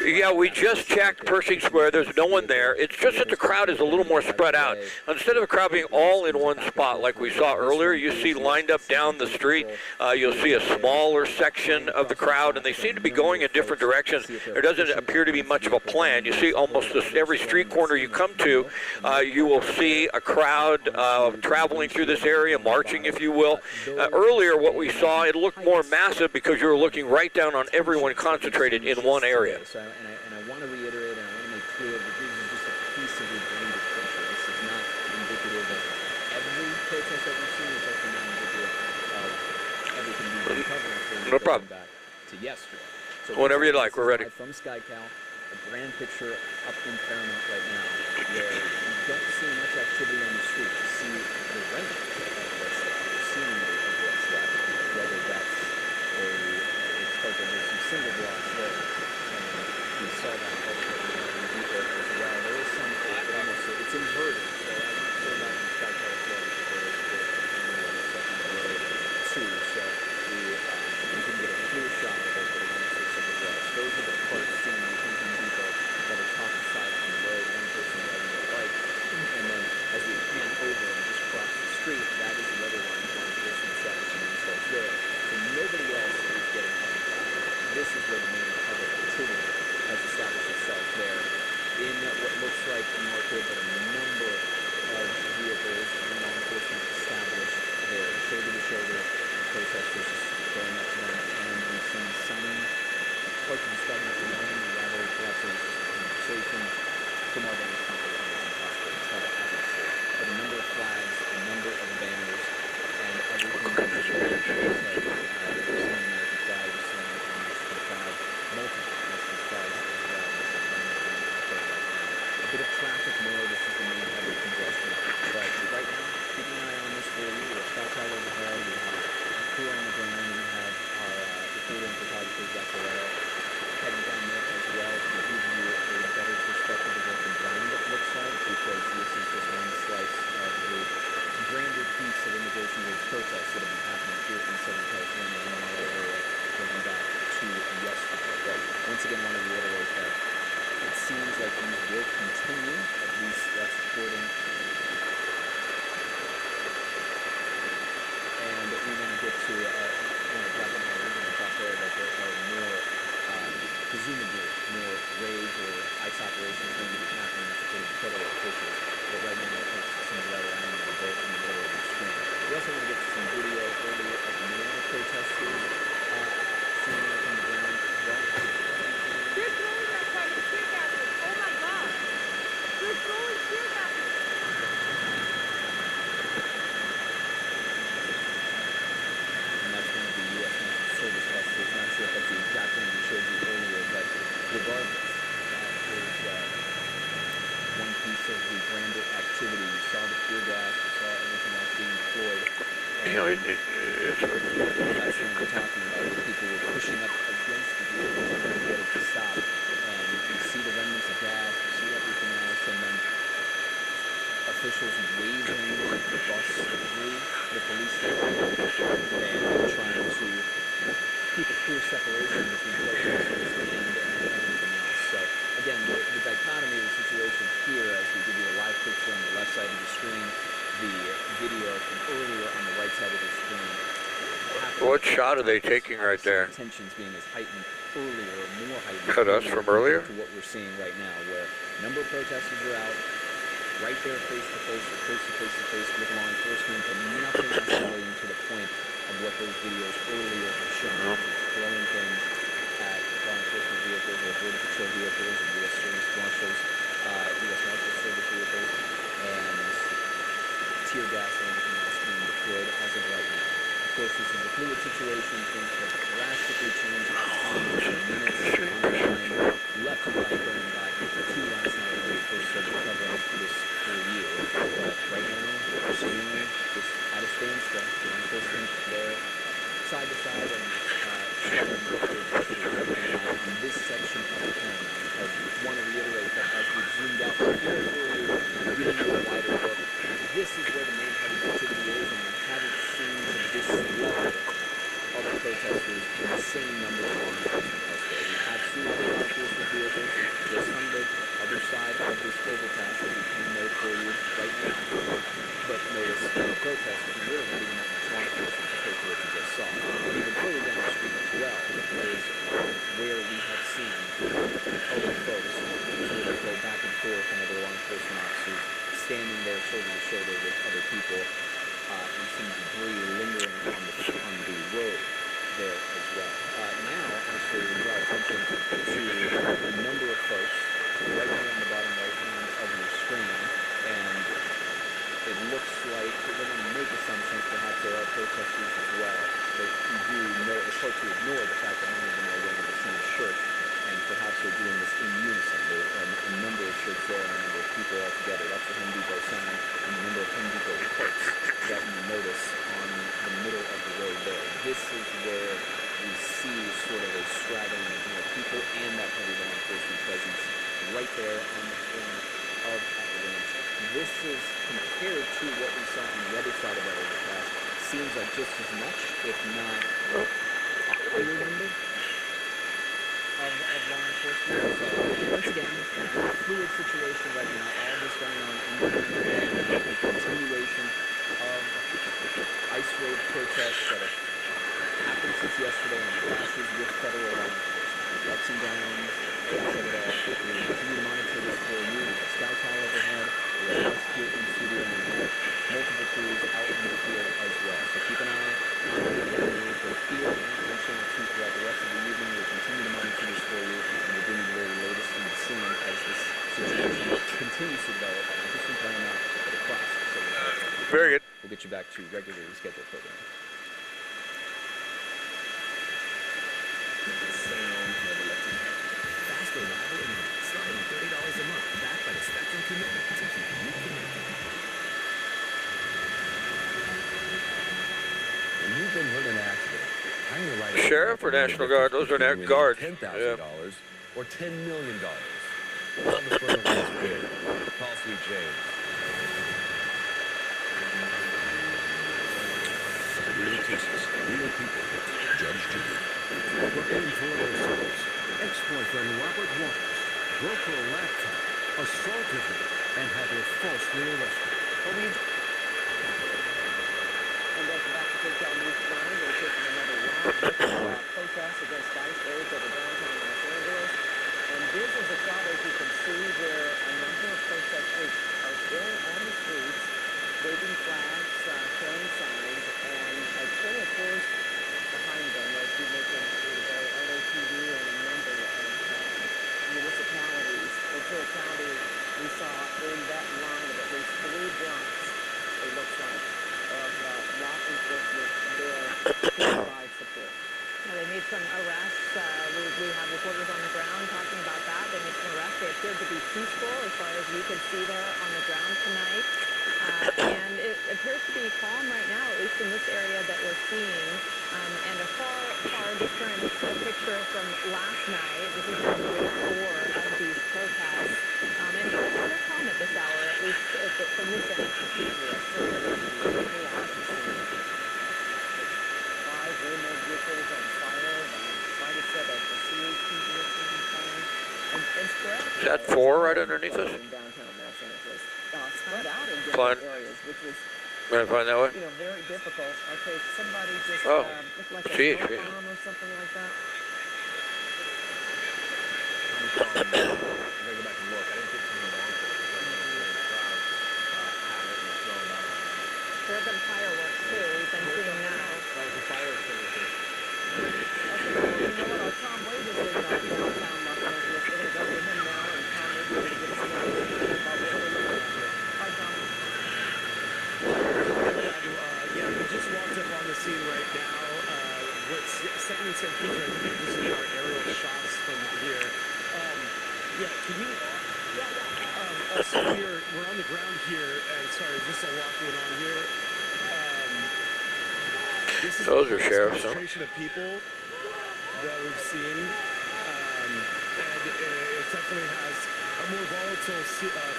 Yeah, we just checked Pershing Square. There's no one there. It's just that the crowd is a little more spread out. Instead of the crowd being all in one spot like we saw earlier, you see lined up down the street, you'll see a smaller section of the crowd, and they seem to be going in different directions. There doesn't appear to be much of a plan. You see almost every street corner you come to, you will see a crowd traveling through this area, marching, if you will. Earlier, what we saw, it looked more massive because you were looking right down on everyone concentrated in one area. And I want to reiterate, and I want to make clear that this is just a piece of the greater picture. This is not indicative of every protest that we've seen. It's also not indicative of everything we've been covering. No problem. Back to yesterday. So whenever you like, we're ready. From SkyCal, a grand picture up in Paramount right now, where you don't see much activity on the street. You see the remnants of what's left. You're seeing of what's left, whether that's there's some single blocks there. We saw that also in the depot as well. There is some, it's inverted. So I can show that in SkyCal as well, because there is the second road too. So we can get a clear shot of it, but it almost looks like it does. Those are the parts seen in the Home Depot that are top side on the road, one person riding their bike. And then as we pan over and just cross the street, that is the other line, one person establishing themselves there. So nobody else is getting on the track. This is where the main public activity has established itself there in what looks like market, but a number of vehicles and law enforcement established there, shoulder to shoulder, protesters going up to them, and we've seen some parts of the starting to know, and rather perhaps a conversation from our vantage point that it's impossible to tell, obviously, but a number of flags, a number of banners, and everything that is very looks like we're seeing American flag, we're seeing American Mexican flag, multiple Mexican flags as well. A bit of traffic more, this is the main hub of congestion, but right now, keeping an eye on this for you. We're SkyCal overhead, we have a crew on the ground, we have our reporter and photographer, Zach Loretto, heading down there as well to give you a better perspective of what the ground looks like, because this is just one slice of the grander piece of immigration-based protests that have been happening here in Southern California in our area going back to yesterday. But once again, I want to reiterate that it seems like these will continue, at least that's according. And we want to get to, when I drop in my original thought there, that there are more, presumably more raids or ICE operations going to be happening according to federal officials. But right now, it's some of that around the vote in the middle of the screen. We also want to get to some video earlier of more protesters seeing it on the ground as well. They're throwing that kind of tear gases. Oh my God. They're throwing tear gases. And that's one of the U.S. National Service buses. Not sure if that's the exact one we showed you earlier, but regardless, that is one piece of the grander activity. You saw the tear gas, you saw everything else being deployed. It's that's what we're talking about, where people were pushing up against the vehicle trying to get it to stop. And you see the remnants of gas, you see everything else, and then officials waving the bus through the police station and trying to keep a clear separation between protesters and everything else. So again, the dichotomy of the situation here, as we give you a live picture on the left side of the screen, the video from earlier on the right side of the screen. What shot are they taking right there? Tensions being as heightened earlier, or more heightened. Cut us from earlier? To what we're seeing right now, where a number of protesters are out, right there face to face with law enforcement, but nothing escalating to the point of what those videos earlier have shown. Throwing things at law enforcement vehicles or border patrol vehicles or U.S. Marshals Service vehicles, and tear gas and everything else being deployed as of right now. Of course, this is a fluid situation. Things have drastically changed in minutes, on the line, left and right going back to last night when we first started covering this for you. But right now, we're seemingly just at a standstill. Law enforcement there, side to side, and on this section of the Paramount. I want to reiterate that as we've zoomed out here for you, giving you a wider look, this is where the main heavy activity is, and we haven't seen this level of protesters in the same number of law enforcement elsewhere. We have seen seen other law enforcement vehicles just on the other side of this overpass that we can note for you right now. But notice the protesters really not even that much law enforcement compared to what you just saw. Even further down the street as well is where we have seen other folks sort of go back and forth and other law enforcement officers standing there shoulder to shoulder with other people and some debris lingering on the road there as well. Now, actually, we draw attention to a number of folks right here on the bottom right hand of your screen, and it looks like we're going to make assumptions. Perhaps there are protesters as well, but you do know it's hard to ignore the fact that many of them are wearing the same shirt, and perhaps they're doing this in unison. There are a number of shirts there, and a number of people all together. That's the Home Depot sign, and a number of Home Depot carts that you notice on the middle of the road there. This is where we see sort of a straggling of people and that heavy law enforcement presence right there on the corner of that ranch. This is, compared to what we saw on the other side of that overpass, seems like just as much, if not a higher number of law enforcement. So, once again, a fluid situation right now. All this going on independently, a continuation of ice road protests that have happened since yesterday and clashes with federal law enforcement. Ups and downs, lots of it all. We will continue to monitor this for you. We have Sky Tower overhead. We have us here in the studio, and we have multiple crews out in the field as well. So keep an eye on the news both here and on Channel 2 throughout the rest of the evening. We'll continue to monitor this for you, and we'll bring you the very latest from the scene as this situation continues to develop, not just in Panama, but across the Southern California. Very good. We'll get you back to regularly scheduled programming. Fast, reliable internet, starting at $30 a month, backed by the Spectrum commitment to keep you connected. When you've been hurt in an accident, hang your right. Sheriff or National Guard? Those are guards. $10,000 or $10 million. All the further one's big. Call Sweet James. Real cases, real people. Judge Judy. We're in for ourselves. Ex-boyfriend Robert Waters broke her laptop, assaulted her, and had her falsely arrested. And welcome back to Take Down News Tonight. We're taking another round of protests against ICE raids over downtown Los Angeles. And this is a shot, as you can see, where a number of protesters are still on the streets, waving flags, carrying signs, and a trail of force behind them as we make them through the LAPD and a number of municipalities. Ventura County, we saw in that line of at least 3 blocks, it looks like, of law enforcement there to provide support. They made some arrests. We have reporters on the ground talking about that. They made some arrests. They appeared to be peaceful as far as we could see there on the ground tonight. And it appears to be calm right now, at least in this area that we're seeing. And a far different picture from last night. This is on day 4 of these protests. And they're calm at this hour, at least from this end. Railroad vehicles on fire, trying to set up a CHP vehicle on fire, and spread. Is that 4 right underneath us? In downtown Los Angeles, spread out in different areas, which was, find that way? Very difficult. Okay, somebody just looked like a smoke bomb or something like that. I'm going to go back and look. I didn't get to the long for it because I was in the crowd had it and thrown out. There have been fireworks too. We've been seeing now. That was a fire extinguisher. Tom Wade is in downtown Los Angeles. We're going to go to him now, and Tom will be able to give us more information about what we're looking at here. Hi, Tom. Yeah, we just walked up on the scene right now. What's second in San Pedro, I think this is our aerial shots from here. Yeah, can you... So we're on the ground here, and sorry, just a lot going on here. This is those are sheriffs, huh? Concentration of people that we've seen, and it definitely has a more volatile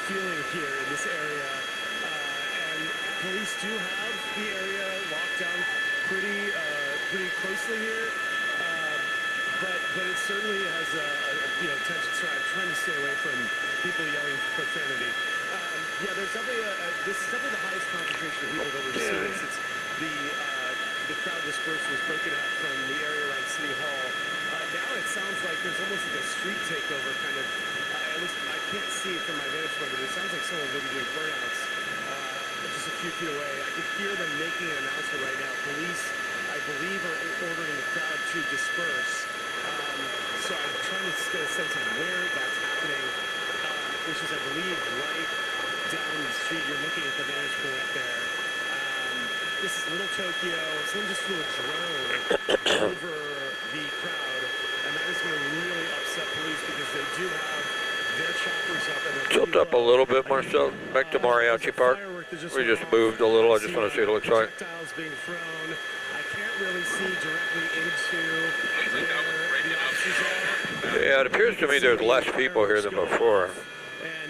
feeling here in this area. And police do have the area locked down pretty closely here. but it certainly has a tension. Sorry, I'm trying to stay away from people yelling profanity. Yeah, there's definitely this is definitely the highest concentration of people that we've seen since the crowd dispersed was broken up from the area around City Hall. Now it sounds like there's almost like a street takeover kind of. At least I can't see it from my vantage point, but it sounds like someone may be doing burnouts just a few feet away. I can hear them making an announcement right now. Police, I believe, are ordering the crowd to disperse. So I'm trying to get a sense of where that's happening, which is, I believe, right down the street. You're looking at the vantage point there. This is Little Tokyo. Someone just flew a drone over the crowd, and that is going to really upset police because they do have their choppers up. And tilt up a little bit, Marcel, back to Mariachi Park. We just moved a little. I just want to see what it looks like. Projectiles being thrown. I can't really see directly into where the officers are. Yeah, it appears to me there's less people here than before.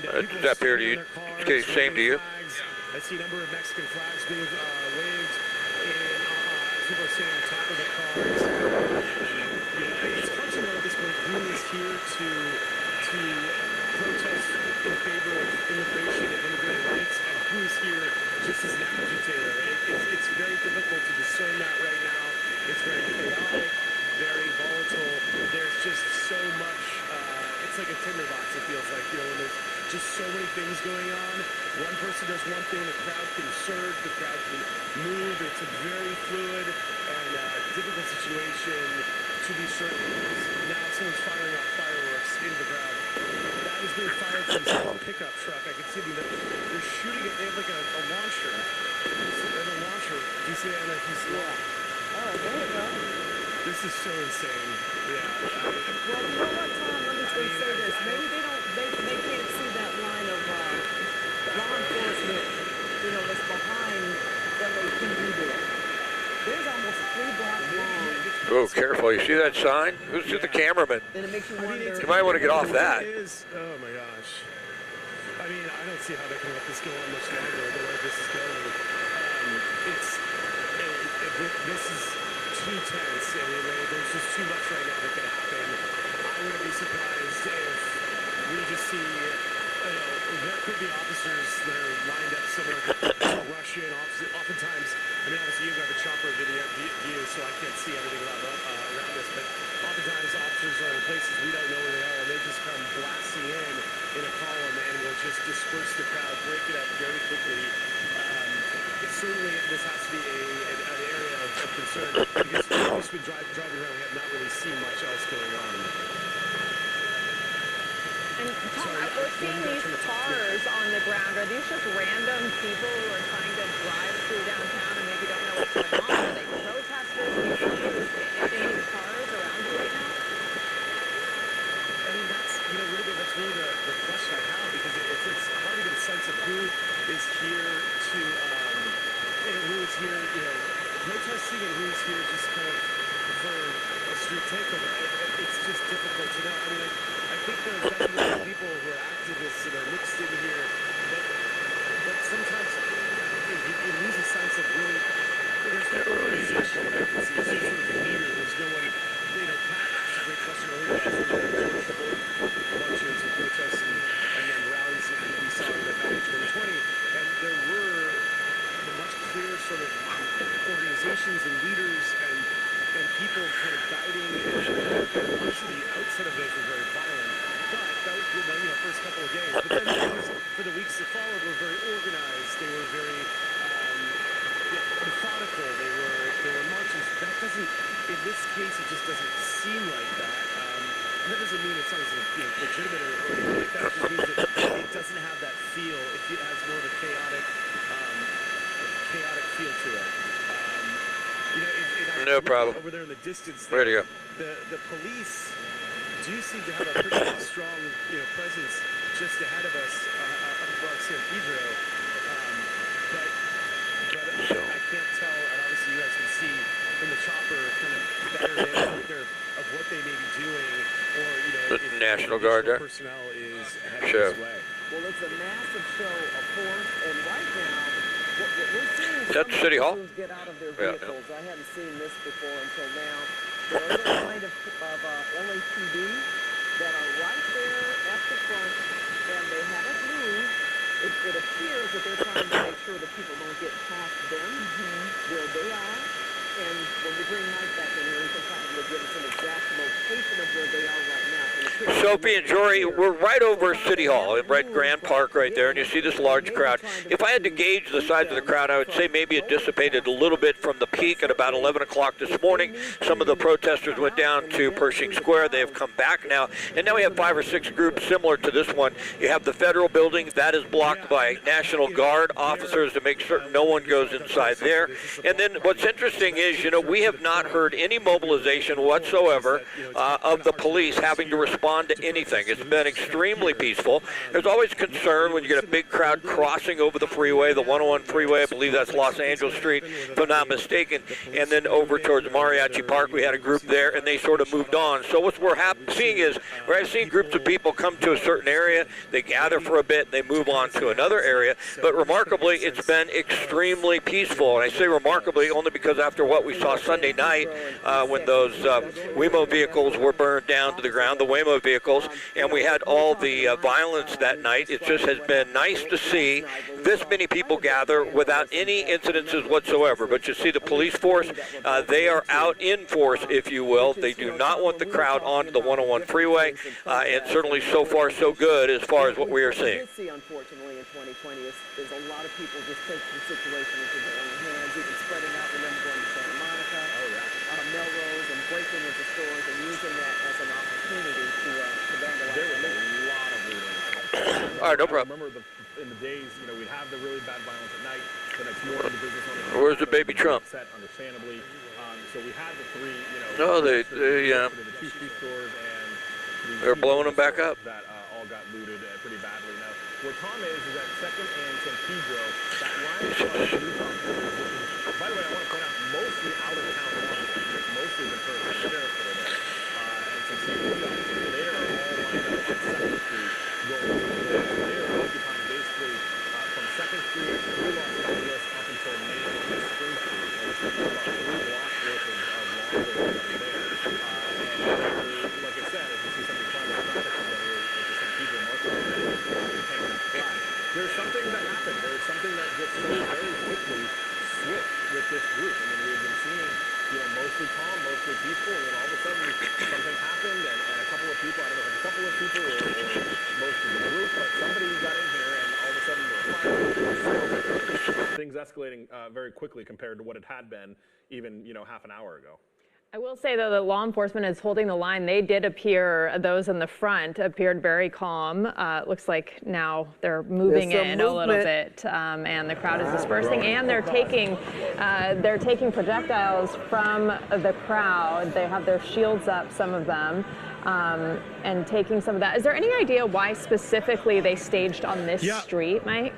Does that appear to you? Same to you? I see a number of Mexican flags being waved in, as people are sitting on top of the cars. It's hard to know at this point who is here to protest in favor of immigration and immigrant rights, and who is here just as an agitator. It's very difficult to discern that right now. It's very chaotic, very volatile. There's just so much. It's like a tinderbox. It feels like, when there's just so many things going on. One person does one thing, the crowd can surge, the crowd can move. It's a very fluid and difficult situation to be certain. Now someone's firing off fireworks into the crowd. That is being fired from some pickup truck. I can see they're shooting it. They have like a launcher. They have a launcher. Do you see that? Oh, there you go. This is so insane. Yeah. Well, you know what, Tom? Let me just say this. Maybe they can't see that line of law enforcement, that's behind LAPD there. There's almost 3 blocks long. Oh, careful. You see that sign? Who's the cameraman? And it makes you wonder. You might want to get off that. Oh, my gosh. I mean, I don't see how they can let this go on much longer, the way this is going. This is too tense. There's just too much right now that could happen. I wouldn't be surprised if we just see, there could be officers that are lined up somewhere to rush in. Oftentimes, obviously you've got the chopper view, so I can't see everything around us, but oftentimes officers are in places we don't know where they are, and they just come blasting in a column and will just disperse the crowd, break it up very quickly. Certainly, this has to be an area of concern because we've just been driving around. We have not really seen much else going on. And Tom, we're seeing these cars on the ground. Are these just random people who are trying to drive through downtown and maybe don't know what's going on? Are they protesters? Do you see any cars around you right now? I mean, that's really the question I have because it's hard to get a sense of who is here to. Who is here, protesting and who is here just kind of for a street takeover. It's just difficult to know. I mean, I think there are definitely people who are activists that are mixed in here, but sometimes you lose a sense of really, there's no organization. There's no sort of leader. There's no one, Pat asked a great question earlier. Marches and protests and then rallies that we saw back in 2020, and there were much clearer sort of organizations and leaders and people kind of guiding, and obviously the outset of those were very violent, but that was the first couple of days. But then for the weeks that followed were very organized. They were very methodical. They were marches. That doesn't, in this case, it just doesn't seem like that. And that doesn't mean it sounds legitimate or anything like that. It just means that it doesn't have that feel. It has more of a chaotic feel to it. No problem. Over there in the distance, Ready to go. The police do seem to have a pretty strong, presence just ahead of us up above San Pedro. But I can't tell, and obviously you guys can see in the chopper kind of better of what they may be doing, or the National Guard there. Personnel is ahead of this way. Well, it's a massive show of force, and right now, we're seeing Is that City Hall? get out of their vehicles. I hadn't seen this before until now. there are the line of LAPD that are right there at the front, and they haven't moved. It appears that they're trying to make sure that people don't get past them where they are. And when we bring Mike back in here, he can probably give us an exact location of where they are right now. Sophie and Jory, we're right over City Hall, in Red Grand Park right there, and you see this large crowd. If I had to gauge the size of the crowd, I would say maybe it dissipated a little bit from the peak at about 11 o'clock this morning. Some of the protesters went down to Pershing Square. They have come back now, and now we have 5 or 6 groups similar to this one. You have the federal building. That is blocked by National Guard officers to make certain no one goes inside there. And then what's interesting is, you know, we have not heard any mobilization whatsoever of the police having to respond to anything. It's been extremely peaceful. There's always concern when you get a big crowd crossing over the freeway, the 101 freeway. I believe that's Los Angeles Street, if I'm not mistaken. And then over towards Mariachi Park, we had a group there, and they sort of moved on. So what we're seeing is, where I've seen groups of people come to a certain area, they gather for a bit, they move on to another area. But remarkably, it's been extremely peaceful. And I say remarkably only because after what we saw Sunday night when those Waymo vehicles were burned down to the ground, the Waymo vehicles, and we had all the violence that night. It just has been nice to see this many people gather without any incidences whatsoever. But you see the police force, they are out in force, if you will. They do not want the crowd onto the 101 freeway, and certainly so far so good as far as what we are seeing. What we see, unfortunately, in 2020 is a lot of people just take the situation into their own hands, even spreading out. Remember going to Santa Monica, Melrose, and breaking into stores and using that as an opportunity to vandalize. There was a lot of looting. All right, no problem. I remember in the days, you know, we'd have the really bad violence at night. The next morning, the business owners. Where's the baby Trump? Set, understandably. So we had the 3, you know. No, they the 2 street stores and they're blowing them back up. That all got looted pretty badly. Now, where Tom is at 2nd and San Pedro. That line is by the way, I want to point out mostly out of town officers, mostly the sheriff over there, and some CBP officers. They are all lined up on 2nd Street going to the door. So they are occupying basically from 2nd Street through Los Angeles up until Main and Spring Street. And it's about 3 blocks worth of law enforcement there. And like I said, as you see some of the crime and traffic over here at the San Pedro market, there's something that happened. There's something that just so very quickly switched with this group. I mean, we had been seeing, you know, mostly calm, mostly peaceful, and then all of a sudden something happened, and a couple of people, I don't know if it's a couple of people or most of the group, but somebody got in here, and all of a sudden there were fires. Things escalating very quickly compared to what it had been even, you know, half an hour ago. I will say, though, that law enforcement is holding the line. They did appear, those in the front appeared very calm. Looks like now they're moving in a little bit, and the crowd is dispersing, and they're taking projectiles from the crowd. They have their shields up, some of them, and taking some of that. Is there any idea why specifically they staged on this street, Mike?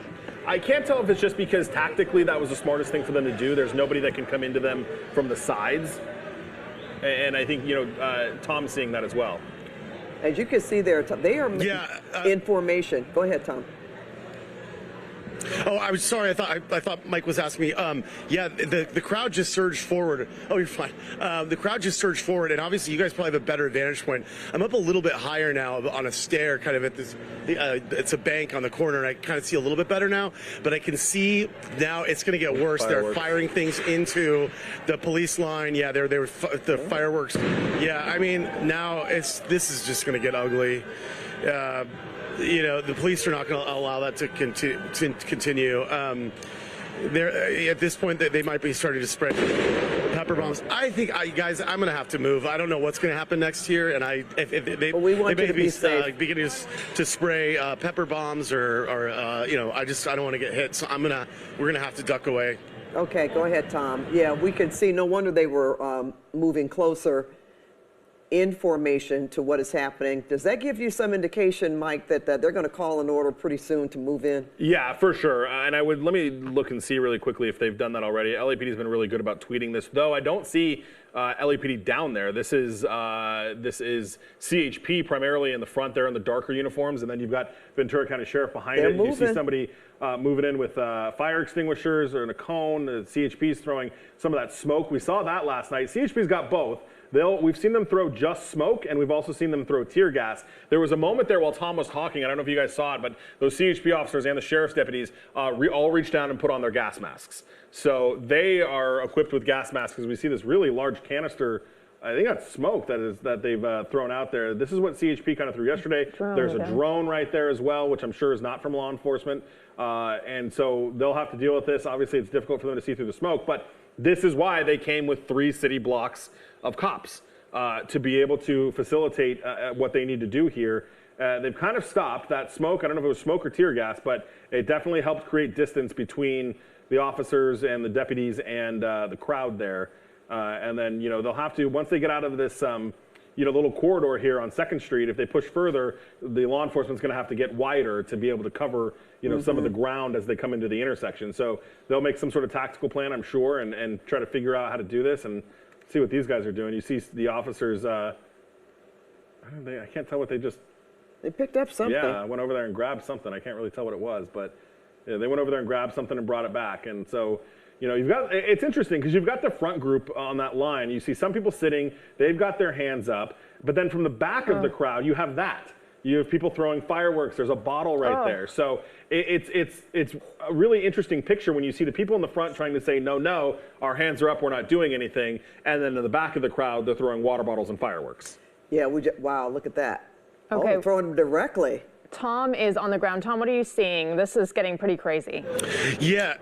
I can't tell if it's just because tactically that was the smartest thing for them to do. There's nobody that can come into them from the sides. And I think, you know, Tom's seeing that as well. As you can see there, they are in formation. Go ahead, Tom. Oh, I was sorry. I thought Mike was asking me. Yeah, the crowd just surged forward. Oh, you're fine. The crowd just surged forward, and obviously you guys probably have a better vantage point. I'm up a little bit higher now on a stair, kind of at this. It's a bank on the corner, and I kind of see a little bit better now. But I can see now it's going to get worse. They're firing things into the police line. Yeah, they were the fireworks. Yeah, I mean now this is just going to get ugly. You know, the police are not going to allow that to continue. At this point, they might be starting to spread pepper bombs. I think, guys, I'm going to have to move. I don't know what's going to happen next year, and they may be beginning to spray pepper bombs or you know, I don't want to get hit. So we're going to have to duck away. Okay, go ahead, Tom. Yeah, we can see. No wonder they were moving closer in formation to what is happening. Does that give you some indication, Mike, that they're going to call an order pretty soon to move in? Yeah, for sure. And let me look and see really quickly if they've done that already. LAPD's been really good about tweeting this, though I don't see LAPD down there. This is CHP primarily in the front there in the darker uniforms, and then you've got Ventura County Sheriff behind it. You see somebody moving in with fire extinguishers or in a cone. The CHP's throwing some of that smoke. We saw that last night. CHP's got both. We've seen them throw just smoke, and we've also seen them throw tear gas. There was a moment there while Tom was talking, I don't know if you guys saw it, but those CHP officers and the sheriff's deputies all reached down and put on their gas masks. So they are equipped with gas masks because we see this really large canister. I think that's smoke that they've thrown out there. This is what CHP kind of threw yesterday. There's a drone right there as well, which I'm sure is not from law enforcement. And so they'll have to deal with this. Obviously, it's difficult for them to see through the smoke, but this is why they came with 3 city blocks of cops to be able to facilitate what they need to do here. They've kind of stopped that smoke. I don't know if it was smoke or tear gas, but it definitely helped create distance between the officers and the deputies and the crowd there. And then, they'll have to, once they get out of this, little corridor here on 2nd Street, if they push further, the law enforcement's going to have to get wider to be able to cover, some of the ground as they come into the intersection. So they'll make some sort of tactical plan, I'm sure, and try to figure out how to do this and see what these guys are doing. You see the officers, I can't tell what they picked up something. Yeah, went over there and grabbed something. I can't really tell what it was, but yeah, they went over there and grabbed something and brought it back. And so, it's interesting because you've got the front group on that line. You see some people sitting, they've got their hands up, but then from the back of the crowd, you have that. You have people throwing fireworks. There's a bottle right there. So it's a really interesting picture when you see the people in the front trying to say, no, our hands are up, we're not doing anything. And then in the back of the crowd, they're throwing water bottles and fireworks. Yeah, wow, look at that. Okay. Oh, throwing them directly. Tom is on the ground. Tom, what are you seeing? This is getting pretty crazy. Yeah,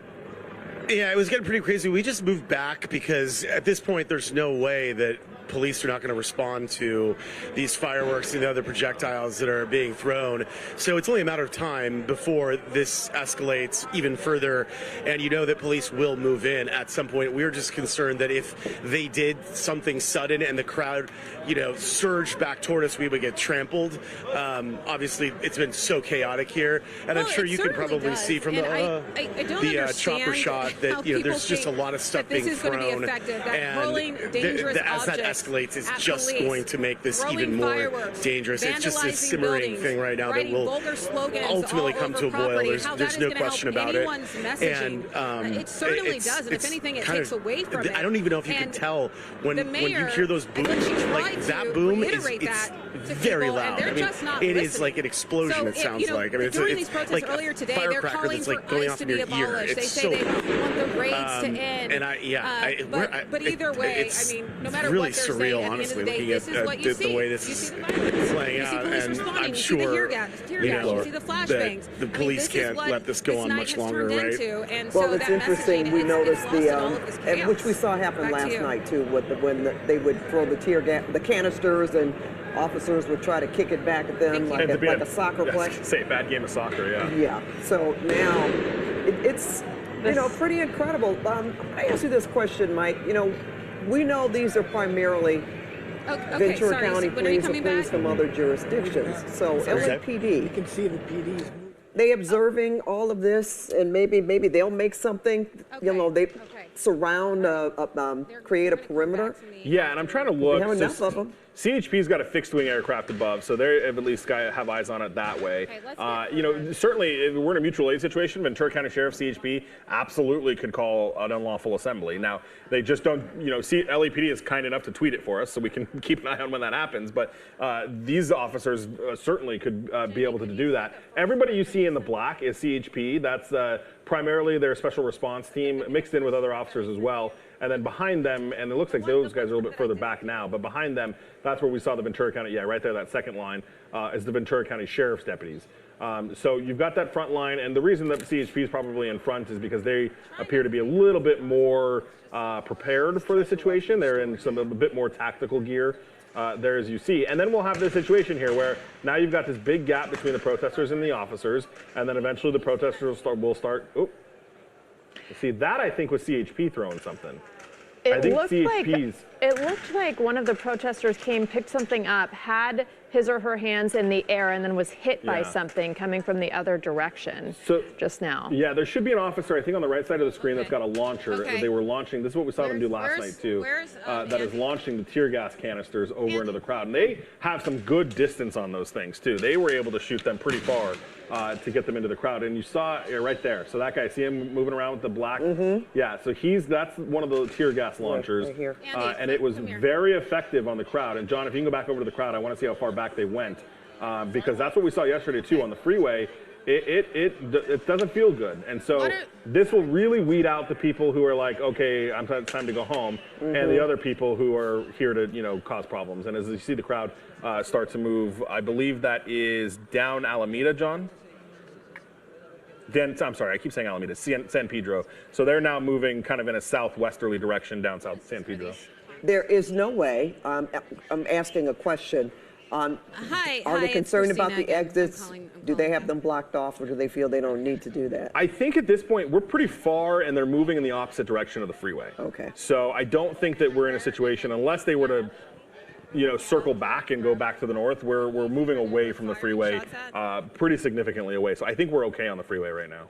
it was getting pretty crazy. We just moved back because at this point, there's no way that police are not going to respond to these fireworks and the other projectiles that are being thrown. So it's only a matter of time before this escalates even further. And that police will move in at some point. We're just concerned that if they did something sudden and the crowd, surged back toward us, we would get trampled. Obviously, it's been so chaotic here. And I'm sure you can probably see from the chopper shot that, there's just a lot of stuff being thrown. And as that escalates, it's just going to make this even more dangerous. It's just a simmering thing right now that will ultimately come to a boil. There's no question about it. And it certainly does. And if anything, it takes away from it. I don't even know if you can tell when you hear those booms. Like that boom it's very loud. I mean, it is like an explosion. It sounds like. I mean, during these protests earlier today, they're calling for ICE to be abolished. They say they want the raids to end. And but either way, I mean, no matter really what they're surreal, saying, honestly, at the end of the day, looking at the way this is playing out, and I'm sure you see the flashbangs. The police can't let this go on much longer, right? Well, it's interesting. We noticed which we saw happen last night too, when they would throw the tear gas, the canisters, and officers would try to kick it back at them like a soccer play. Say bad game of soccer, yeah. Yeah. So now it's pretty incredible. I ask you this question, Mike. We know these are primarily Ventura County police or police from other jurisdictions. So LAPD, you can see the PDs. They observing all of this, and maybe they'll make something. They surround, create a perimeter. Yeah, and I'm trying to look. They have enough of them. CHP's got a fixed-wing aircraft above, so they at least have eyes on it that way. Certainly, if we're in a mutual aid situation, Ventura County Sheriff, CHP, absolutely could call an unlawful assembly. Now, they just don't, LAPD is kind enough to tweet it for us, so we can keep an eye on when that happens. But these officers certainly could be able to do that. Everybody you see in the black is CHP. That's primarily their special response team, mixed in with other officers as well. And then behind them, and it looks like those guys are a little bit further back now, but behind them, that's where we saw the Ventura County, right there, that second line, is the Ventura County Sheriff's deputies. So you've got that front line, and the reason that CHP is probably in front is because they appear to be a little bit more prepared for the situation. They're in a bit more tactical gear there, as you see. And then we'll have this situation here where now you've got this big gap between the protesters and the officers, and then eventually the protesters will start. See, that I think was CHP throwing something. It looked like one of the protesters picked something up, had his or her hands in the air, and then was hit by something coming from the other direction just now. Yeah, there should be an officer, I think, on the right side of the screen that's got a launcher. They were launching, this is what we saw them do last night, too, that is launching the tear gas canisters over into the crowd. And they have some good distance on those things, too. They were able to shoot them pretty far to get them into the crowd. And you saw it right there. So that guy, see him moving around with the black? Yeah, so that's one of the tear gas launchers. Right here. And it was very effective on the crowd. And John, if you can go back over to the crowd, I want to see how far back they went. Because that's what we saw yesterday too on the freeway. It doesn't feel good. And so this will really weed out the people who are like, okay, it's time to go home, and the other people who are here to, cause problems. And as you see the crowd start to move, I believe that is down Alameda, John? I'm sorry, I keep saying Alameda, San Pedro. So they're now moving kind of in a southwesterly direction down South San Pedro. There is no way, I'm asking a question. Are they concerned about the exits? Do they have them blocked off, or do they feel they don't need to do that? I think at this point we're pretty far, and they're moving in the opposite direction of the freeway. Okay. So I don't think that we're in a situation, unless they were to, circle back and go back to the north, we're moving away from the freeway pretty significantly away. So I think we're okay on the freeway right now.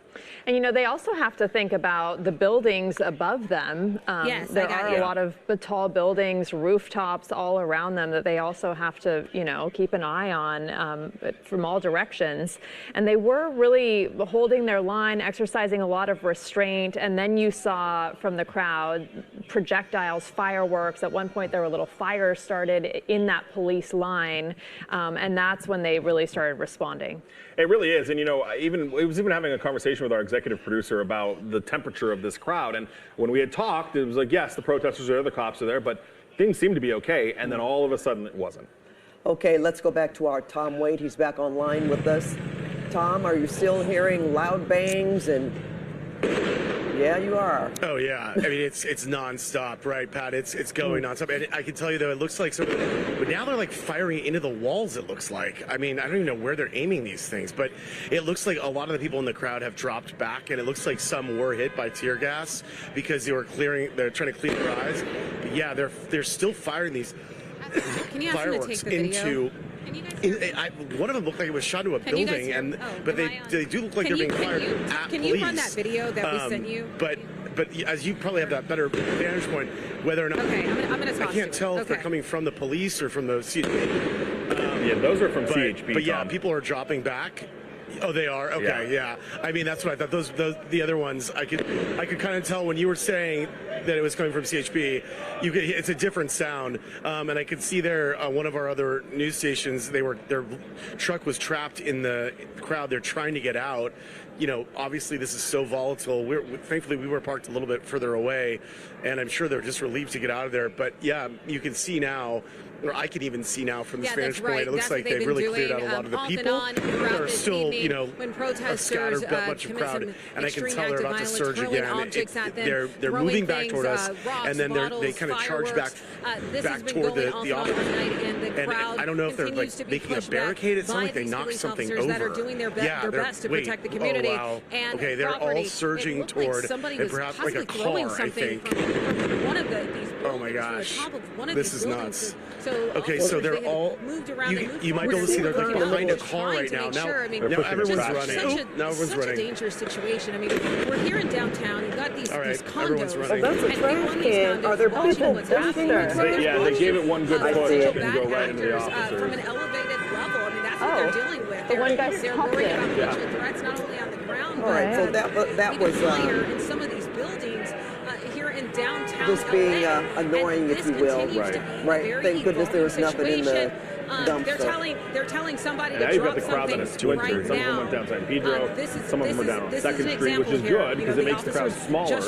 And they also have to think about the buildings above them. Yes, there are a lot of tall buildings, rooftops all around them that they also have to, keep an eye on from all directions. And they were really holding their line, exercising a lot of restraint. And then you saw from the crowd projectiles, fireworks. At one point there were little fires started in that police line, and that's when they really started responding. It really is, and I was even having a conversation with our executive producer about the temperature of this crowd, and when we had talked, it was like, yes, the protesters are there, the cops are there, but things seemed to be okay, and then all of a sudden it wasn't. Okay, let's go back to our Tom Wade. He's back online with us. Tom, are you still hearing loud bangs and... Yeah, you are. Oh yeah, I mean it's nonstop, right, Pat? It's going nonstop. And I can tell you though, it looks like but now they're like firing into the walls. It looks like. I mean, I don't even know where they're aiming these things, but it looks like a lot of the people in the crowd have dropped back, and it looks like some were hit by tear gas because they're trying to clear their eyes. But yeah, they're still firing these fireworks into. One of them looked like it was shot to a building, but they do look like they're being fired at police. Can you run that video that we sent you? But as you probably have that better vantage point, whether or not I'm gonna I can't tell if they're coming from the police or from the CHP. Yeah, those are from CHP. But yeah, people are dropping back. Oh, they are? Okay, yeah. I mean, that's what I thought. The other ones, I could kind of tell when you were saying that it was coming from CHP. It's a different sound, and I could see there one of our other news stations. Their truck was trapped in the crowd. They're trying to get out. Obviously this is so volatile. Thankfully we were parked a little bit further away, and I'm sure they're just relieved to get out of there. But yeah, you can see now. Or I can even see now from this vantage point, it looks like they've really cleared out a lot of the people. There are still, a scattered bunch of crowd, and I can tell they're about to surge again. They're moving back toward us, and then they kind of charge back toward the officer. And I don't know if they're like making a barricade. It sounds like they knocked something over. That are doing their best to protect the community. Oh, wow. Okay, they're all surging toward perhaps like a car, I think. Oh my gosh, this is nuts. Okay, so they're all. You might be able to see they're like behind a car right now. Now everyone's running. Now everyone's running. Such a dangerous situation. I mean, we're here in downtown. You've got these condos. Well, that's a trash can. Are there people living there? Yeah, they gave it one good push and go right into the officers. From an elevated level. I mean, that's what they're dealing with. The one guy they're worried about potential threats not only on the ground, all right, so that was in some of these buildings here in downtown. Just being annoying, if you will. Right. Thank goodness there was nothing in the dumpster. They're telling somebody to drop you've got the crowd that is splintered. Some of them went down San Pedro. Some of them were down on 2nd Street, which is good because it makes the crowd smaller.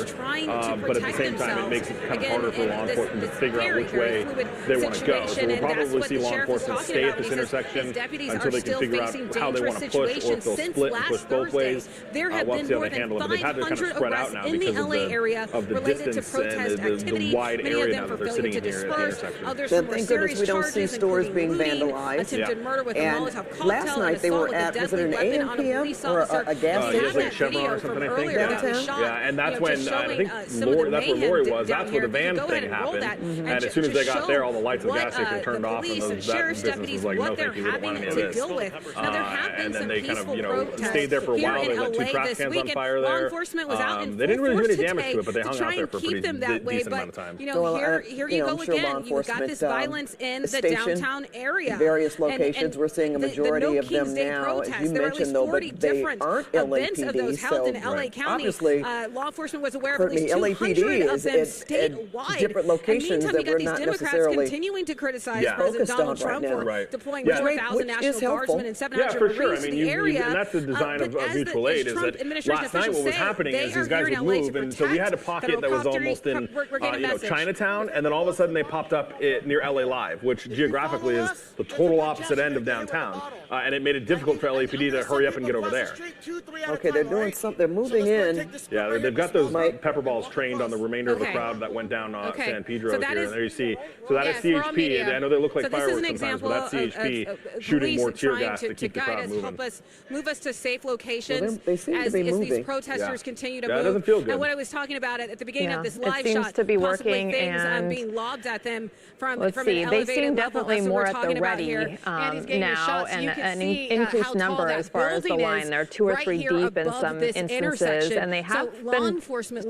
But at the same time, it makes it kind of harder for law enforcement to figure out which way they want to go. So we'll probably see law enforcement stay at this intersection until they can figure out how they want to push, or if they'll split and push both ways. We'll have to see how they handle it. But they've had to kind of spread out now because of the distance and the wide area now that they're sitting in here at the intersection. Thank goodness we don't see stores being vandalized. And last night they were at, was it an AM PM or a gas station? It was like Chevron or something, I think. Downtown? Yeah, and that's when, I think that's where Lori was. That's where the van thing happened. And as soon as they got there, all the lights of the gas station turned off, and that business was like, no thank you, we don't want any of this. And then they kind of, stayed there for a while. They lit 2 trash cans on fire there. They didn't really do any damage to it, but they hung out there for a pretty decent amount of time. Here you go again. You've got this violence in the downtown area. area. Various locations, we're seeing a majority of them now, as you mentioned, though, but they aren't LAPD, of those held in LA County. Obviously, law enforcement was aware of at least 200 LAPD of them statewide. Different locations and meantime, that we're you got not these Democrats necessarily continuing to criticize President Donald Trump for deploying 4,000 National Guardsmen and 700 for sure. Marines I mean, to the area. And that's the design of mutual aid, is that last night what was happening is these guys would move, and so we had a pocket that was almost in Chinatown, and then all of a sudden they popped up near LA Live, which geographically is the total opposite end of downtown, and it made it difficult for LAPD to hurry up and get over there. Okay, they're doing something. They're moving in. Yeah, they've got those pepper balls trained on the remainder of the crowd that went down San Pedro here. And there you see. So that is CHP. I know they look like fireworks sometimes, but that's CHP shooting more tear gas to keep the crowd moving. Help us move us to safe locations they seem as to be moving. these protesters continue to move. It doesn't feel good. And what I was talking about at the beginning of this live it seems shot, to be possibly working, things and being lobbed at them from let's an see. elevated They seem definitely more at the ready now, and an increased number as far as the line. They're 2 or 3 deep in some instances, and they have been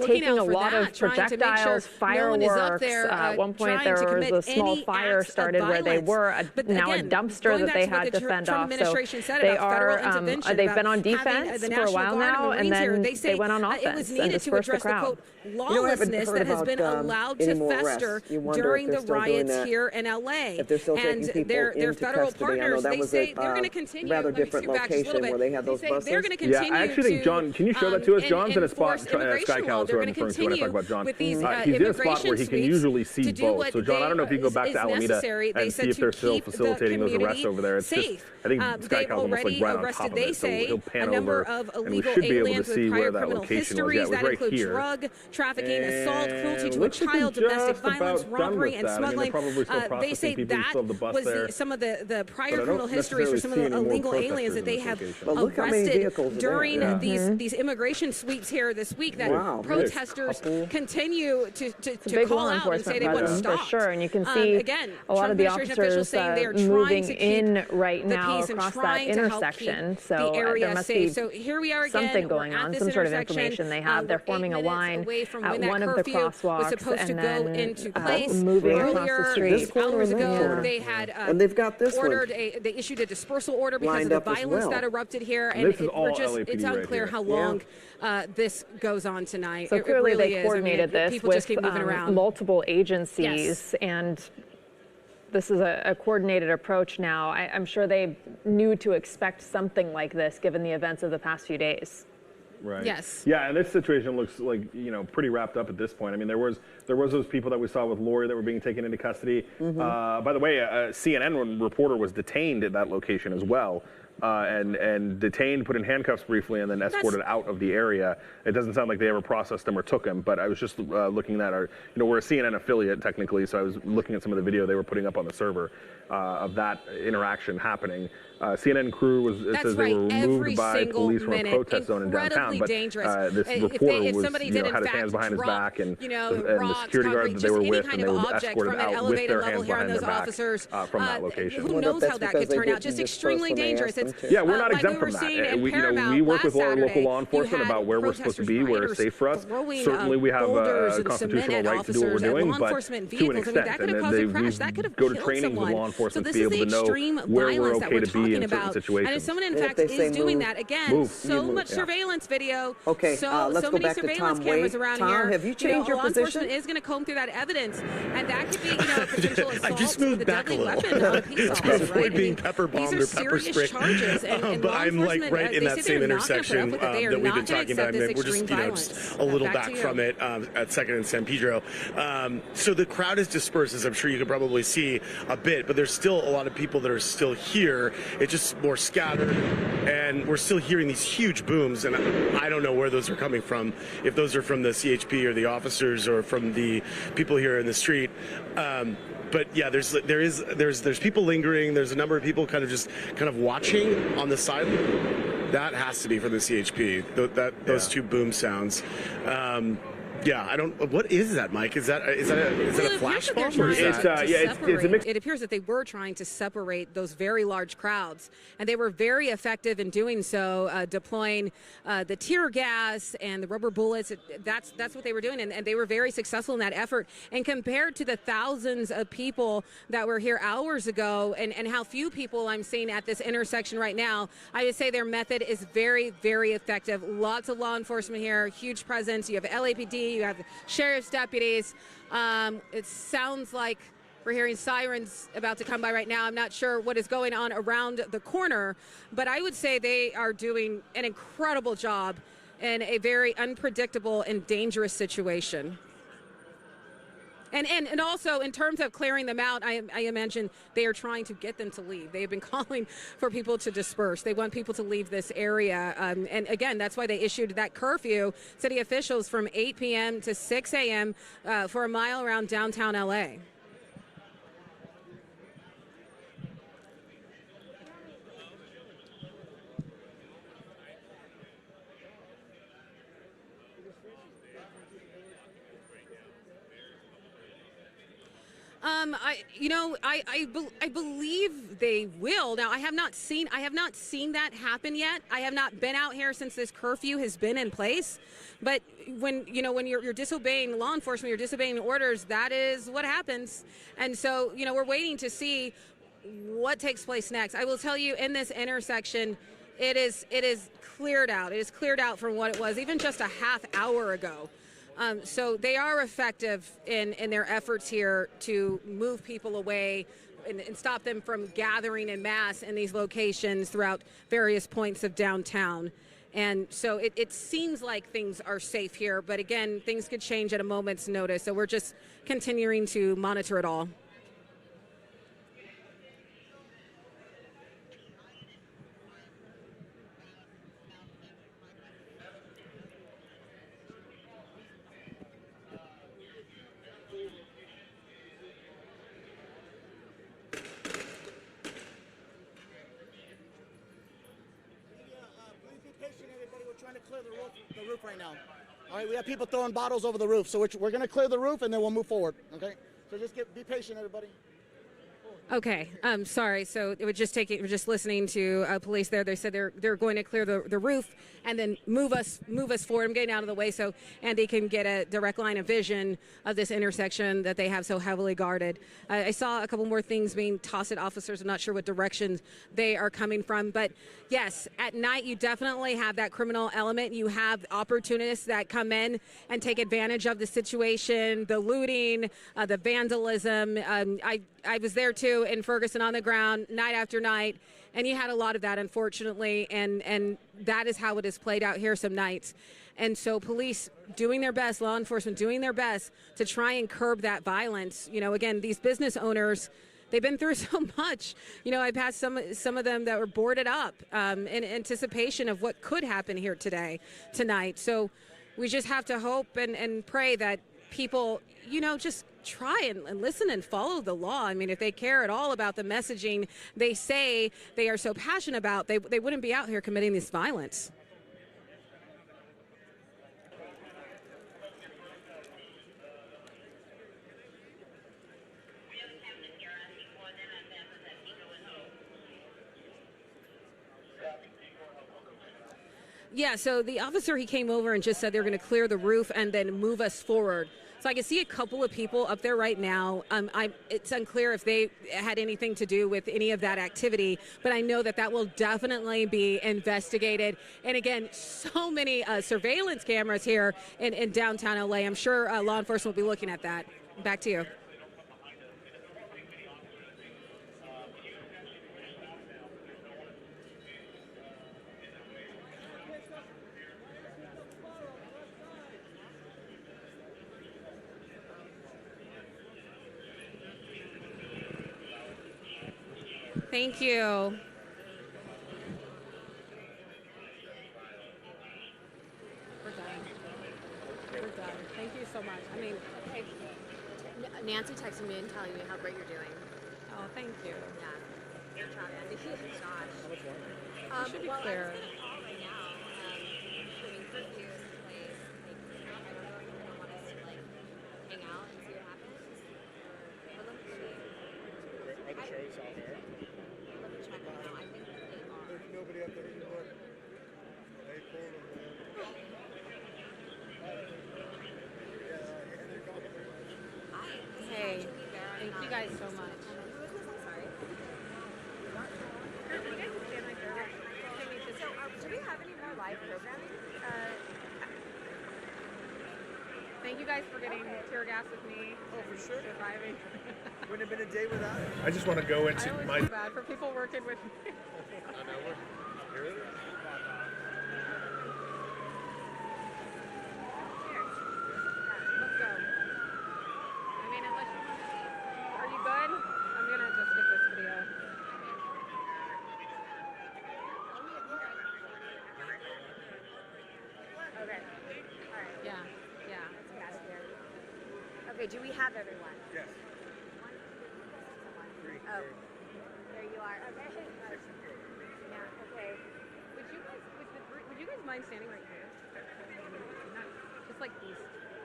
taking a lot of projectiles, fireworks. At one point, there was a small fire started where they were. Now a dumpster that they had to fend off. So they are. They've been on defense for a while now, and then they went on offense and dispersed the crowd. Lawlessness that has been allowed to fester during the riots here in LA. If they're still taking and people their federal custody. partners, they say they're going to continue. Rather different location where they had those buses. They're going to continue. Yeah, I actually think John. Can you show that to us? John's in a spot. Sky Cal is who I'm referring to when I talk about John. He's in a spot where he can usually see both. So John, I don't know if you can go back to Alameda and see if they're still facilitating those arrests over there. It's just, I think Sky Cal's almost like right on top of it. So he'll pan over, and we should be able to see where that location was. Yeah, it was right here. Drug trafficking, assault, cruelty to a child, domestic violence, robbery, and smuggling. They say that was some of the prior criminal histories for some of the illegal aliens that they have arrested during these immigration sweeps here this week. That protesters continue to call out and say they wouldn't stop. For sure, and you can see again, a lot of the Trump officers moving in right now across that intersection. So there must be something going on, some sort of information they have. They're forming a line at one of the crosswalks and then moving across the street. Hours ago, they had and they've got this they issued a dispersal order because of the violence that erupted here, and it's unclear how long this goes on tonight. So clearly really they coordinated this with multiple agencies, and this is a coordinated approach now. I'm sure they knew to expect something like this given the events of the past few days. Right. Yes. Yeah, and this situation looks like, pretty wrapped up at this point. I mean, there was those people that we saw with Lori that were being taken into custody. By the way, a CNN reporter was detained at that location as well. And detained, put in handcuffs briefly, and then escorted out of the area. It doesn't sound like they ever processed him or took him, but I was just looking at we're a CNN affiliate technically, so I was looking at some of the video they were putting up on the server of that interaction happening. CNN crew says they were removed by police from a protest zone in downtown, but this reporter had his hands behind his back, and the security guard that they were with, and they were escorted out with their hands behind their back from that location. Who knows how that could turn out? Just extremely dangerous. Yeah, we're not exempt from that. We work with our local law enforcement about where we're supposed to be, where it's safe for us. Certainly, we have a constitutional right to do what we're doing, but to an extent, and we go to trainings with law enforcement to be able to know where we're okay to be in certain situations. And if someone, in fact, is doing that, again, so much surveillance video, so many surveillance cameras around here. Have you changed your position? Law enforcement is going to comb through that evidence, and that could be, a potential assault. I just moved back a little to avoid being pepper bombed or pepper sprayed. But I'm like right in that same intersection that we've been talking about. We're just, just a little back from it at 2nd and San Pedro. So the crowd is dispersed, as I'm sure you can probably see a bit, but there's still a lot of people that are still here. It's just more scattered, and we're still hearing these huge booms, and I don't know where those are coming from, if those are from the CHP or the officers or from the people here in the street. But yeah, there's people lingering. There's a number of people kind of watching on the sideline. That has to be from the CHP. Those two boom sounds. Yeah, I don't. What is that, Mike? Is that a flash bomb? Or it's a mix. It appears that they were trying to separate those very large crowds, and they were very effective in doing so, deploying the tear gas and the rubber bullets. That's what they were doing, and they were very successful in that effort. And compared to the thousands of people that were here hours ago, and how few people I'm seeing at this intersection right now, I would say their method is very, very effective. Lots of law enforcement here, huge presence. You have LAPD. You have sheriff's deputies. It sounds like we're hearing sirens about to come by right now. I'm not sure what is going on around the corner, but I would say they are doing an incredible job in a very unpredictable and dangerous situation. And also, in terms of clearing them out, I imagine they are trying to get them to leave. They have been calling for people to disperse. They want people to leave this area. And again, that's why they issued that curfew, city officials, from 8 p.m. to 6 a.m. For a mile around downtown LA. I believe they will. Now, I have not seen that happen yet. I have not been out here since this curfew has been in place. But when you're disobeying law enforcement, you're disobeying orders, that is what happens. And so, we're waiting to see what takes place next. I will tell you, in this intersection, it is cleared out. It is cleared out from what it was even just a half hour ago. So they are effective in their efforts here to move people away and stop them from gathering in mass in these locations throughout various points of downtown. And so it seems like things are safe here. But again, things could change at a moment's notice. So we're just continuing to monitor it all. The roof right now. All right, we have people throwing bottles over the roof, so we're going to clear the roof and then we'll move forward. Okay, so just be patient, everybody. Okay, sorry. So we're just listening to police there. They said they're going to clear the roof and then move us forward. I'm getting out of the way so Andy can get a direct line of vision of this intersection that they have so heavily guarded. I saw a couple more things being tossed at officers. I'm not sure what directions they are coming from, but yes, at night you definitely have that criminal element. You have opportunists that come in and take advantage of the situation, the looting, the vandalism. I was there too in Ferguson on the ground night after night, and you had a lot of that, unfortunately, and that is how it is played out here some nights. And so police doing their best, law enforcement doing their best to try and curb that violence. Again, these business owners, they've been through so much. I passed some of them that were boarded up in anticipation of what could happen here tonight. So we just have to hope and pray that people, just try and listen and follow the law. I mean, if they care at all about the messaging they say they are so passionate about, they wouldn't be out here committing this violence. Yeah, so the officer, he came over and just said they're going to clear the roof and then move us forward. So I can see a couple of people up there right now. It's unclear if they had anything to do with any of that activity, but I know that will definitely be investigated. And again, so many surveillance cameras here in downtown LA. I'm sure law enforcement will be looking at that. Back to you. Thank you. We're done. Thank you so much. I mean, okay. Nancy texted me and telling me how great you're doing. Oh, thank you. Yeah. Good job, Andy. Gosh. It should be clear. Right now, curfew is in place. I don't know if you don't want to police out there. Let me check on them. I think that they are. There's nobody up there anymore. They pulled them, man. Hey, thank you guys so much. Sorry. You guys just stand right there. So, do we have any more live programming? Thank you guys for getting tear gas with me. Oh, for sure. Surviving. Wouldn't have been a day without it. I just want to go into I always my. feel bad for people working with me. I know. Here it is. Let's go. I mean, unless you want to. Are you good? I'm gonna just skip this video. Okay. All right. Yeah. Yeah. Let's get out of here. Okay, do we have everyone? Yes. Oh, there you are. Okay. Yeah. Okay. Would you guys mind standing right here? Not just like these.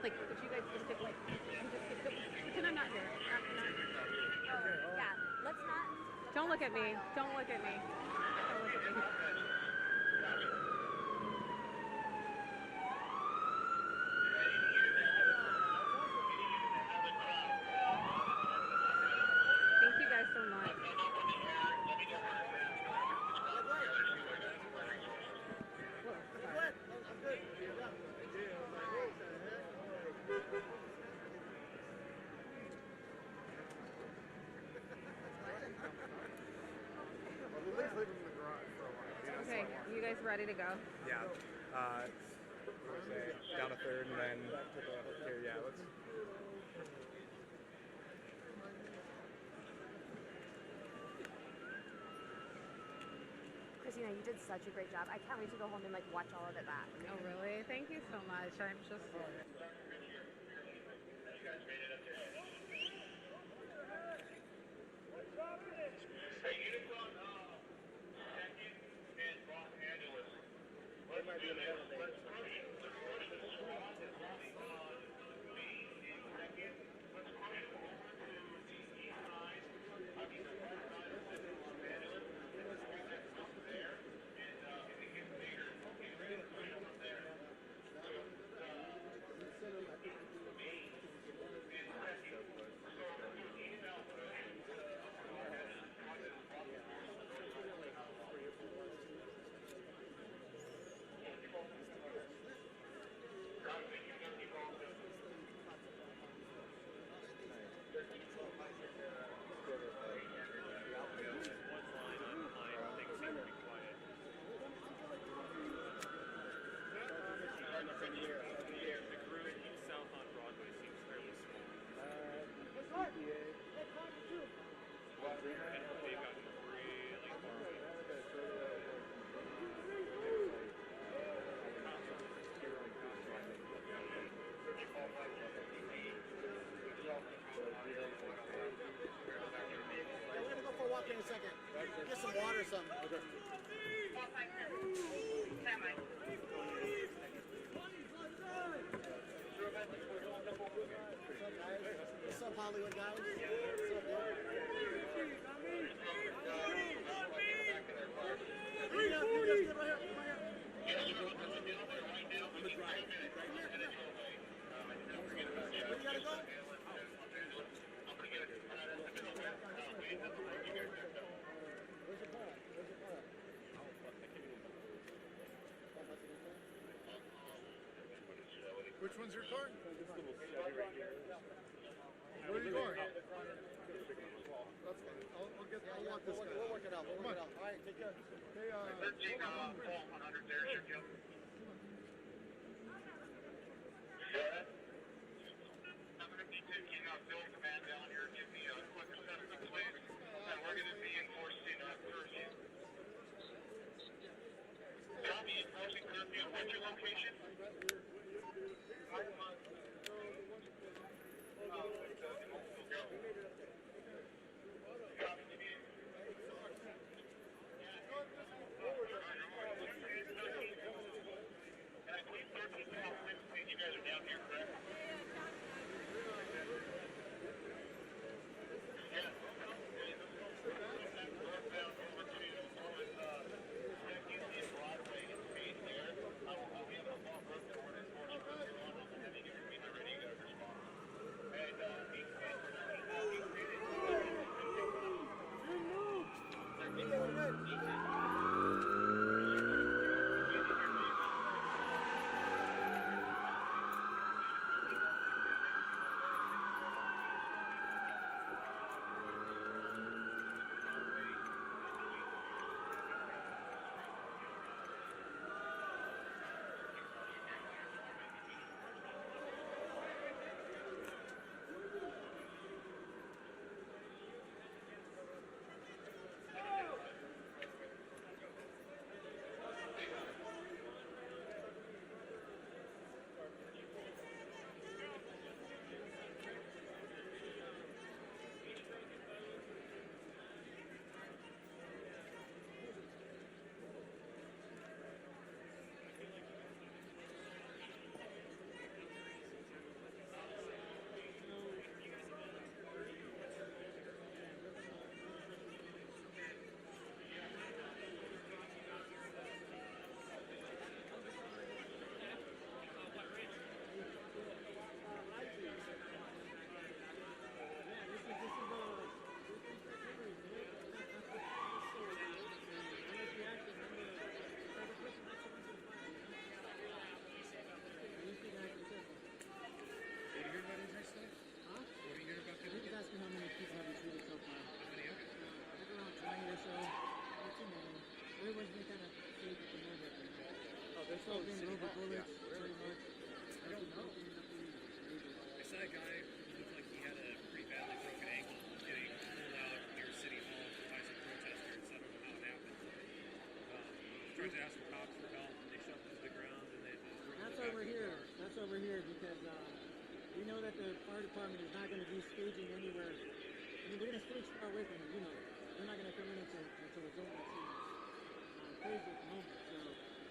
Like, would you guys just get like and just pretend I'm not here? Yeah. Let's not. Don't look at me. Don't look at me. Don't look at me. Thank you guys so much. Okay, you guys ready to go? Yeah. What do I say? Down a third and then here, yeah, let's. Christina, you did such a great job. I can't wait to go home and like watch all of it back. Oh, really? Thank you so much. I'm just. In a second. Get some water or something. Okay. What's up, Hollywood guys? What's up, Where you gotta go? Which one's your car? Where are you going? That's fine. I'll get. I'll walk this guy. We'll work it out. We'll work it out. All right. Take care. Hey, 13 100 there, Jim. What's your location? they're still in City Hall. Yeah, really? I don't know. I saw a guy who looked like he had a pretty badly broken ankle getting pulled out near City Hall by some protesters. I don't know how it happened. Tried to ask the cops for help, and they shoved him to the ground, and they just threw him. That's over here. That's over here because we know that the fire department is not going to be staging anywhere. I mean, they're going to stage far away from it, you know. They're not going to come in until it's over. It's crazy at the moment. So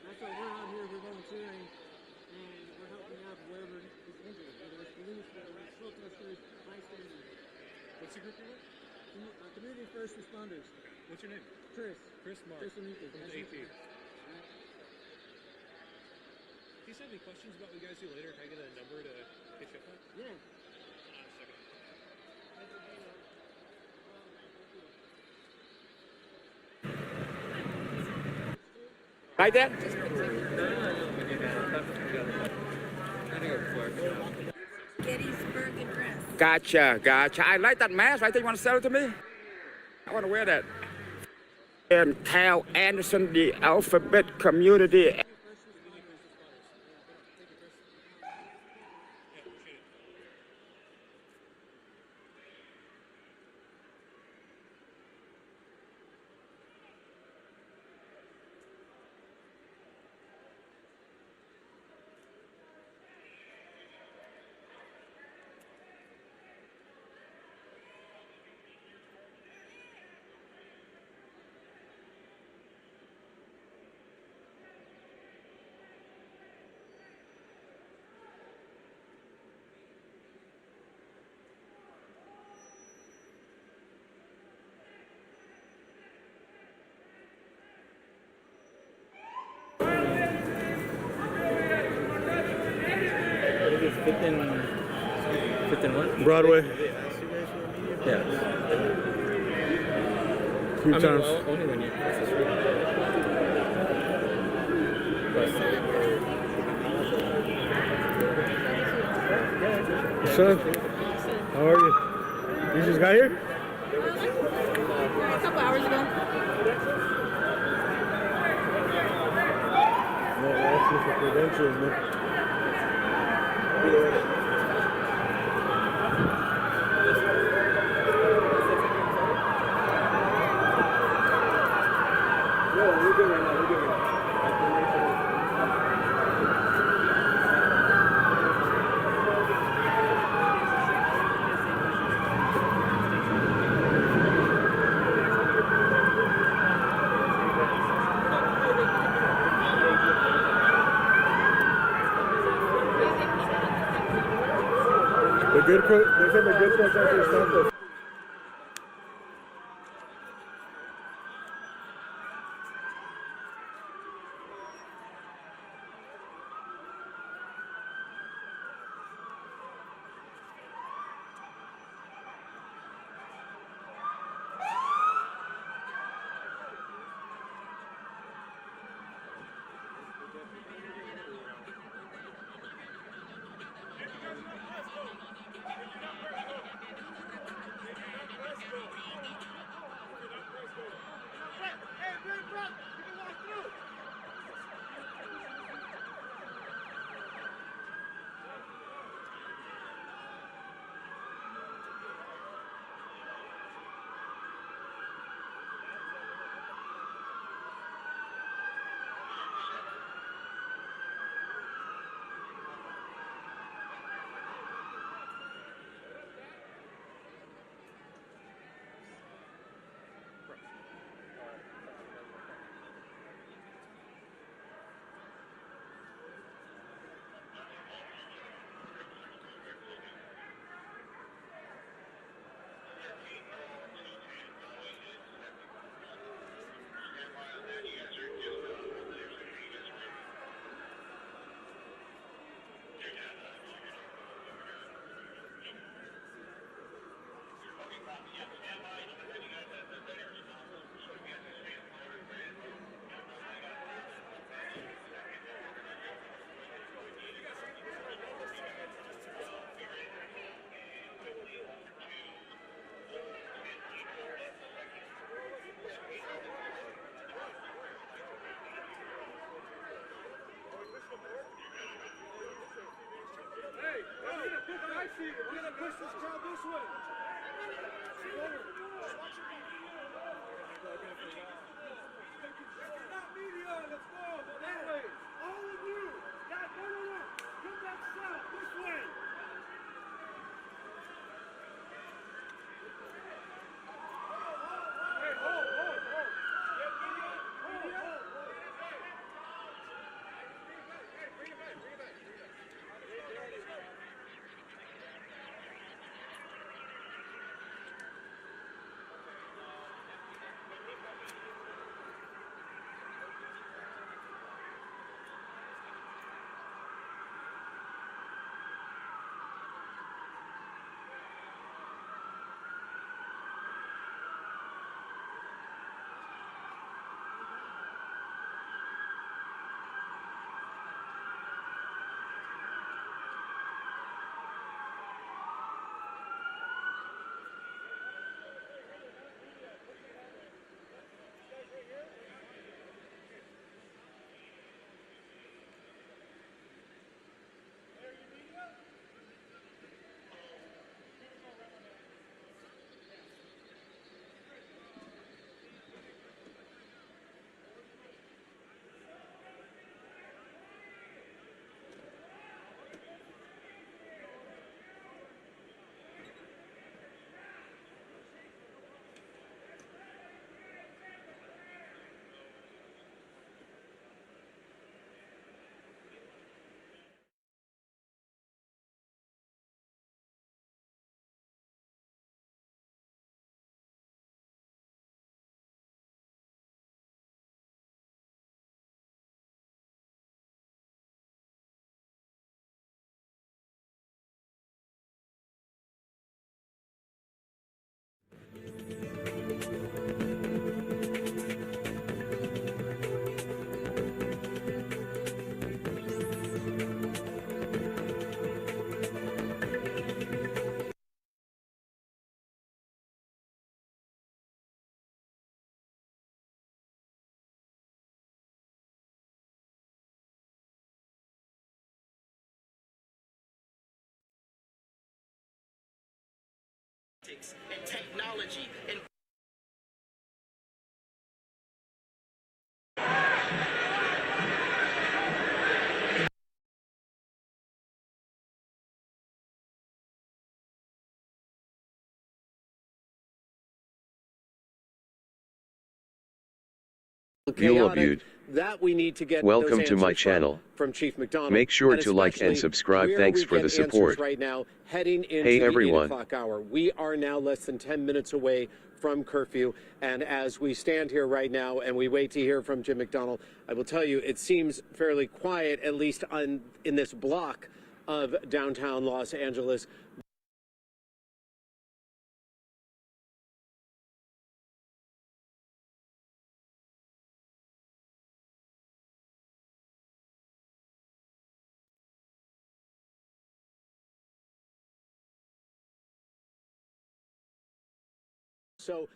that's why we're out here. We're volunteering, and we're helping out wherever is injured, whether it's police, whether it's protesters, bystanders. What's the group you're with? Community First Responders. Okay. What's your name? Chris. Chris Mark. Chris Amico. From the AP. If you have any questions about what you guys do later, can I get a number to hit you up on? Yeah. Second. Like that? Gettysburg Address. Gotcha. I like that mask. I think you want to sell it to me? I want to wear that. And Cal Anderson, the alphabet community. Fifth and what? Broadway. Yeah. Few times. Only when you cross the street. What's up? How are you? You just got here? A couple hours ago. No, that's just for credentials, man. They said the good protesters stopped us. push this crowd this way. Not media, let's go. That way. All of you. Guys, no. Come back south, this way. Hey, hold. Bring it back. And technology and Chaotic, that we need to get Welcome those to my answers channel. from Chief McDonald. Make sure and to like and subscribe. where Thanks we for get the support. answers right now, heading into Hey the everyone. 8 o'clock hour. We are now less than 10 minutes away from curfew, and as we stand here right now and we wait to hear from Jim McDonald, I will tell you it seems fairly quiet, at least in this block of downtown Los Angeles. So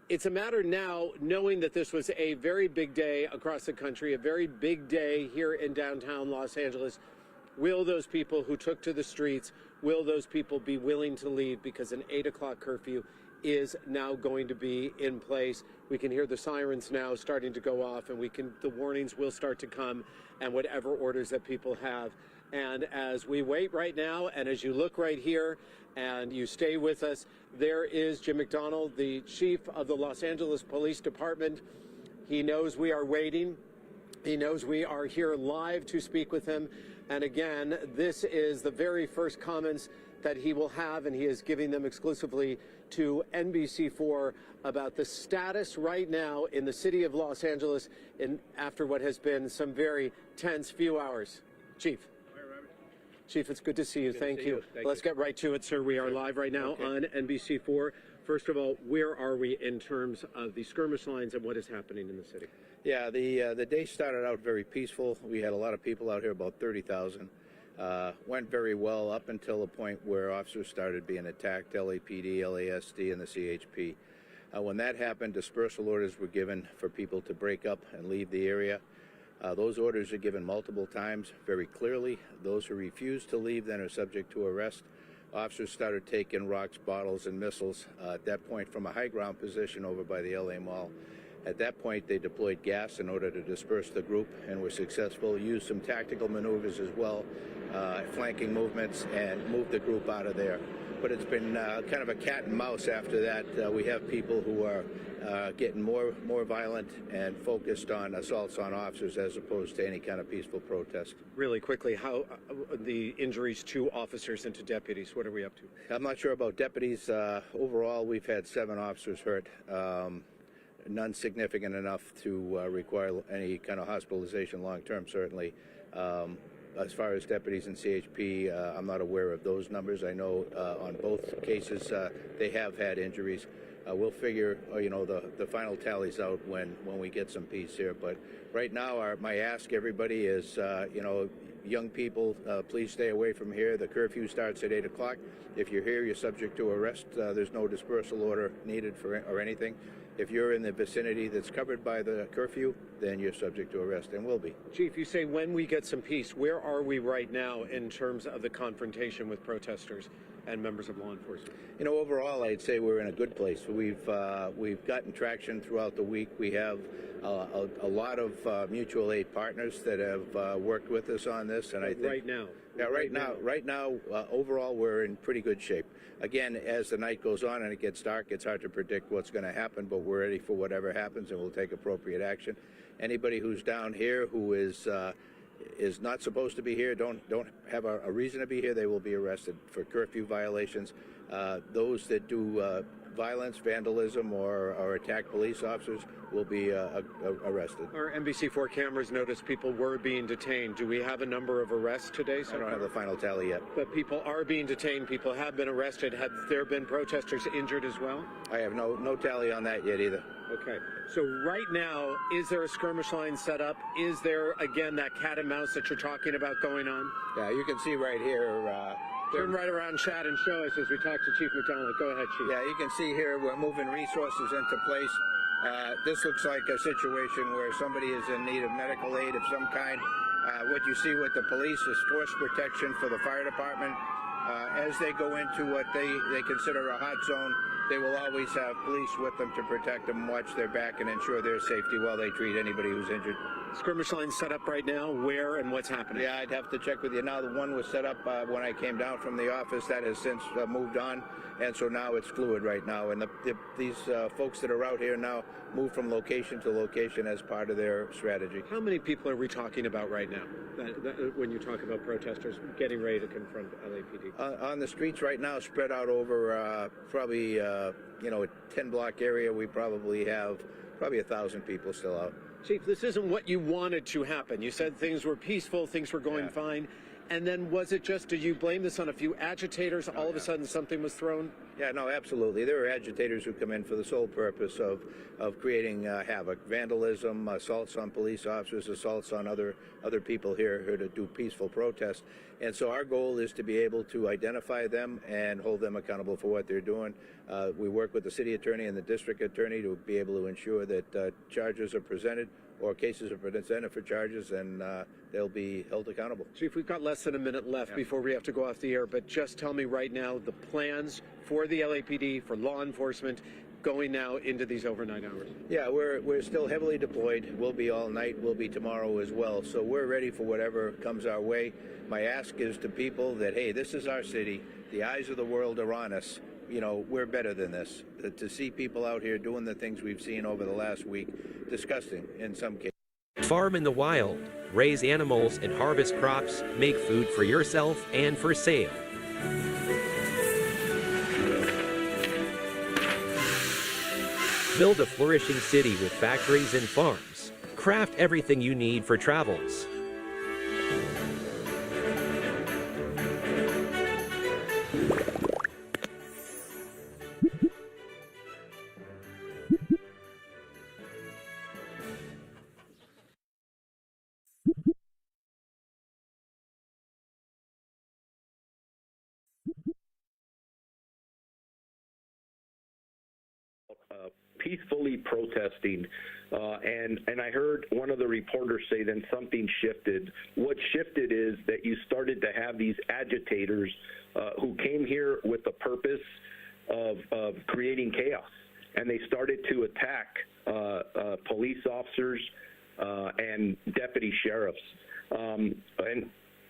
it's a matter now, knowing that this was a very big day across the country, a very big day here in downtown Los Angeles. Will those people who took to the streets, will those people be willing to leave, because an 8 o'clock curfew is now going to be in place? We can hear the sirens now starting to go off, and the warnings will start to come, and whatever orders that people have. And as we wait right now, and as you look right here, and you stay with us, there is Jim McDonald, the chief of the Los Angeles Police Department. He knows we are waiting. He knows we are here live to speak with him. And again, this is the very first comments that he will have, and he is giving them exclusively to NBC4 about the status right now in the city of Los Angeles after what has been some very tense few hours. Chief. Chief, it's good to see you. Thank you. Let's get right to it, sir. We are live right now on NBC4. First of all, where are we in terms of the skirmish lines and what is happening in the city? Yeah, the day started out very peaceful. We had a lot of people out here, about 30,000. Went very well up until the point where officers started being attacked, LAPD, LASD, and the CHP. When that happened, dispersal orders were given for people to break up and leave the area. Those orders are given multiple times very clearly. Those who refuse to leave then are subject to arrest. officers started taking rocks, bottles, and missiles at that point from a high ground position over by the LA Mall. At that point, they deployed gas in order to disperse the group and were successful, used some tactical maneuvers as well, flanking movements, and moved the group out of there. But it's been kind of a cat and mouse after that. We have people who are getting more violent and focused on assaults on officers as opposed to any kind of peaceful protest. Really quickly, how the injuries to officers and to deputies, what are we up to? I'm not sure about deputies. Overall, we've had 7 officers hurt. None significant enough to require any kind of hospitalization long-term, certainly. As far as deputies in CHP, I'm not aware of those numbers. I know on both cases they have had injuries. We'll figure, the final tallies out when we get some peace here. But right now, my ask everybody is, young people, please stay away from here. The curfew starts at 8 o'clock. If you're here, you're subject to arrest. There's no dispersal order needed or anything. If you're in the vicinity that's covered by the curfew, then you're subject to arrest and will be. Chief, you say when we get some peace. Where are we right now in terms of the confrontation with protesters and members of law enforcement? Overall, I'd say we're in a good place. We've gotten traction throughout the week. We have a lot of mutual aid partners that have worked with us on this, and I think right now. Yeah, right now, overall, we're in pretty good shape. Again, as the night goes on and it gets dark, it's hard to predict what's going to happen, but we're ready for whatever happens, and we'll take appropriate action. Anybody who's down here who is not supposed to be here, don't have a reason to be here, they will be arrested for curfew violations. Those that do violence, vandalism, or attack police officers will be arrested. Our NBC4 cameras noticed people were being detained. Do we have a number of arrests today? I don't have the final tally yet. But people are being detained. People have been arrested. Have there been protesters injured as well? I have no tally on that yet either. Okay. So right now, is there a skirmish line set up? Is there, again, that cat and mouse that you're talking about going on? Yeah, you can see right here. Turn right around, Chad, and show us as we talk to Chief McDonald. Go ahead, Chief. Yeah, you can see here we're moving resources into place. This looks like a situation where somebody is in need of medical aid of some kind. What you see with the police is force protection for the fire department. As they go into what they consider a hot zone, they will always have police with them to protect them, watch their back, and ensure their safety while they treat anybody who's injured. Skirmish line set up right now. Where and what's happening? Yeah, I'd have to check with you. Now, the one was set up when I came down from the office. That has since moved on, and so now it's fluid right now. And these folks that are out here now move from location to location as part of their strategy. How many people are we talking about right now when you talk about protesters getting ready to confront LAPD? On the streets right now, spread out over probably a 10-block area, we probably have 1,000 people still out. Chief, this isn't what you wanted to happen. You said things were peaceful, things were going fine. And then was it just, do you blame this on a few agitators? All of a sudden something was thrown? Yeah, no, absolutely. There are agitators who come in for the sole purpose of creating havoc, vandalism, assaults on police officers, assaults on other people here to do peaceful protests. And so our goal is to be able to identify them and hold them accountable for what they're doing. We work with the city attorney and the district attorney to be able to ensure that charges are presented or cases are presented for charges, and they'll be held accountable. Chief, we've got less than a minute left before we have to go off the air, but just tell me right now the plans for the LAPD, for law enforcement, going now into these overnight hours. Yeah, we're still heavily deployed. We'll be all night. We'll be tomorrow as well. So we're ready for whatever comes our way. My ask is to people that, hey, this is our city. The eyes of the world are on us. We're better than this. To see people out here doing the things we've seen over the last week, disgusting in some cases. Farm in the wild, raise animals and harvest crops, make food for yourself and for sale. Build a flourishing city with factories and farms. Craft everything you need for travels. peacefully protesting, and I heard one of the reporters say then something shifted. What shifted is that you started to have these agitators who came here with the purpose of creating chaos, and they started to attack police officers and deputy sheriffs.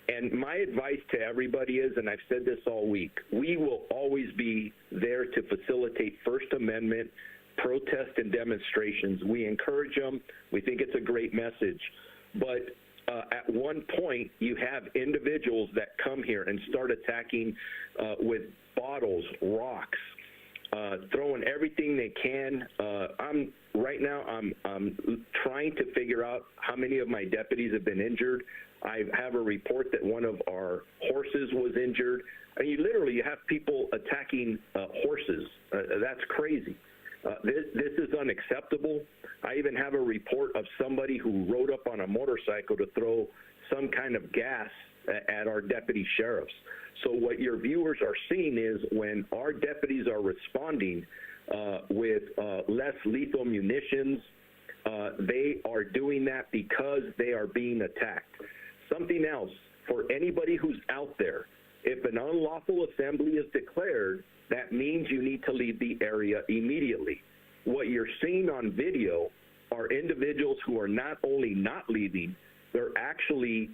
And my advice to everybody is, and I've said this all week, we will always be there to facilitate First Amendment protests and demonstrations. We encourage them. We think it's a great message. But at one point, you have individuals that come here and start attacking with bottles, rocks, throwing everything they can. Right now, I'm trying to figure out how many of my deputies have been injured. I have a report that one of our horses was injured. I mean, you have people attacking horses. That's crazy. This is unacceptable. I even have a report of somebody who rode up on a motorcycle to throw some kind of gas at our deputy sheriffs. So what your viewers are seeing is when our deputies are responding with less lethal munitions, they are doing that because they are being attacked. Something else, for anybody who's out there, if an unlawful assembly is declared, that means you need to leave the area immediately. What you're seeing on video are individuals who are not only not leaving, they're actually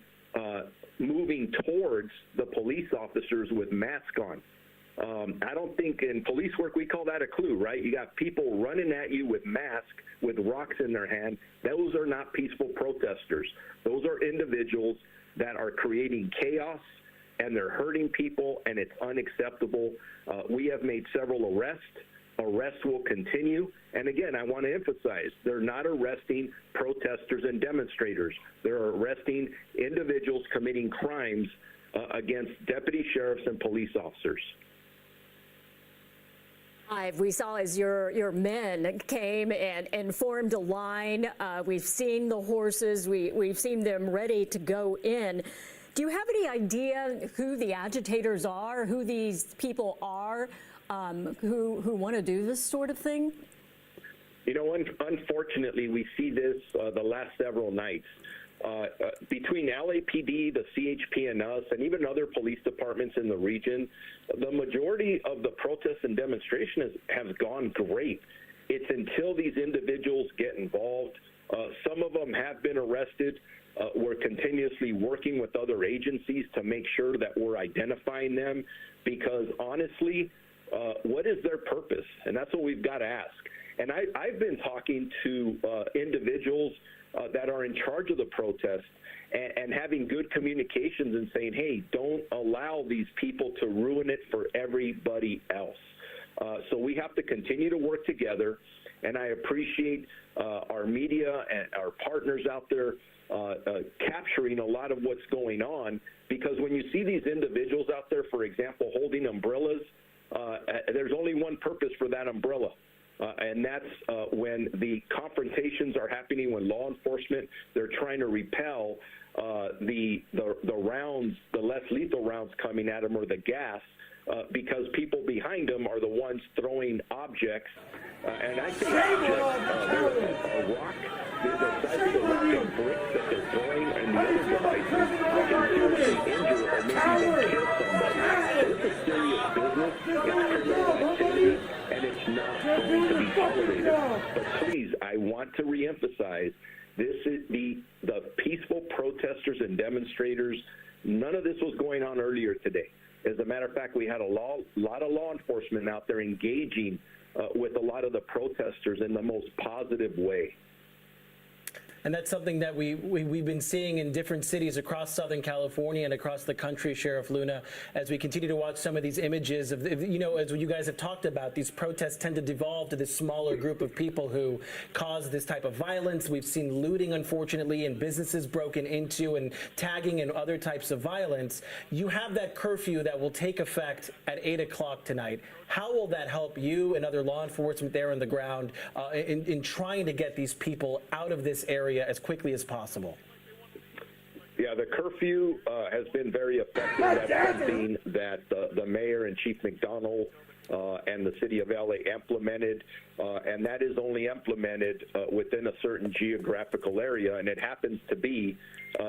moving towards the police officers with masks on. I don't think in police work we call that a clue, right? You got people running at you with masks, with rocks in their hand. Those are not peaceful protesters. Those are individuals that are creating chaos, and they're hurting people, and it's unacceptable. We have made several arrests. Arrests will continue. And again, I want to emphasize, they're not arresting protesters and demonstrators. They're arresting individuals committing crimes against deputy sheriffs and police officers. We saw as your men came and formed a line. We've seen the horses. We've seen them ready to go in. Do you have any idea who the agitators are, who these people are, who want to do this sort of thing? You know, unfortunately, we see this the last several nights. Between LAPD, the CHP, and us, and even other police departments in the region, the majority of the protests and demonstrations have gone great. It's until these individuals get involved. Some of them have been arrested. We're continuously working with other agencies to make sure that we're identifying them because, honestly, what is their purpose? And that's what we've got to ask. And I've been talking to individuals that are in charge of the protest and having good communications and saying, hey, don't allow these people to ruin it for everybody else. So we have to continue to work together, and I appreciate our media and our partners out there capturing a lot of what's going on, because when you see these individuals out there, for example, holding umbrellas, there's only one purpose for that umbrella. And that's when the confrontations are happening, when law enforcement, they're trying to repel the rounds, the less lethal rounds coming at them, or the gas, because people behind them are the ones throwing objects. And I think a rock, the size of the rock and bricks that they're throwing, and the other devices can seriously injure or maybe even kill somebody. So it's a serious business. It's criminal activity, and it's not going to be tolerated. But please, I want to reemphasize, this is the peaceful protesters and demonstrators. None of this was going on earlier today. As a matter of fact, we had a lot of law enforcement out there engaging with a lot of the protesters in the most positive way. And that's something that we've been seeing in different cities across Southern California and across the country, Sheriff Luna, as we continue to watch some of these images of, you know, as you guys have talked about, these protests tend to devolve to this smaller group of people who cause this type of violence. We've seen looting, unfortunately, and businesses broken into, and tagging and other types of violence. You have that curfew that will take effect at 8 o'clock tonight. How will that help you and other law enforcement there on the ground in trying to get these people out of this area as quickly as possible? Yeah, the curfew has been very effective. That's something that the mayor and Chief McDonald and the city of LA implemented, and that is only implemented within a certain geographical area, and it happens to be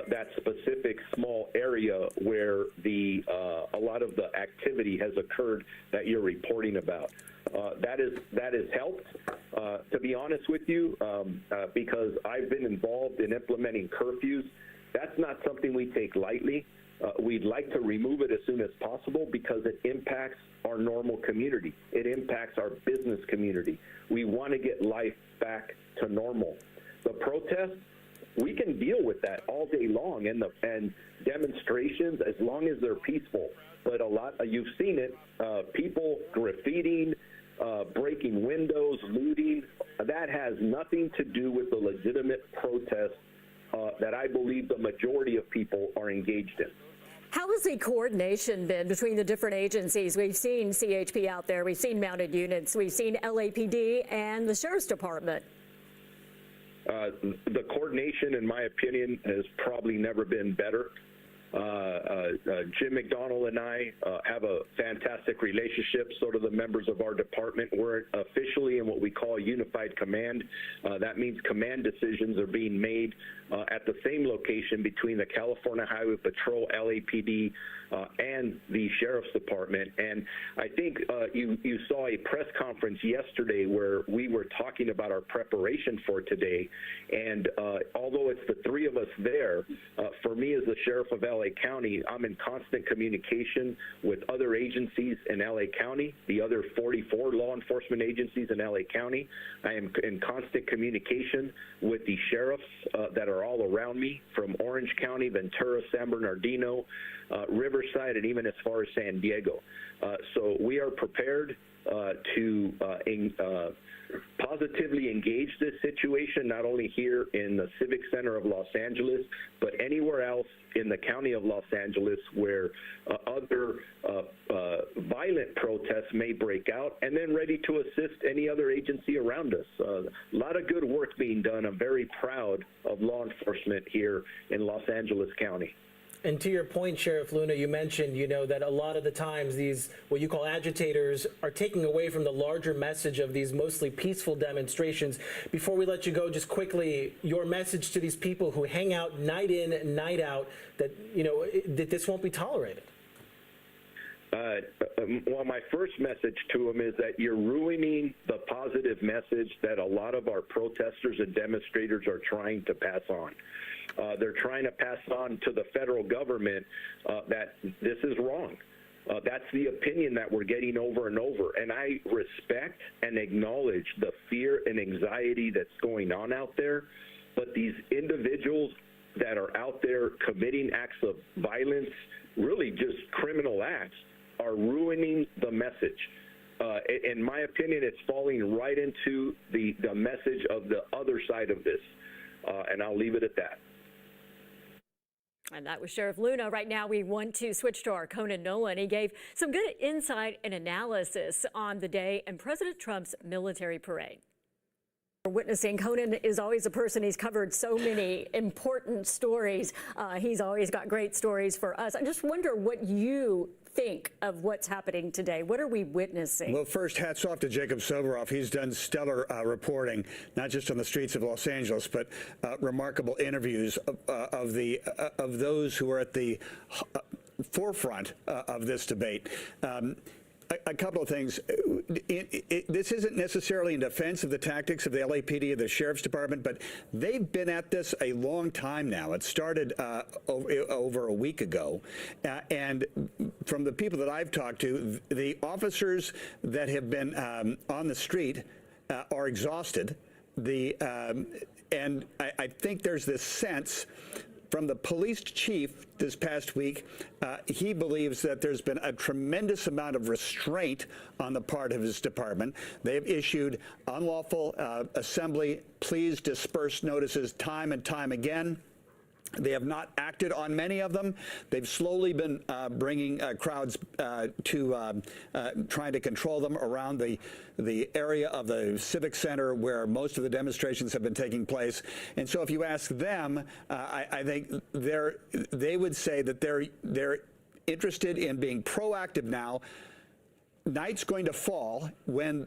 that specific small area where a lot of the activity has occurred that you're reporting about. That has helped, to be honest with you, because I've been involved in implementing curfews. That's not something we take lightly. We'd like to remove it as soon as possible because it impacts our normal community. It impacts our business community. We want to get life back to normal. The protests, we can deal with that all day long, and demonstrations as long as they're peaceful. But you've seen it, people graffitiing, breaking windows, looting. That has nothing to do with the legitimate protest that I believe the majority of people are engaged in. How has the coordination been between the different agencies? We've seen CHP out there, we've seen mounted units, we've seen LAPD and the Sheriff's Department. The coordination, in my opinion, has probably never been better. Jim McDonnell and I have a fantastic relationship, so do the members of our department. We're officially in what we call unified command. That means command decisions are being made at the same location between the California Highway Patrol, LAPD, and the Sheriff's Department. And I think you saw a press conference yesterday where we were talking about our preparation for today. And although it's the three of us there, for me as the Sheriff of LA County, I'm in constant communication with other agencies in LA County, the other 44 law enforcement agencies in LA County. I am in constant communication with the sheriffs that are all around me, from Orange County, Ventura, San Bernardino, Riverside, and even as far as San Diego. So we are prepared to positively engage this situation, not only here in the Civic Center of Los Angeles, but anywhere else in the county of Los Angeles where other violent protests may break out, and then ready to assist any other agency around us. A lot of good work being done. I'm very proud of law enforcement here in Los Angeles County. And to your point, Sheriff Luna, you mentioned, that a lot of the times these, what you call agitators, are taking away from the larger message of these mostly peaceful demonstrations. Before we let you go, just quickly, your message to these people who hang out night in, night out, that, that this won't be tolerated. Well, my first message to them is that you're ruining the positive message that a lot of our protesters and demonstrators are trying to pass on. They're trying to pass on to the federal government that this is wrong. That's the opinion that we're getting over and over. And I respect and acknowledge the fear and anxiety that's going on out there. But these individuals that are out there committing acts of violence, really just criminal acts, are ruining the message. In my opinion, it's falling right into the message of the other side of this. And I'll leave it at that. And that was Sheriff Luna. Right now, we want to switch to our Conan Nolan. He gave some good insight and analysis on the day and President Trump's military parade. Witnessing, Conan is always a person, he's covered so many important stories. He's always got great stories for us. I just wonder what you think of what's happening today. What are we witnessing? Well, first, hats off to Jacob Soboroff. He's done stellar reporting, not just on the streets of Los Angeles, but remarkable interviews of those who are at the forefront of this debate. A couple of things. This isn't necessarily in defense of the tactics of the LAPD or the Sheriff's Department, but they've been at this a long time now. It started over a week ago. And from the people that I've talked to, the officers that have been on the street are exhausted. And I think there's this sense from the police chief this past week, he believes that there's been a tremendous amount of restraint on the part of his department. They've issued unlawful assembly, please disperse notices time and time again. They have not acted on many of them. They've slowly been bringing crowds to trying to control them around the area of the Civic Center where most of the demonstrations have been taking place. And so if you ask them, I think they would say that they're interested in being proactive now, night's going to fall when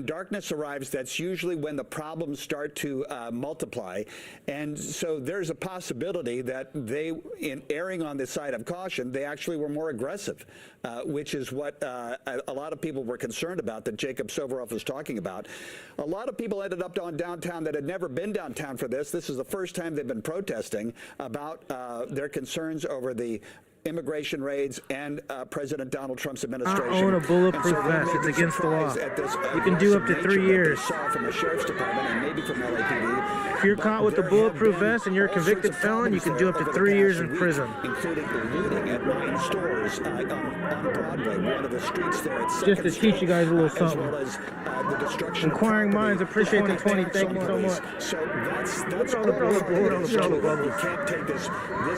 darkness arrives. That's usually when the problems start to multiply, and so there's a possibility that they, in erring on the side of caution, they actually were more aggressive, which is what a lot of people were concerned about, that Jacob Soveroff was talking about. A lot of people ended up on downtown that had never been downtown for this. This is the first time they've been protesting about their concerns over the immigration raids and President Donald Trump's administration. I own a bulletproof vest. It's against the law. You can do up to 3 years. From the sheriff's department and maybe from LAPD. If you're caught with a bulletproof vest and you're a convicted felon, you can do up to 3 years in prison. Including looting at 9 stores on Broadway, one of the streets there. Just to teach you guys a little something. As well as the destruction Inquiring minds appreciate the 20. Thank you so much. So that's all the bullet on the shoulder. You can't take this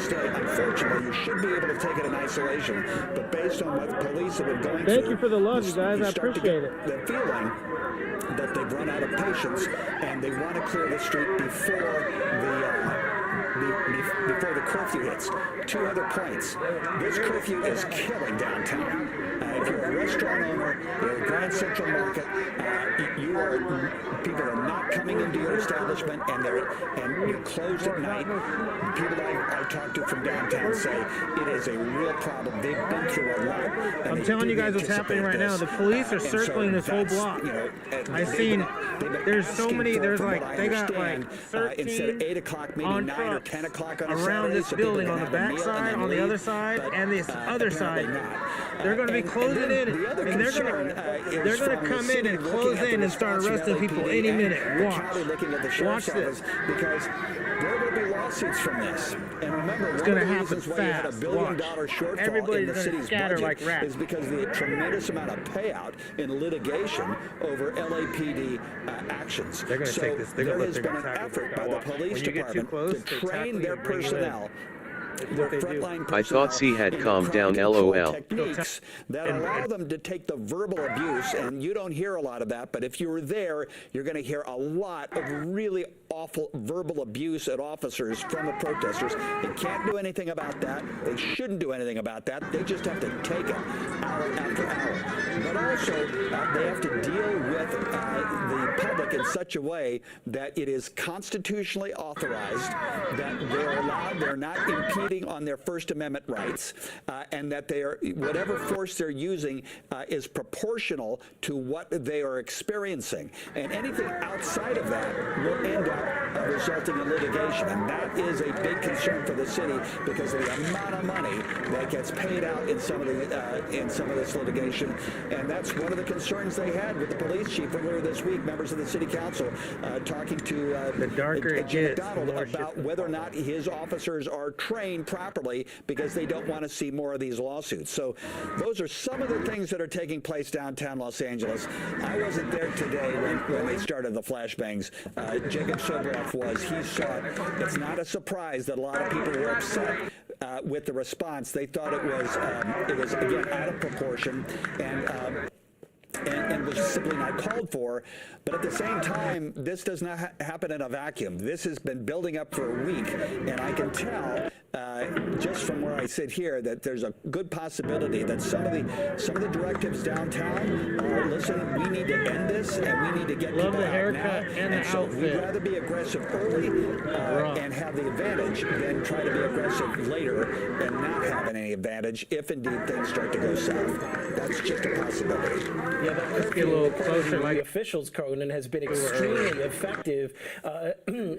day. Unfortunately, you should be able to take it in isolation, but based on what the police have been going through. Thank you for the love, you guys. I appreciate it. The feeling that they've run out of patience and they want to clear the street before the curfew hits. 2 other points. This curfew is killing downtown. If you're a restaurant owner, you're a Grand Central Market, people are not coming into your establishment, and you're closed at night. People I talk to from downtown say it is a real problem. They've been through a lot. I'm telling you guys what's happening right now. The police are circling this whole block. I've seen there's so many. There's like they got like 13 instead of 8 o'clock, maybe 9 or 10 o'clock on around Saturday, this building on the back side, on the other side, and this other side. They're going to be closing in, and they're going to come in and close in and start arresting people any minute. Watch this. Because there will be lawsuits from this. And remember, it's going to happen fast. $1 billion shortfall Everybody's in the city's budget like rats. is because of the tremendous amount of payout in litigation over LAPD actions. They're going to take this. They're going to let there has been an effort by the police department to train their personnel. I thought C had calmed down, LOL. Techniques that allow them to take the verbal abuse, and you don't hear a lot of that, but if you were there, you're going to hear a lot of really awful verbal abuse at officers from the protesters. They can't do anything about that. They shouldn't do anything about that. They just have to take it hour after hour. But also, they have to deal with the public in such a way that it is constitutionally authorized, that they're not impeding on their First Amendment rights, and that whatever force they're using is proportional to what they are experiencing. And anything outside of that will end up resulting in litigation. And that is a big concern for the city because of the amount of money that gets paid out in some of this litigation. And that's one of the concerns they had with the police chief earlier this week. Members of the city council talking to Jim McDonald about whether or not his officers are trained properly because they don't want to see more of these lawsuits. So those are some of the things that are taking place downtown Los Angeles. I wasn't there today when they started the flashbangs. Jacob Soveroff was. He saw it. It's not a surprise that a lot of people were upset with the response. They thought it was again out of proportion and was simply not called for. But at the same time, this does not happen in a vacuum. This has been building up for a week, and I can tell just from where I sit here that there's a good possibility that some of the directives downtown are, listen, we need to end this and we need to get people out now. And so we'd rather be aggressive early and have the advantage than try to be aggressive later and not have any advantage if indeed things start to go south. That's just a possibility. Yeah, but let's get a little closer. Like officials, Conan, has been extremely effective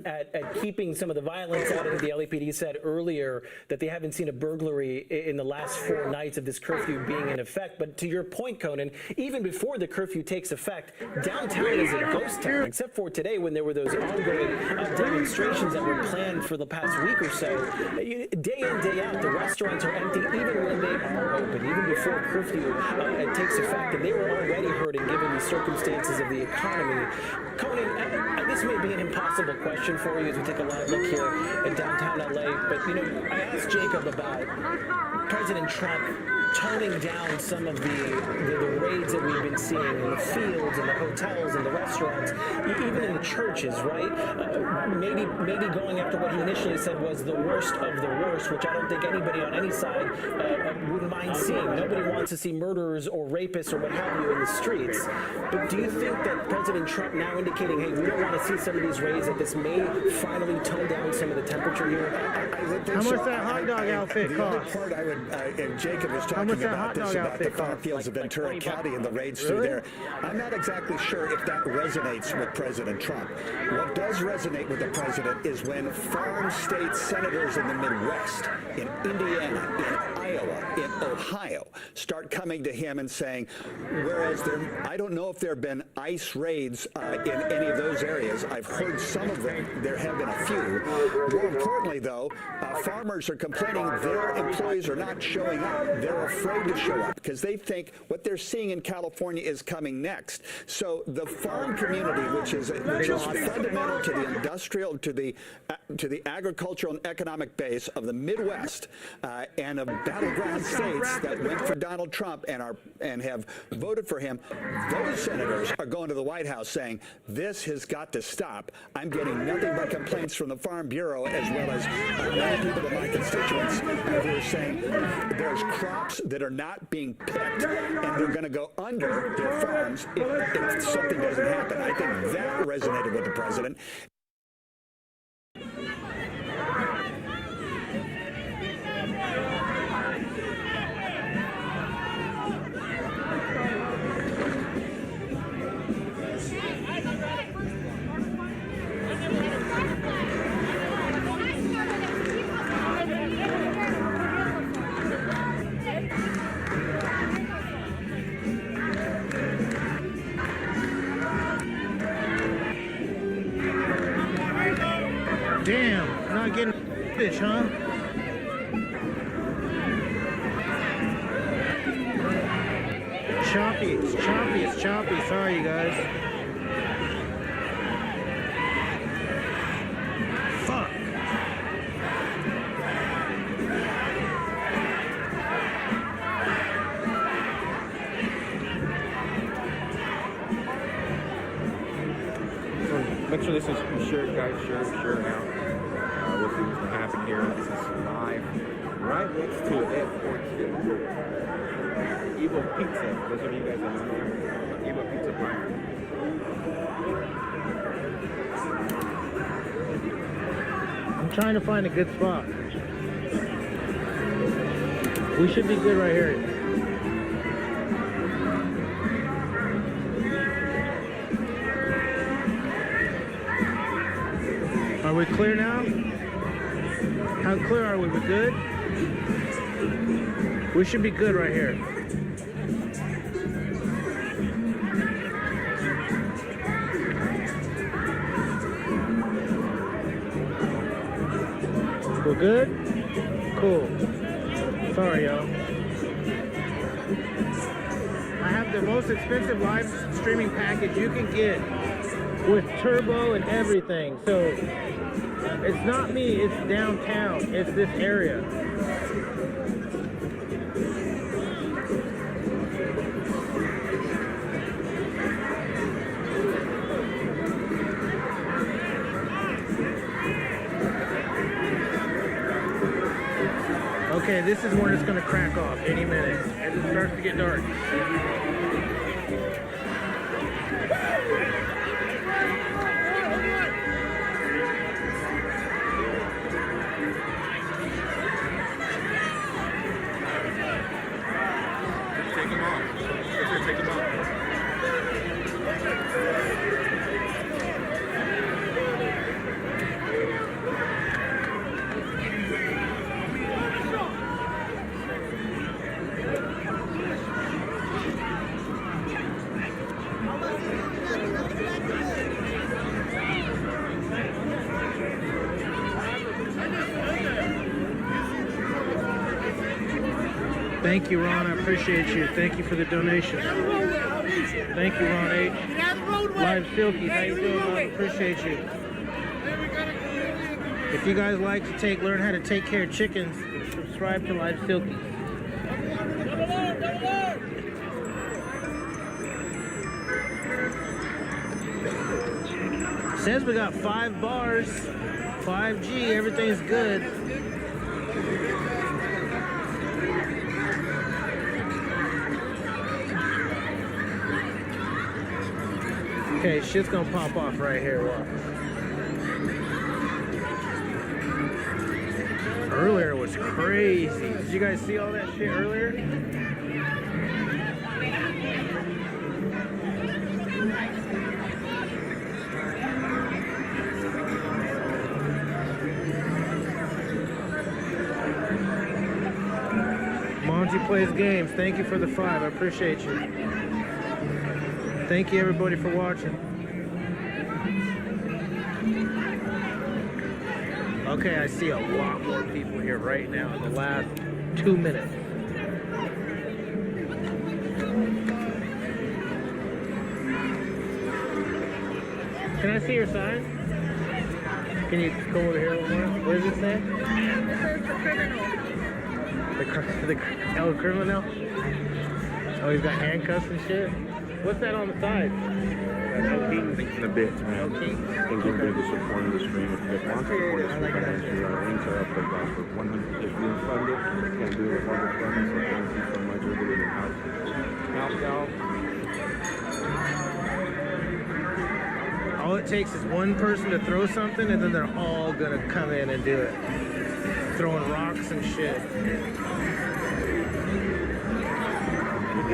at keeping some of the violence out. The LAPD said earlier that they haven't seen a burglary in the last 4 nights of this curfew being in effect. But to your point, Conan, even before the curfew takes effect, downtown is a ghost town, except for today when there were those ongoing demonstrations that were planned for the past week or so. Day in, day out, the restaurants are empty, even when they are open, even before curfew takes effect. And they were already hurting given the circumstances of the economy. Conan, this may be an impossible question for you as we take a live look here in downtown LA, but I asked Jacob about President Trump toning down some of the raids that we've been seeing in the fields and the hotels and the restaurants, even in the churches, right? Maybe going after what he initially said was the worst of the worst, which I don't think anybody on any side wouldn't mind seeing. Nobody wants to see murderers or rapists or what have you in the streets. But do you think that President Trump now indicating, hey, we don't want to see some of these raids, that this may finally tone down some of the temperature here? How much that hot dog outfit cost? The other part I would, and Jacob was talking about this, about the farm fields of Ventura County and the raids through there. I'm not exactly sure if that resonates with President Trump. What does resonate with the president is when farm state senators in the Midwest, in Indiana, in Iowa, in Ohio, start coming to him and saying, whereas I don't know if there have been ICE raids in any of those areas. I've heard some of them. There have been a few. More importantly, though, farmers are complaining their employees are not showing up. They're afraid to show up because they think what they're seeing in California is coming next. So the farm community, which is fundamental to the industrial, to the agricultural and economic base of the Midwest and of battleground states that went for Donald Trump and have voted for him, those senators are going to the White House saying, this has got to stop. I'm getting nothing but complaints from the Farm Bureau as well as many people of my constituents who are saying there's crops that are not being picked and they're going to go under their farms if something doesn't happen. I think that resonated with the president. Damn, not getting fish, huh? Choppy, it's choppy, it's choppy. Sorry, you guys. Fuck. Make sure this is shirt, guys. Shirt now. We'll see what's going to happen here. This is live right next to Airport Evo Pizza. Those of you guys that know Evo Pizza Prime. I'm trying to find a good spot. We should be good right here. Are we clear now? How clear are we? We good? We should be good right here. We're good? Cool. Sorry, y'all. I have the most expensive live streaming package you can get with turbo and everything. So it's not me, it's downtown. It's this area. Okay, this is when it's going to crack off any minute as it starts to get dark. Thank you, Ron. I appreciate you. Thank you for the donation. Thank you, Ron H. Live Silkies. How you doing, Ron? Appreciate you. If you guys like to learn how to take care of chickens, subscribe to Live Silkies. Says we got 5 bars, 5G, everything's good. Okay, shit's gonna pop off right here, watch. Earlier was crazy. Did you guys see all that shit earlier? Monty plays games. Thank you for the 5. I appreciate you. Thank you everybody for watching. Okay, I see a lot more people here right now in the last 2 minutes. Can I see your sign? Can you go over here a little more? What does it say? It says the criminal. The criminal? Oh, he's got handcuffs and shit? What's that on the side? Thanks in a bit, man. Thank you for supporting the stream. If you guys want to support the stream, links are up there, guys. For 150 funded, can't do it with other funds, so thank you so much. We're doing out. All it takes is one person to throw something, and then they're all gonna come in and do it. Throwing rocks and shit.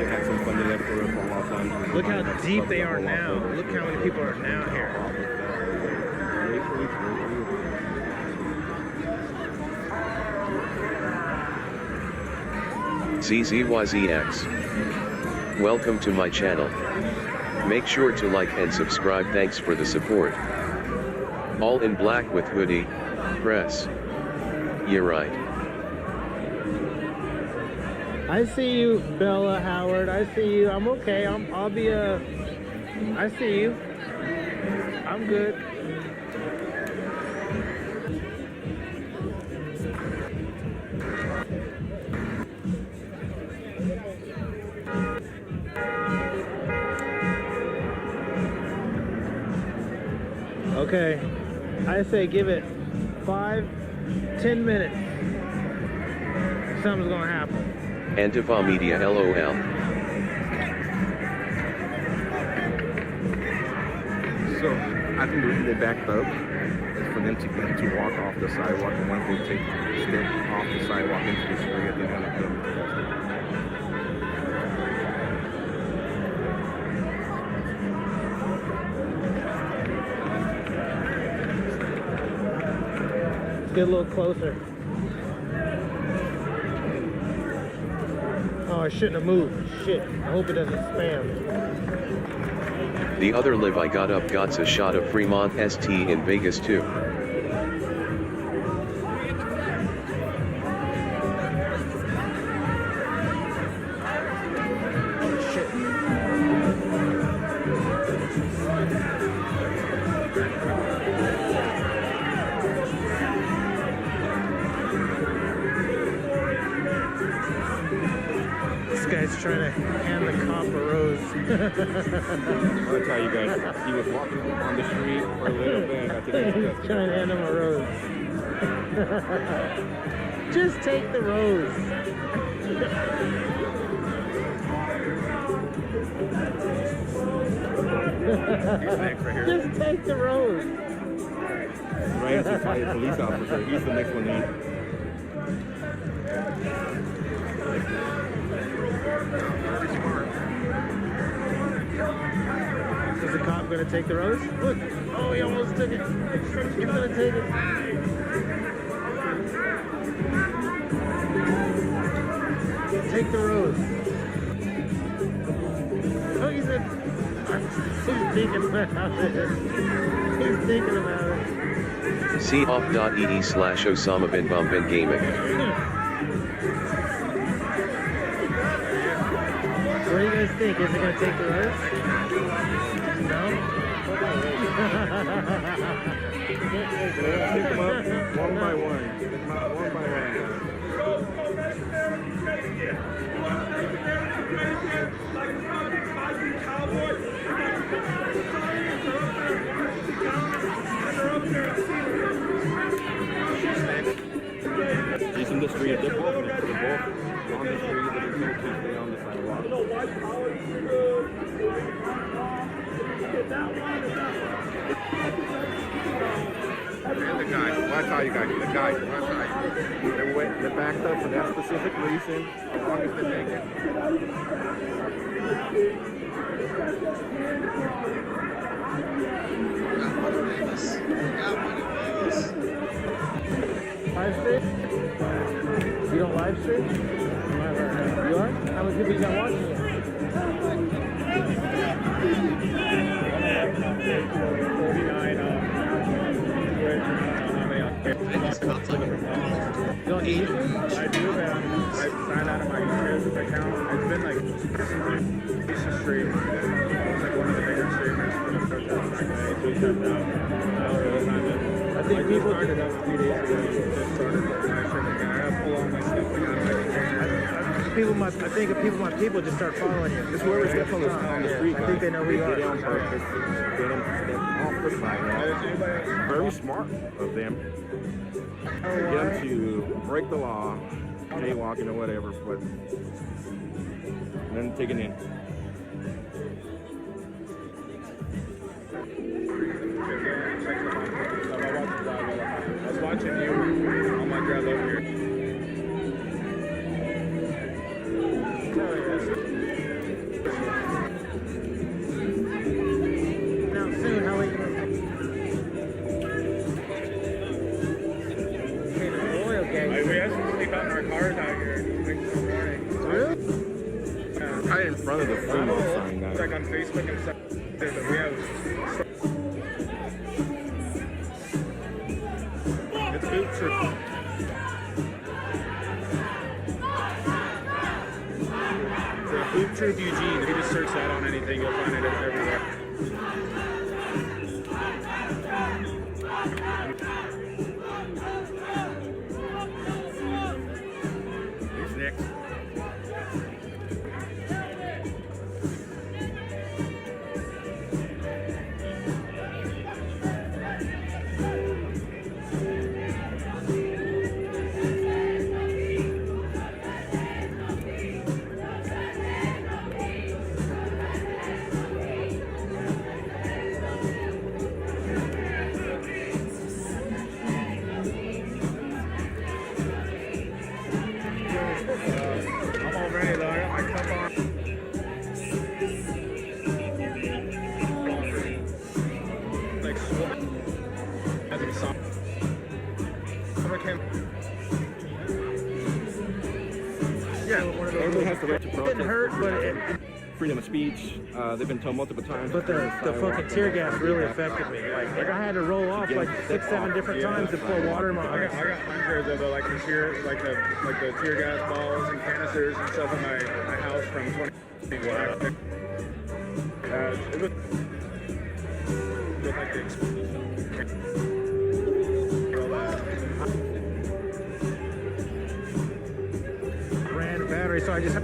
Had some funding left for us from Los Angeles. Look how deep they are now. Look how many people are now here. ZZYZX. Welcome to my channel. Make sure to like and subscribe. Thanks for the support. All in black with hoodie. Press. You're right. I see you, Bella Howard. I see you. I'm okay. I'll be I see you. I'm good. Okay. I say give it 5-10 minutes. Something's gonna happen. Antifa Media LOL. So I think the reason they backed up is for them to get to walk off the sidewalk, and once they step off the sidewalk into the street, they're going to come Let's get a little closer. Oh, I shouldn't have moved. Shit. I hope it doesn't spam. The other live I got up got a shot of Fremont ST in Vegas too. Trying to hand the cop a rose. I'll tell you guys, he was walking on the street for a little bit. I think he's trying to hand him a rose. Just take the rose. Just take the rose. Ryan's a police officer. He's the next one in. Is the cop going to take the rose? Look! Oh, he almost took it. He's going to take it. Take the rose. Oh, he's thinking about it. He's thinking about it. See-off.ee/Osama bin Bum bin Gaming. What do you guys think? Is it going to take the rose? No? Pick them up one by one. Pick them up one by one. street. They're both on the street. They're told to stay on the sidewalk. And the guy, watch how you got here. The guy, watch how you. They're backed up for that specific reason. As long as they make it. Live stream? You don't live stream? You are? How many people you got watching you? You don't eat? I do, man. I signed out of my YouTube account. It's been like used to stream. I was like one of the bigger streamers for the protest back in the day, so we shut down. I think people started up a few days ago. Just started my stream again. I gotta pull all my stuff again. I think people just start following you. It's whoever steps on the street. I think they know who you are. They on purpose. They don't step off the sidewalk. Very smart of them. For them to break the law, jaywalking or whatever, but then take it in. I was watching you on my drive over here. Now soon, how are you? We actually sleep out in our cars out here in the morning. Really? Right in front of the freeway sign. It's like on Facebook and stuff. We have. It's food trip. Food Truth Eugene. If you just search that on anything, you'll find it everywhere. Who's next? I'm all ready though. I got my cup on. Like as a song. Yeah, everybody has the right to protest. It didn't hurt, but it, freedom of speech. They've been told multiple times. but the fucking tear gas really affected me. Like I had to roll off like 6-7 different times to pour water in my eyes. I got hundreds of the the tear gas balls and canisters and stuff in my house from 20. It was like the Ran battery, so I just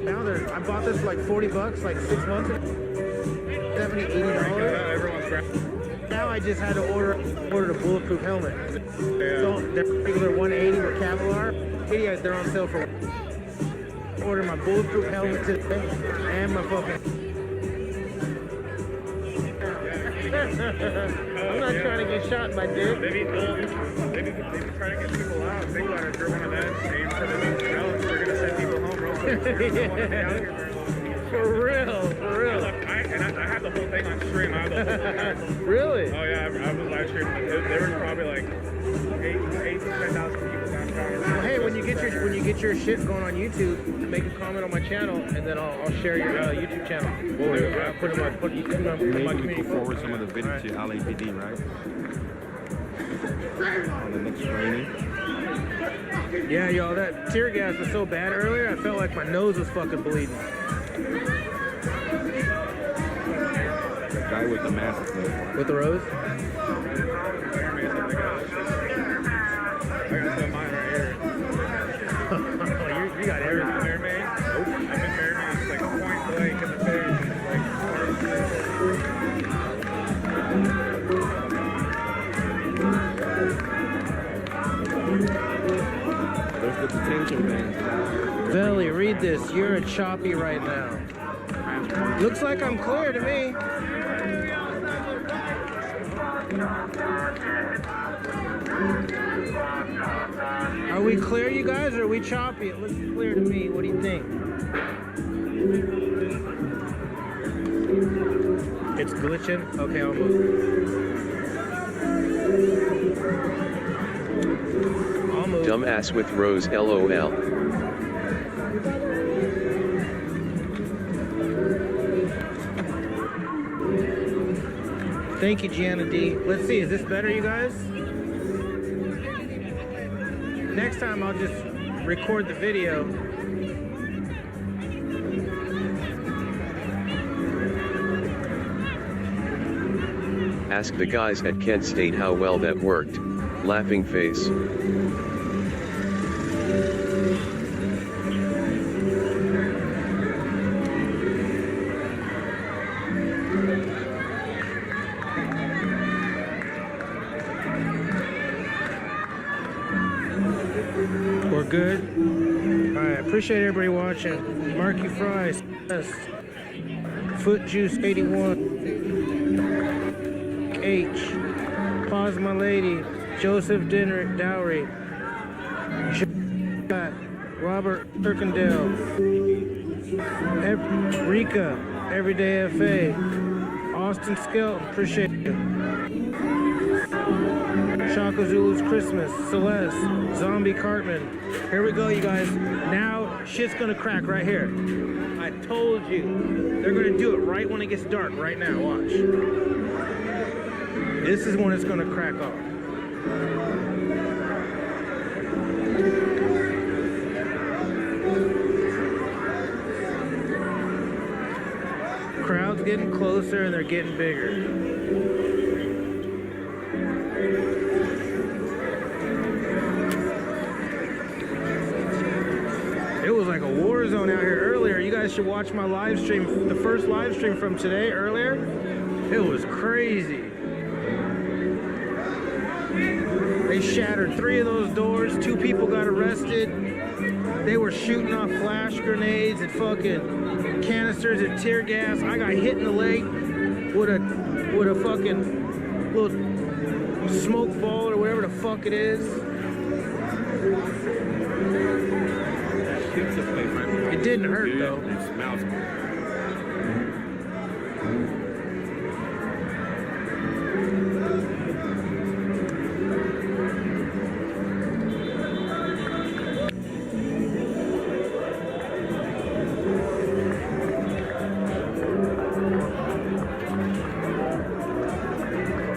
now I bought this for like $40, like 6 months ago. $70, $80. Everyone's grabbing. Now I just had to order a bulletproof helmet. So they're regular 180 with Kevlar. Idiots, they're on sale for. Order my bulletproof helmet today and my fucking. I'm not trying to get shot by dick. Maybe trying to get people out. Think about it. If you're one of them, aim for the new challenge. We're gonna send people home real quick. For real. I have the whole thing on stream. I have the whole thing. Really? Oh yeah, I was live streaming. There was probably like 8,000 to 10,000 people downtown. Well, hey, when you get your shit going on YouTube, make a comment on my channel, and then I'll share your YouTube channel. Put it on my community. Forward some of the video to LAPD, right? On the next training. Yeah, y'all, that tear gas was so bad earlier, I felt like my nose was fucking bleeding. The guy with the mask. With the rose? You got everything. I've been married. It's like point blank in the face. this. You're a choppy right now. Looks like I'm clear to me. Are we clear, you guys, or are we choppy? It looks clear to me. What do you think? It's glitching? Okay, I'll move. Dumbass with Rose LOL. Thank you, Gianna D. Let's see, is this better, you guys? Next time I'll just record the video. Ask the guys at Kent State how well that worked. Laughing face. We're good. All right, appreciate everybody watching. Marky Fries, Foot Juice 81, H, Pause My Lady, Joseph Dowry, Robert Kirkendale, Rika, Everyday FA, Austin Skelton, appreciate you. Shaka Zulu's Christmas, Celeste, Zombie Cartman. Here we go, you guys. Now shit's gonna crack right here. I told you. They're gonna do it right when it gets dark, right now, watch. This is when it's gonna crack off. Crowd's getting closer and they're getting bigger. It was like a war zone out here earlier. You guys should watch my live stream, the first live stream from today, earlier. It was crazy. They shattered 3 of those doors. 2 people got arrested. They were shooting off flash grenades and fucking canisters and tear gas. I got hit in the leg with a fucking little smoke ball or whatever the fuck it is. It didn't hurt though. It smells good.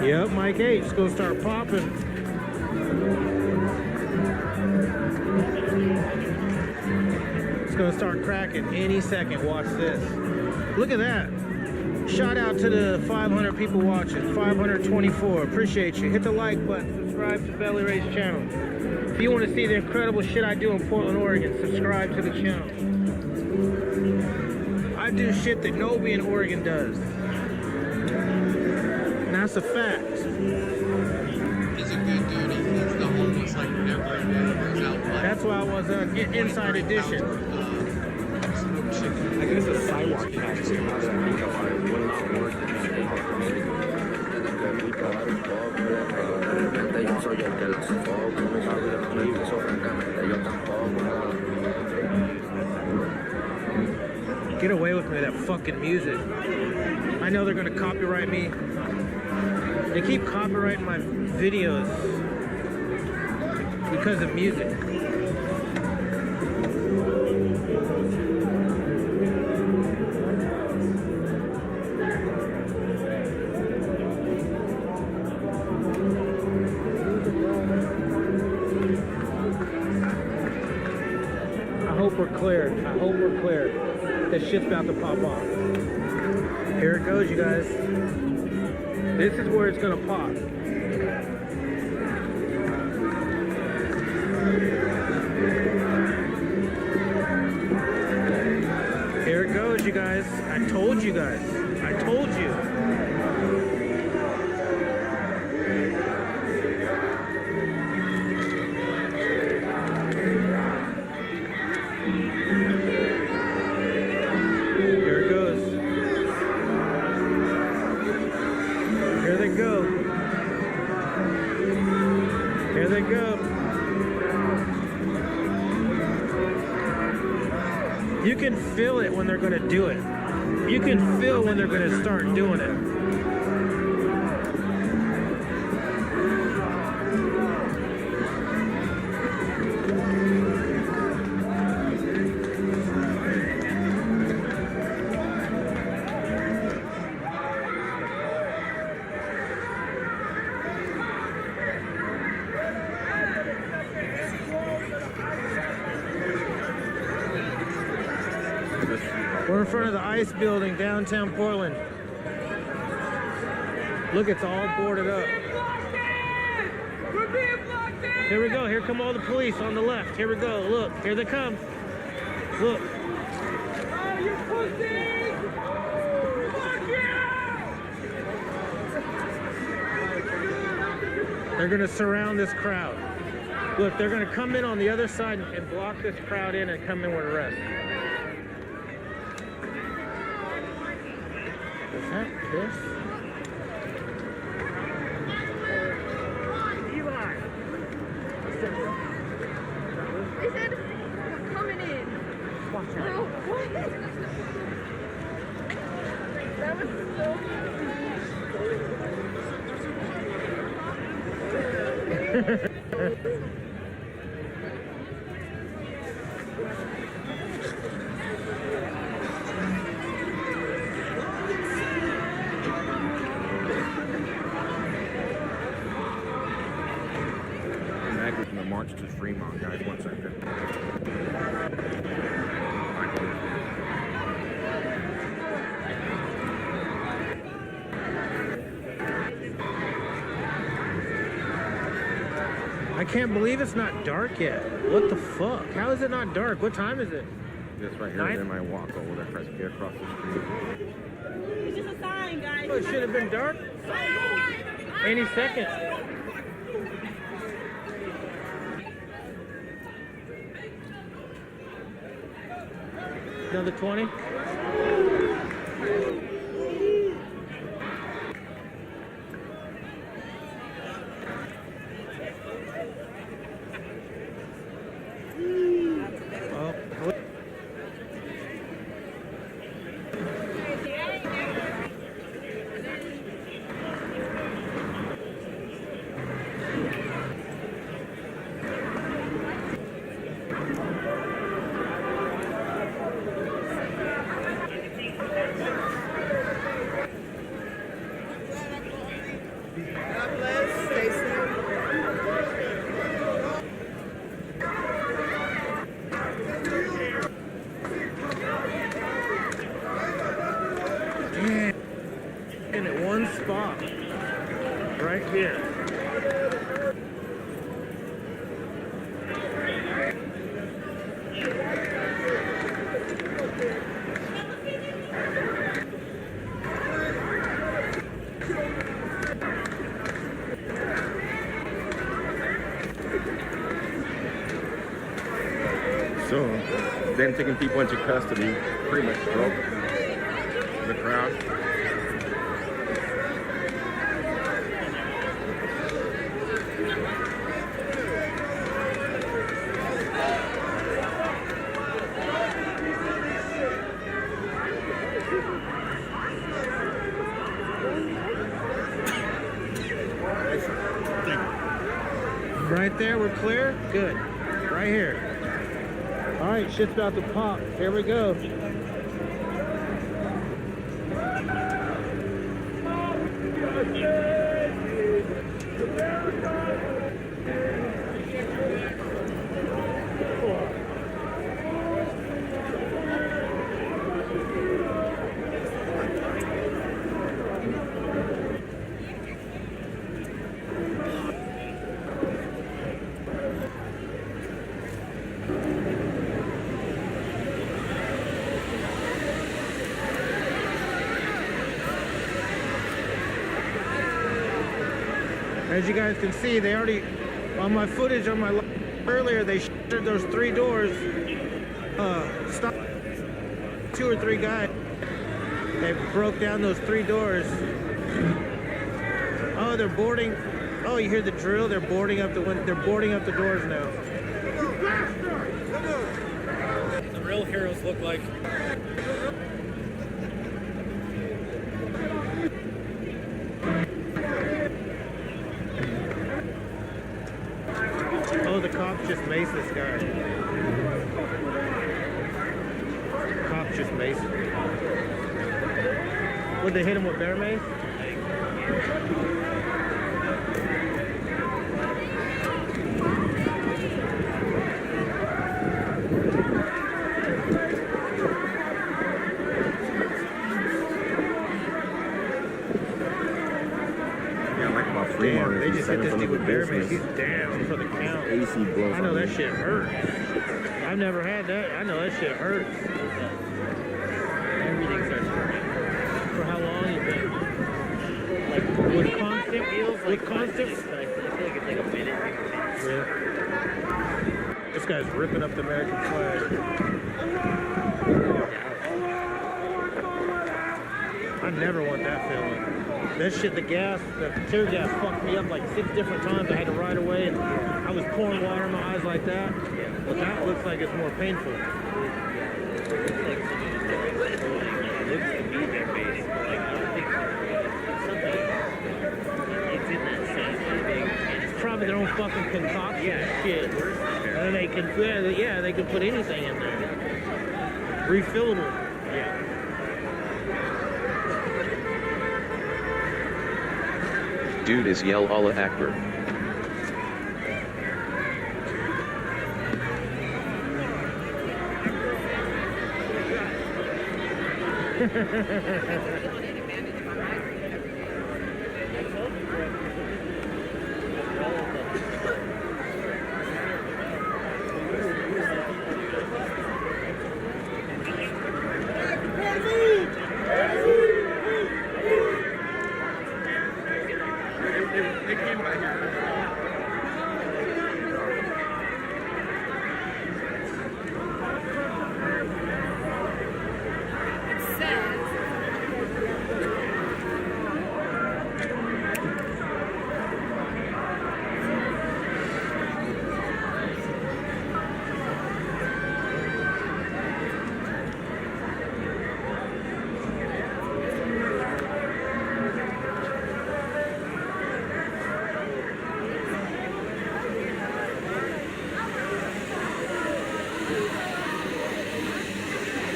Yep, Mike H. It's gonna start popping. It's gonna start cracking any second. Watch this. Look at that. Shout out to the 500 people watching. 524. Appreciate you. Hit the like button. Subscribe to Belly Ray's channel. If you want to see the incredible shit I do in Portland, Oregon, subscribe to the channel. I do shit that nobody in Oregon does. And that's a fact. He's a good dude. He feeds the homeless like every day. That's why I was on Inside Edition. I guess a sidewalk taxi. Now that I think about it, would not work. Yo soy el que los foco, no pienso francamente, yo tampoco. Get away with me, that fucking music. I know they're gonna copyright me. They keep copyrighting my videos because of music. I hope we're clear. I hope we're clear. This shit's about to pop off. Here it goes, you guys. This is where it's gonna pop. Here it goes, you guys. I told you guys. I told you. You can feel it when they're going to do it. You can feel when they're going to start doing it. We're in front of the ICE building, downtown Portland. Look, it's all boarded up. Here we go. Here come all the police on the left. Here we go. Look, here they come. Look. They're going to surround this crowd. Look, they're going to come in on the other side and block this crowd in and come in with arrests. Is that this? Eli! They said coming in. Watch out. Oh, what? That was so March to Fremont, guys. 1 second. I can't believe it's not dark yet. What the fuck? How is it not dark? What time is it? This right here, then I walk over there, try to get across the street. It's just a sign, guys. Oh, it should have been dark any second. Another 20. In at one spot, right here. So, then taking people into custody pretty much broke the crowd. Right there, we're clear? Good. Right here. All right, shit's about to pop. Here we go. As you guys can see, they already, on my footage on my earlier, they shattered those 3 doors. Stopped 2 or 3 guys. They broke down those 3 doors. Oh, they're boarding. Oh, you hear the drill? They're boarding up the window. They're boarding up the doors now. It's a real heroes look like. Oh, the cops just maced this guy. Cops just maced him. Would they hit him with bear mace? Damn, they just hit this dude with bear mace. He's down for the count. AC blows. I know that shit hurts. I've never had that. I know that shit hurts. Everything starts hurting. For how long you been? Like with constant wheels, like constant. I feel like it's like a minute. Really? This guy's ripping up the American flag. I never want that feeling. That shit, the tear gas fucked me up like 6 different times. I had to ride away and I was pouring water in my eyes like that. But that looks like it's more painful. It's probably their own fucking concoction shit. And they can, they can put anything in there. Refillable. Yeah. Dude is yell Allah Akbar. They came by here.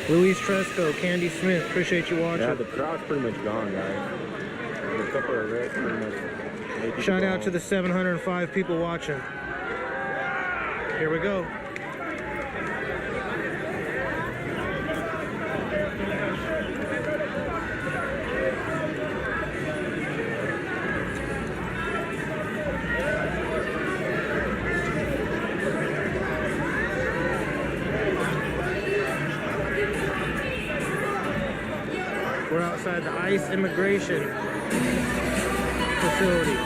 Luis Tresco, Candy Smith, appreciate you watching. Yeah, the crowd's pretty much gone, guys. There's a couple of arrests pretty much. Shout out to the 705 people watching. Here we go. We're outside the ICE immigration facility.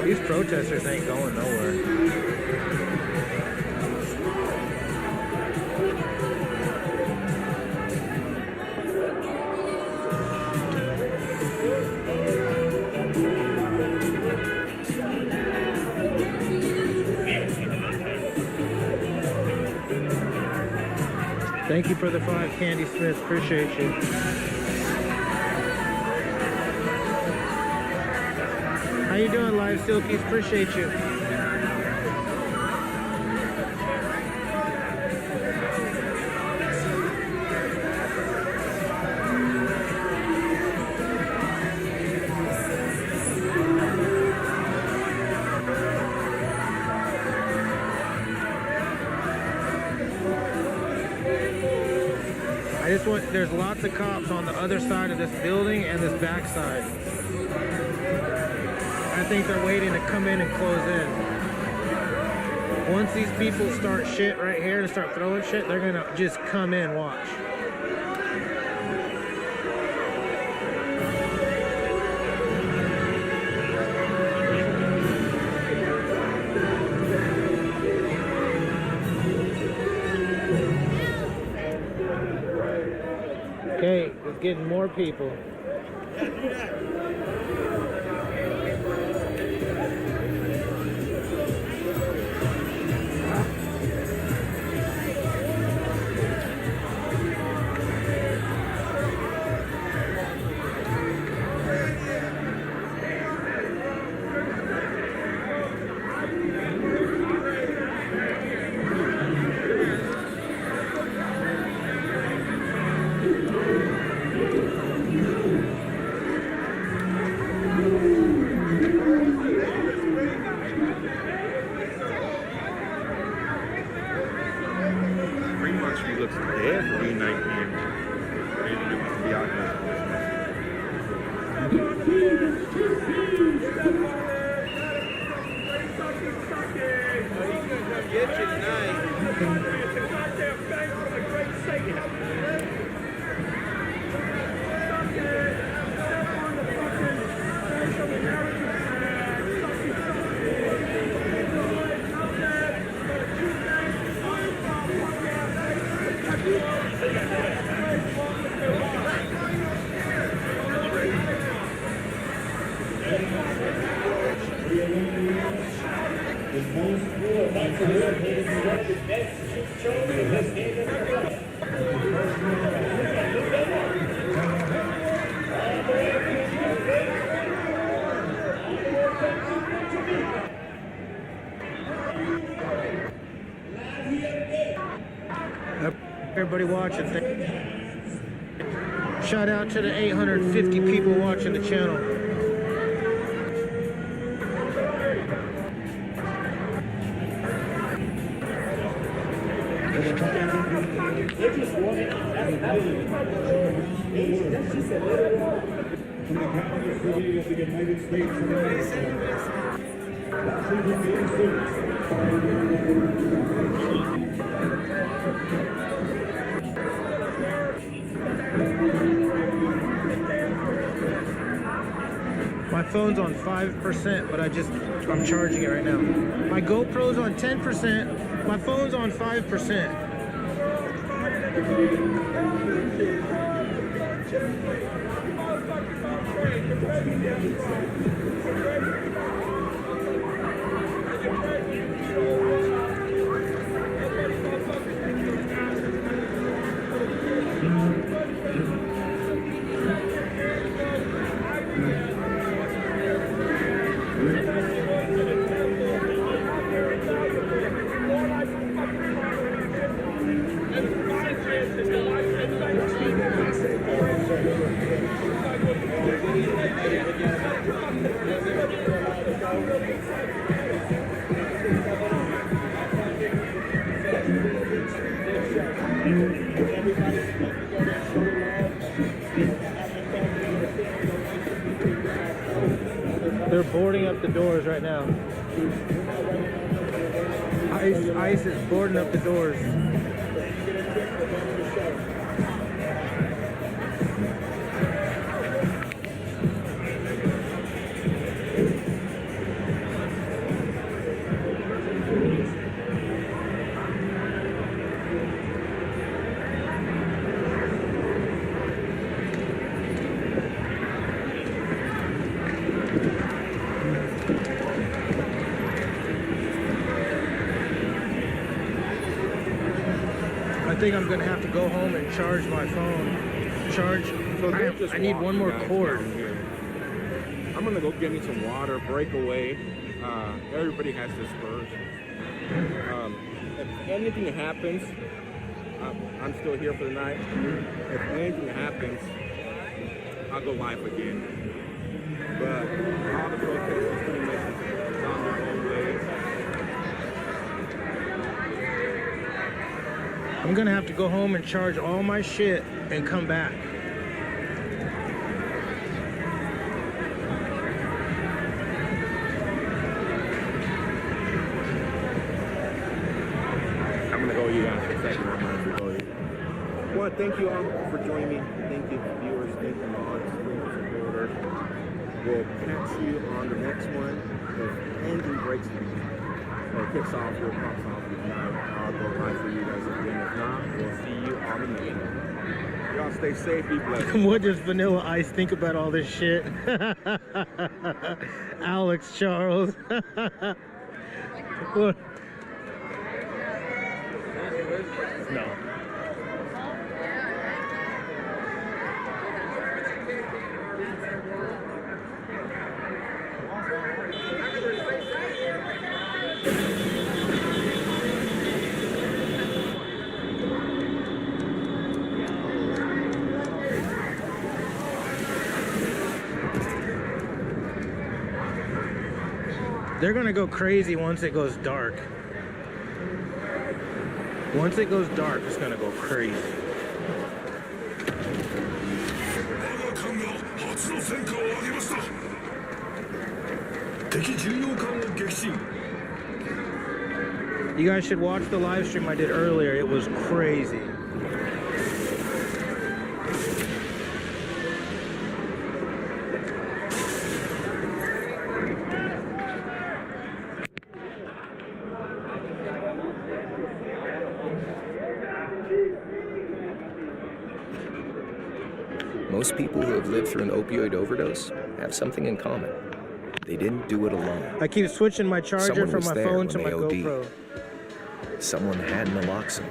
These protesters ain't going nowhere. Thank you for the 5, Candy Smith. Appreciate you. How you doing, Live Silkies? Appreciate you. There's lots of cops on the other side of this building and this back side. I think they're waiting to come in and close in. Once these people start shit right here and start throwing shit, they're gonna just come in, watch. getting more people. Looks dead for me 19. Maybe wants to be out here. He's gonna come get you tonight. Everybody watching. Shout out to the 850 people watching the channel. My phone's on 5%, but I'm charging it right now. My GoPro's on 10%, my phone's on 5%. They're boarding up the doors right now. ICE is boarding up the doors. I think I'm gonna have to go home and charge my phone. I need one more cord. I'm gonna go get me some water, break away. Everybody has dispersed. If anything happens, I'm still here for the night. If anything happens, I'll go live again. But all the protesters pretty much on their own way. I'm gonna have to go home and charge all my shit and come back. I'm gonna go you guys for a second. I'm gonna go you. Well, thank you all for joining me. Thank you, viewers. Thank you, mods. Thank you, supporters. We'll catch you on the next one if anything breaks down. or kicks off, we'll pop off. If not, I'll go live for you guys again. If not, we'll see you on the next one. Y'all stay safe, be blessed. What does Vanilla Ice think about all this shit? Alex Charles. What? No. They're gonna go crazy once it goes dark. Once it goes dark, it's gonna go crazy. You guys should watch the live stream I did earlier. It was crazy. Most people who have lived through an opioid overdose have something in common. They didn't do it alone. I keep switching my charger from my phone to my GoPro. Someone had naloxone.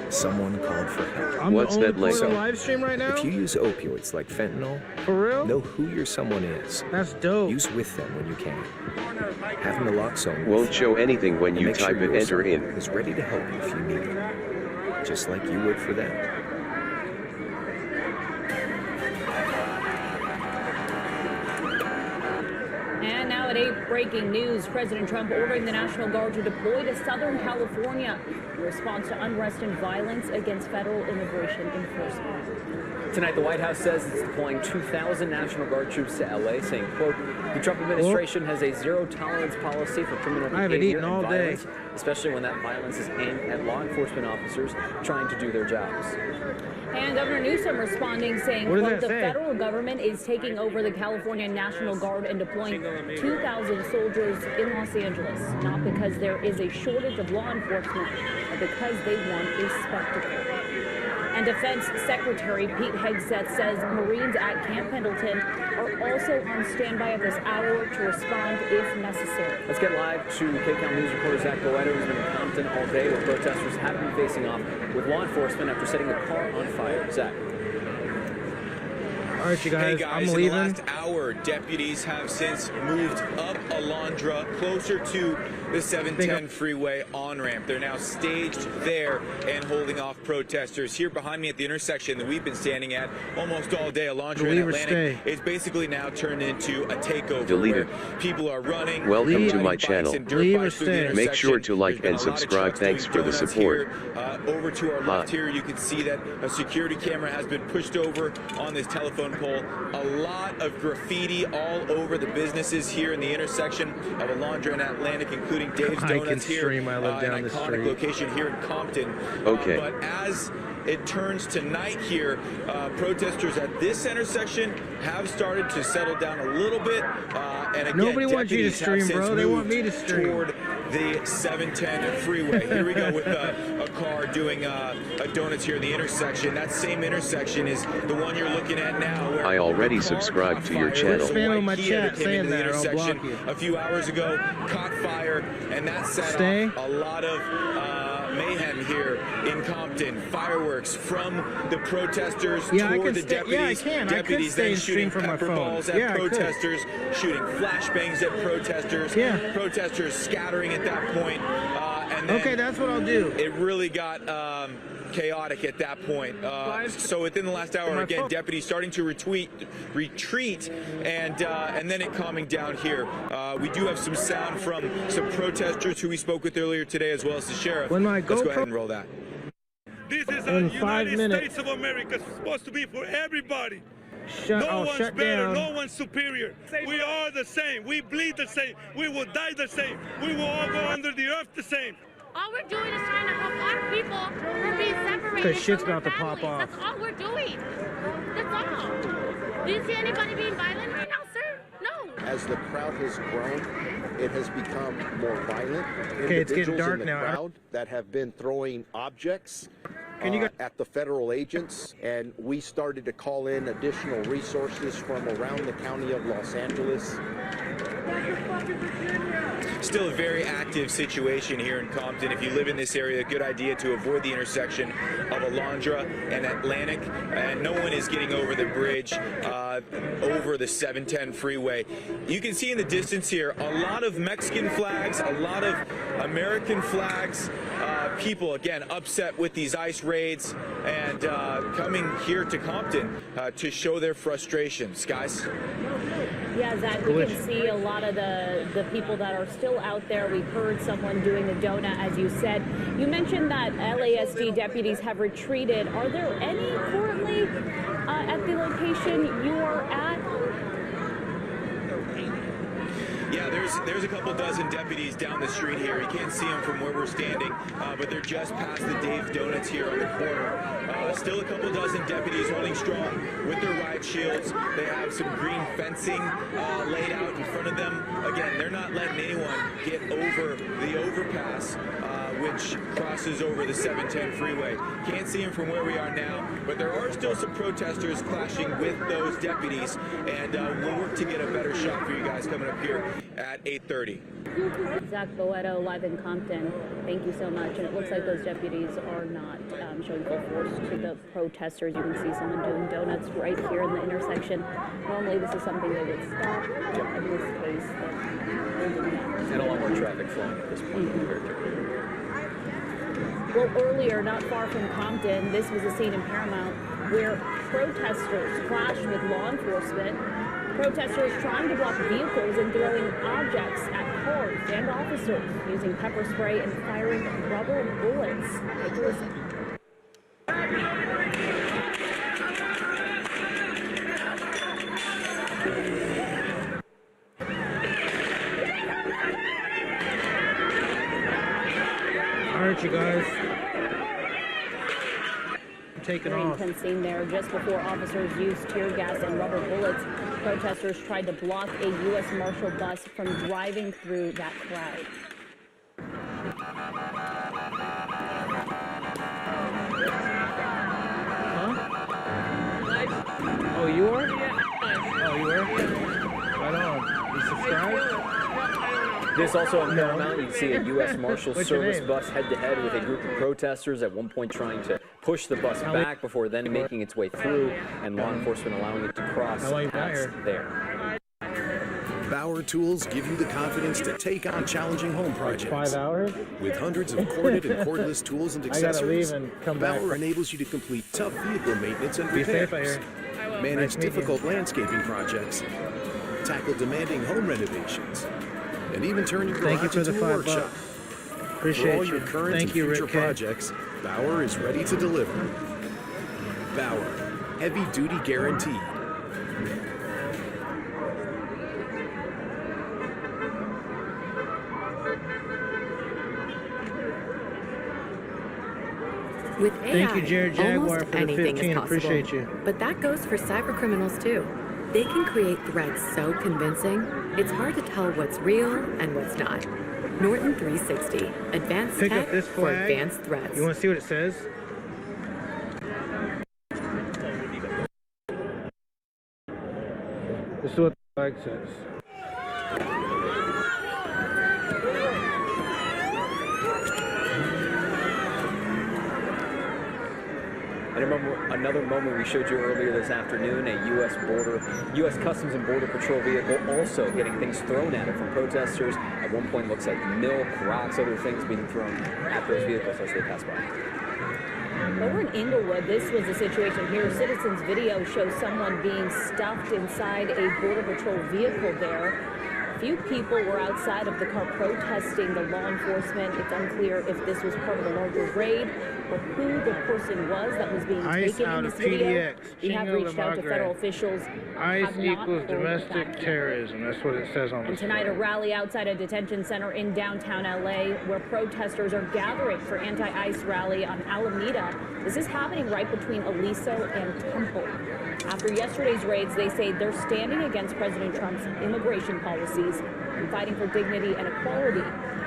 Someone called for help. What's that like? So, live stream right now? If you use opioids like fentanyl, for real? Know who your someone is. That's dope. Use with them when you can. Have naloxone. Won't show anything when you type it enter in. Is ready to help you if you need it, just like you would for them. And now at 8, breaking news. President Trump ordering the National Guard to deploy to Southern California in response to unrest and violence against federal immigration enforcement. Tonight, the White House says it's deploying 2,000 National Guard troops to L.A., saying, quote, the Trump administration has a zero-tolerance policy for criminal behavior and violence, especially when that violence is aimed at law enforcement officers trying to do their jobs. And Governor Newsom responding, saying, quote, the federal government is taking over the California National Guard and deploying 2,000 soldiers in Los Angeles, not because there is a shortage of law enforcement, but because they want a spectacle. And Defense Secretary Pete Hegseth says Marines at Camp Pendleton are also on standby at this hour to respond if necessary. Let's get live to KCAL News reporter Zach Boetter, who's been in Compton all day, where protesters have been facing off with law enforcement after setting a car on fire. Zach. All right, you guys, hey guys, I'm leaving. In the last hour, deputies have since moved up Alondra, closer to the 710 freeway on-ramp. They're now staged there and holding off protesters. Here behind me at the intersection that we've been standing at almost all day, Alondra and Atlantic, is basically now turned into a takeover where people are running. Welcome to my channel. Make sure to like and subscribe. Thanks for the support. Over to our left here, you can see that a security camera has been pushed over on this telephone pole. A lot of graffiti all over the businesses here in the intersection of Alondra and Atlantic, including Dave's Donuts here, an iconic location here in Compton. Okay. But as it turns to night here, protesters at this intersection have started to settle down a little bit. And again, nobody wants you to stream, bro. They want me to stream. Toward the 710 freeway. Here we go with a car doing donuts here in the intersection. That same intersection is the one you're looking at now. Where I already subscribed to your channel. Spam on my chat saying that, or I'll block you. A few hours ago, caught fire, and that set off a lot of mayhem here in Compton. Fireworks from the protesters toward the deputies. Deputies then shooting pepper balls at protesters, shooting flashbangs at protesters. Protesters scattering at that point. And then that's what I'll do. It really got chaotic at that point. So within the last hour, again, deputies starting to retreat, and then it calming down here. We do have some sound from some protesters who we spoke with earlier today, as well as the sheriff. Let's go ahead and roll that. This is the United States of America. It's supposed to be for everybody. No one's better, no one's superior. We are the same. We bleed the same. We will die the same. We will all go under the earth the same. All we're doing is trying to help our people who are being separated. Because shit's about to pop off. That's all we're doing. That's all. Do you see anybody being violent right now, sir? No. As the crowd has grown, it has become more violent. Okay, it's getting dark in the now. crowd that have been throwing objects at the federal agents, and we started to call in additional resources from around the county of Los Angeles. Still a very active situation here in Compton. If you live in this area, a good idea to avoid the intersection of Alondra and Atlantic. And no one is getting over the bridge over the 710 freeway. You can see in the distance here a lot of Mexican flags, a lot of American flags. People, again, upset with these ICE raids and coming here to Compton to show their frustrations. Guys? Yeah, Zach, we can see a lot of the people that are still out there. We heard someone doing a donut, as you said. You mentioned that LASD deputies have retreated. Are there any currently at the location you are at? Yeah, there's a couple dozen deputies down the street here. You can't see them from where we're standing, but they're just past the Dave's Donuts here on the corner. Still a couple dozen deputies holding strong with their riot shields. They have some green fencing laid out in front of them. Again, they're not letting anyone get over the overpass, which crosses over the 710 freeway. Can't see them from where we are now, but there are still some protesters clashing with those deputies, and we'll work to get a better shot for you guys coming up here at 8:30. Zach Boetto, live in Compton. Thank you so much. And it looks like those deputies are not showing full force to the protesters. You can see someone doing donuts right here in the intersection. Normally this is something they would stop. In this case, and a lot more traffic flowing at this point. Well, earlier, not far from Compton, this was a scene in Paramount where protesters clashed with law enforcement. Protesters trying to block vehicles and throwing objects at cars and officers, using pepper spray and firing rubber bullets. Take a listen. All right, you guys. I'm taking off. Intense scene there just before officers used tear gas and rubber bullets. Protesters tried to block a U.S. Marshal bus from driving through that crowd. Huh? Oh, you are? Oh, you are? Right on. You subscribe? This also on Paramount, you can see a U.S. Marshal Service bus head-to-head with a group of protesters, at one point trying to push the bus back before then making its way through, and law enforcement allowing it to cross past there. Bauer Tools give you the confidence to take on challenging home projects. 5 hours? With hundreds of corded and cordless tools and accessories, I gotta leave and come back. Bauer enables you to complete tough vehicle maintenance and Be safe out repairs, here. manage difficult landscaping projects, tackle demanding home renovations, and even turn your garage into a workshop. Appreciate For all you. your current Thank and you, future Rick K. projects, Bauer is ready to deliver. Bauer, heavy duty guaranteed. With AI, Thank you, Jared Jaguar, almost for the anything 15. is possible. Appreciate you. But that goes for cyber criminals too. They can create threats so convincing, it's hard to tell what's real and what's not. Norton 360, advanced Pick tech up this for flag. advanced threats. You want to see what it says? This is what the flag says. And remember another moment we showed you earlier this afternoon, a U.S. Customs and Border Patrol vehicle also getting things thrown at it from protesters. At one point, looks like milk, rocks, other things being thrown at those vehicles as they pass by. Over in Inglewood, this was the situation here. Citizens' video shows someone being stuffed inside a Border Patrol vehicle there. A few people were outside of the car protesting the law enforcement. It's unclear if this was part of a larger raid or who the person was that was being taken in this video. We have reached out to federal officials. ICE equals domestic terrorism. That's what it says on the And tonight, a rally outside a detention center in downtown LA where protesters are gathering for anti-ICE rally on Alameda. This is happening right between Aliso and Temple. After yesterday's raids, they say they're standing against President Trump's immigration policies and fighting for dignity and equality.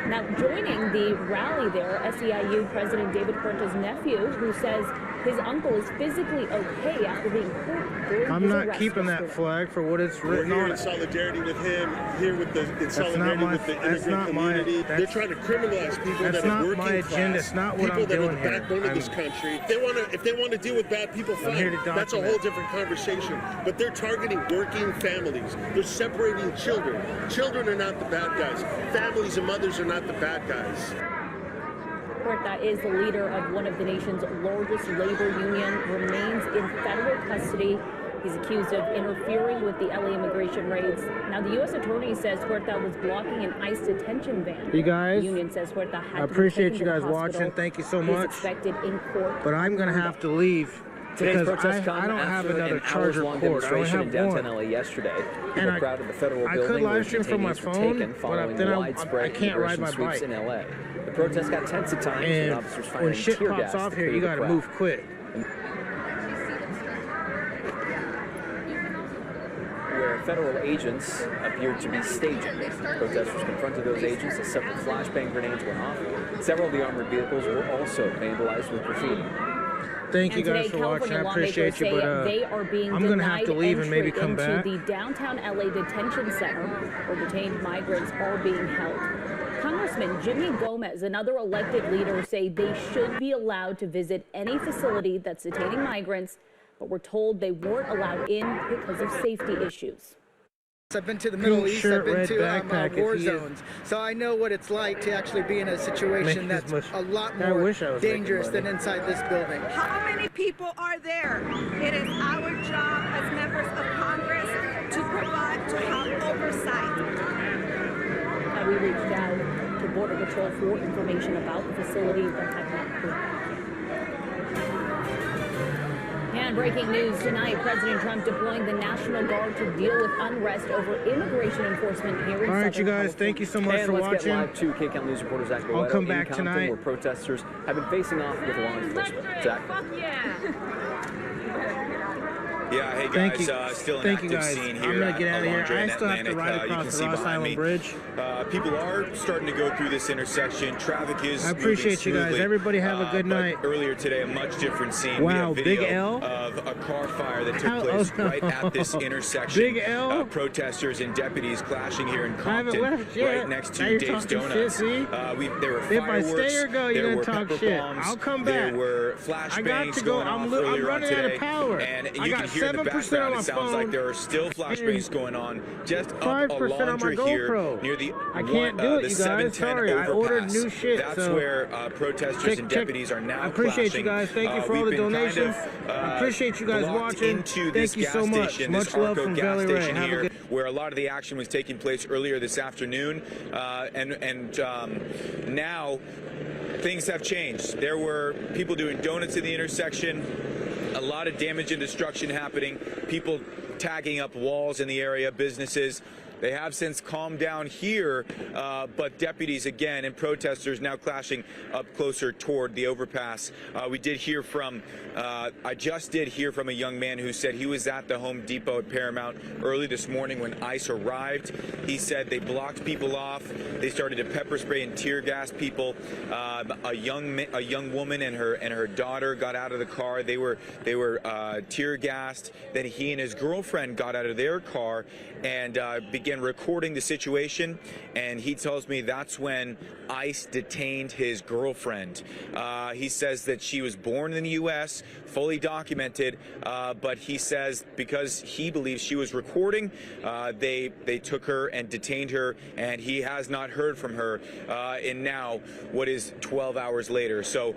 Now, joining the rally there, SEIU President David Huerta's nephew, who says his uncle is physically okay after being hurt during I'm his not arrest keeping that yesterday. flag for what it's written We're here on in it. solidarity with him, here with in solidarity with the immigrant community. They're trying to criminalize people that are working my agenda. class, It's not what people I'm that doing are the here. backbone of this country. If they want to deal with bad people, I'm here to fine. That's a document. whole different conversation. But they're targeting working families. They're separating children. Children are not the bad guys. Families and mothers are not the bad guys. Huerta is the leader of one of the nation's largest labor union, remains in federal custody. He's accused of interfering with the LA immigration raids. Now, the U.S. attorney says Huerta was blocking an ICE detention van. You guys, the union says Huerta had I to be appreciate taken you to guys the hospital. watching. Thank you so He is much. expected in court. But I'm going to have to leave. Today's because protests come I don't have after another an charger hours-long cord. I only demonstration in have downtown one. LA yesterday. And People crowded the federal I building could where live stream from my detainees were phone, taken but following then I widespread can't ride immigration my sweeps bike. in LA. The protest got tense at times And with officers when firing shit tear pops gas off to here, clear you the got to crowd. move quick. Where federal agents appeared to be staging. Protesters confronted those agents as several flashbang grenades went off. Several of the armored vehicles were also vandalized with graffiti. Thank you And guys today, for watching. I California appreciate lawmakers you, but say they are being I'm gonna have to leave and maybe denied come entry back. into the downtown LA detention center where detained migrants are being held. Congressman Jimmy Gomez, another elected leader, say they should be allowed to visit any facility that's detaining migrants, but we're told they weren't allowed in because of safety issues. I've been to the Middle East, I've been to war if he is- zones, so I know what it's like to actually be in a situation that's a lot more dangerous than inside this building. How many people are there? It is our job as members of Congress to provide, to have oversight. Now, we reached out to Border Patrol for information about the facility, but have not heard back. And breaking news tonight, President Trump deploying the National Guard to deal with unrest over immigration enforcement here in All right, Southern you guys, thank you so much And for let's watching. get live to KCAL News reporter Zach I'll Loretto come in back Compton, tonight. where protesters have been facing off with law enforcement. Zach? Yeah, hey Thank guys, you. still an Thank you, active guys. scene I'm here gonna at get out of here. Alondra I in still have to Atlantic. ride You can across the see Ross behind Island me. Bridge. People are starting to go through this intersection. Traffic is I appreciate you guys. smoothly. Everybody have a good But night. Earlier today, a much different scene. Wow, we have video Big L? of a car fire that took How- place oh, right at this no. intersection. Big L? Protesters and deputies clashing here in I haven't Compton, left yet. right next Now to you're Dave's talking Donuts. shit, see? There were If I fireworks. stay or go, you're there gonna were talk pepper shit. bombs, I'll come There back. were I got flashbangs to go. going I'm off running earlier on out of today. power. And I you got can hear in the 7% on background, my it sounds like phone. there are still flashbangs going on just up 5% on my Alondra here GoPro. near the I can't do it, the you guys. 710 Sorry, I overpass. ordered new shit. That's so where protesters and deputies are now I appreciate clashing. you guys. Thank you for all We've the been kind donations. of, I appreciate you guys blocked watching. into this Thank you so gas much. station, Much this love Arco from gas Valley Ray. station Have a here, good. where a lot of the action was taking place earlier this afternoon, now things have changed. There were people doing donuts in the intersection, a lot of damage and destruction happening, people tagging up walls in the area, businesses. They have since calmed down here, but deputies again and protesters now clashing up closer toward the overpass. I just did hear from a young man who said he was at the Home Depot at Paramount early this morning when ICE arrived. He said they blocked people off. They started to pepper spray and tear gas people. A young woman and her daughter got out of the car. They were tear gassed. Then he and his girlfriend got out of their car and began recording the situation, and he tells me that's when ICE detained his girlfriend. He says that she was born in the U.S., fully documented, but he says because he believes she was recording, they took her and detained her, and he has not heard from her in now what is 12 hours later. So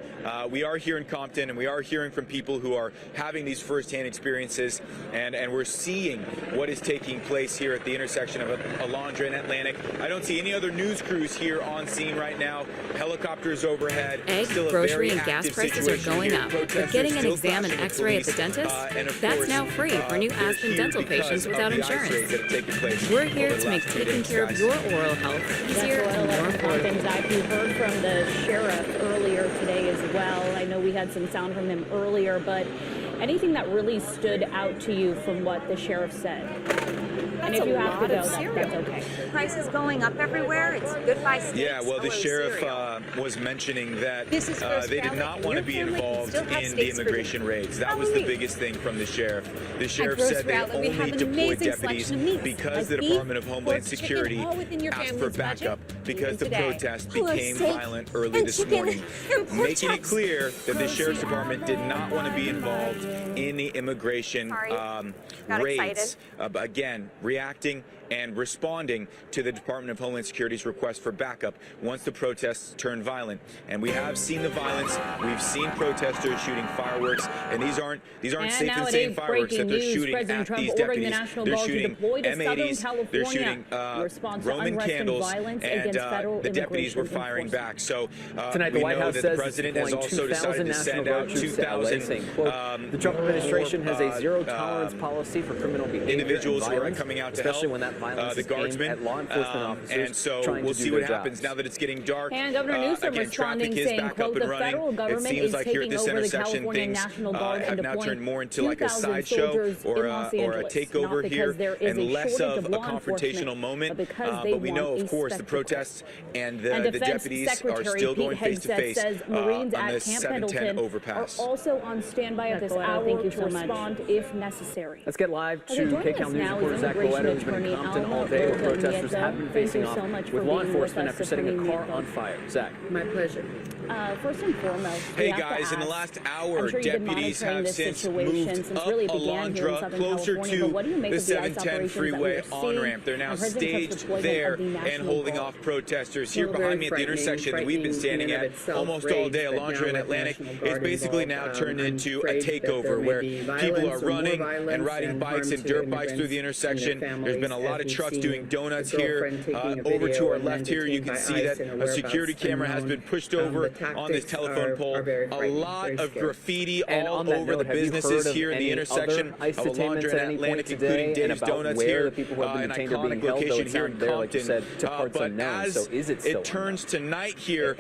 we are here in Compton, and we are hearing from people who are having these firsthand experiences, and we're seeing what is taking place here at the intersection of Alondra and Atlantic. I don't see any other news crews here on scene right now. Helicopters overhead. Egg, Still a grocery, very and gas active prices are situation going here. up, but Protesters getting an still exam and clashing with x-ray at the police. dentist, And of that's course, now free for new they're Aspen here dental because patients of without the ice raids insurance. that have taken place We're over here the to last make few taking days, care of guys. your oral health easier and more affordable. Zach, you heard from the sheriff earlier today as well. I know we had some sound from him earlier, but Anything that really stood out to you from what the sheriff said? And if you have to go, that's okay. Prices going up everywhere. It's goodbye steaks. Yeah, well, the sheriff was mentioning that they did not want to be involved in the immigration raids. That was the biggest thing from the sheriff. The sheriff said they only deployed deputies because the Department of Homeland Security asked for backup because the protest became violent early this morning, making it clear that the sheriff's department did not want to be involved in the immigration raids. Again, reacting and responding to the Department of Homeland Security's request for backup once the protests turned violent. And we have seen the violence. We've seen protesters shooting fireworks, and these aren't safe and sane fireworks that they're shooting at these deputies. They're shooting M80s, they're shooting Roman candles, and the deputies were firing back. So tonight, the White House says the president has also decided to send out 2,000. The Trump administration has a zero-tolerance policy for criminal behavior, individuals who are coming out to help especially when that violence the guardsmen at law enforcement officers. And so we'll see what happens now that it's getting dark. And Governor Newsom responding, saying, quote, the federal government is taking over the California National Guard and now turned more into 2,000 like a sideshow or a takeover here, and less of a confrontational moment. But we know, of course, the protests and the deputies are still going face to face on the 710 overpass. Are also on standby at this hour to respond if necessary. Let's get live to KCAL News reporter Zach Boetto, who's been in Compton all day where protesters have been facing off with law enforcement after setting a car on fire. Zach. My pleasure. First and foremost, hey guys, in the last hour, deputies have since moved up Alondra closer to the 710 freeway on-ramp. They're now staged there and holding off protesters. Here behind me at the intersection that we've been standing at almost all day, Alondra and Atlantic, is basically now turned into a takeover where people are running and riding bikes and dirt bikes through the intersection. There's been a lot of trucks doing donuts here. Over to our left here, you can see that a security camera has been pushed over on this telephone pole. A lot of graffiti all over the businesses here in the intersection of Alondra and Atlantic, including Dave's Donuts here, an iconic location here in Compton. But as it turns to night here,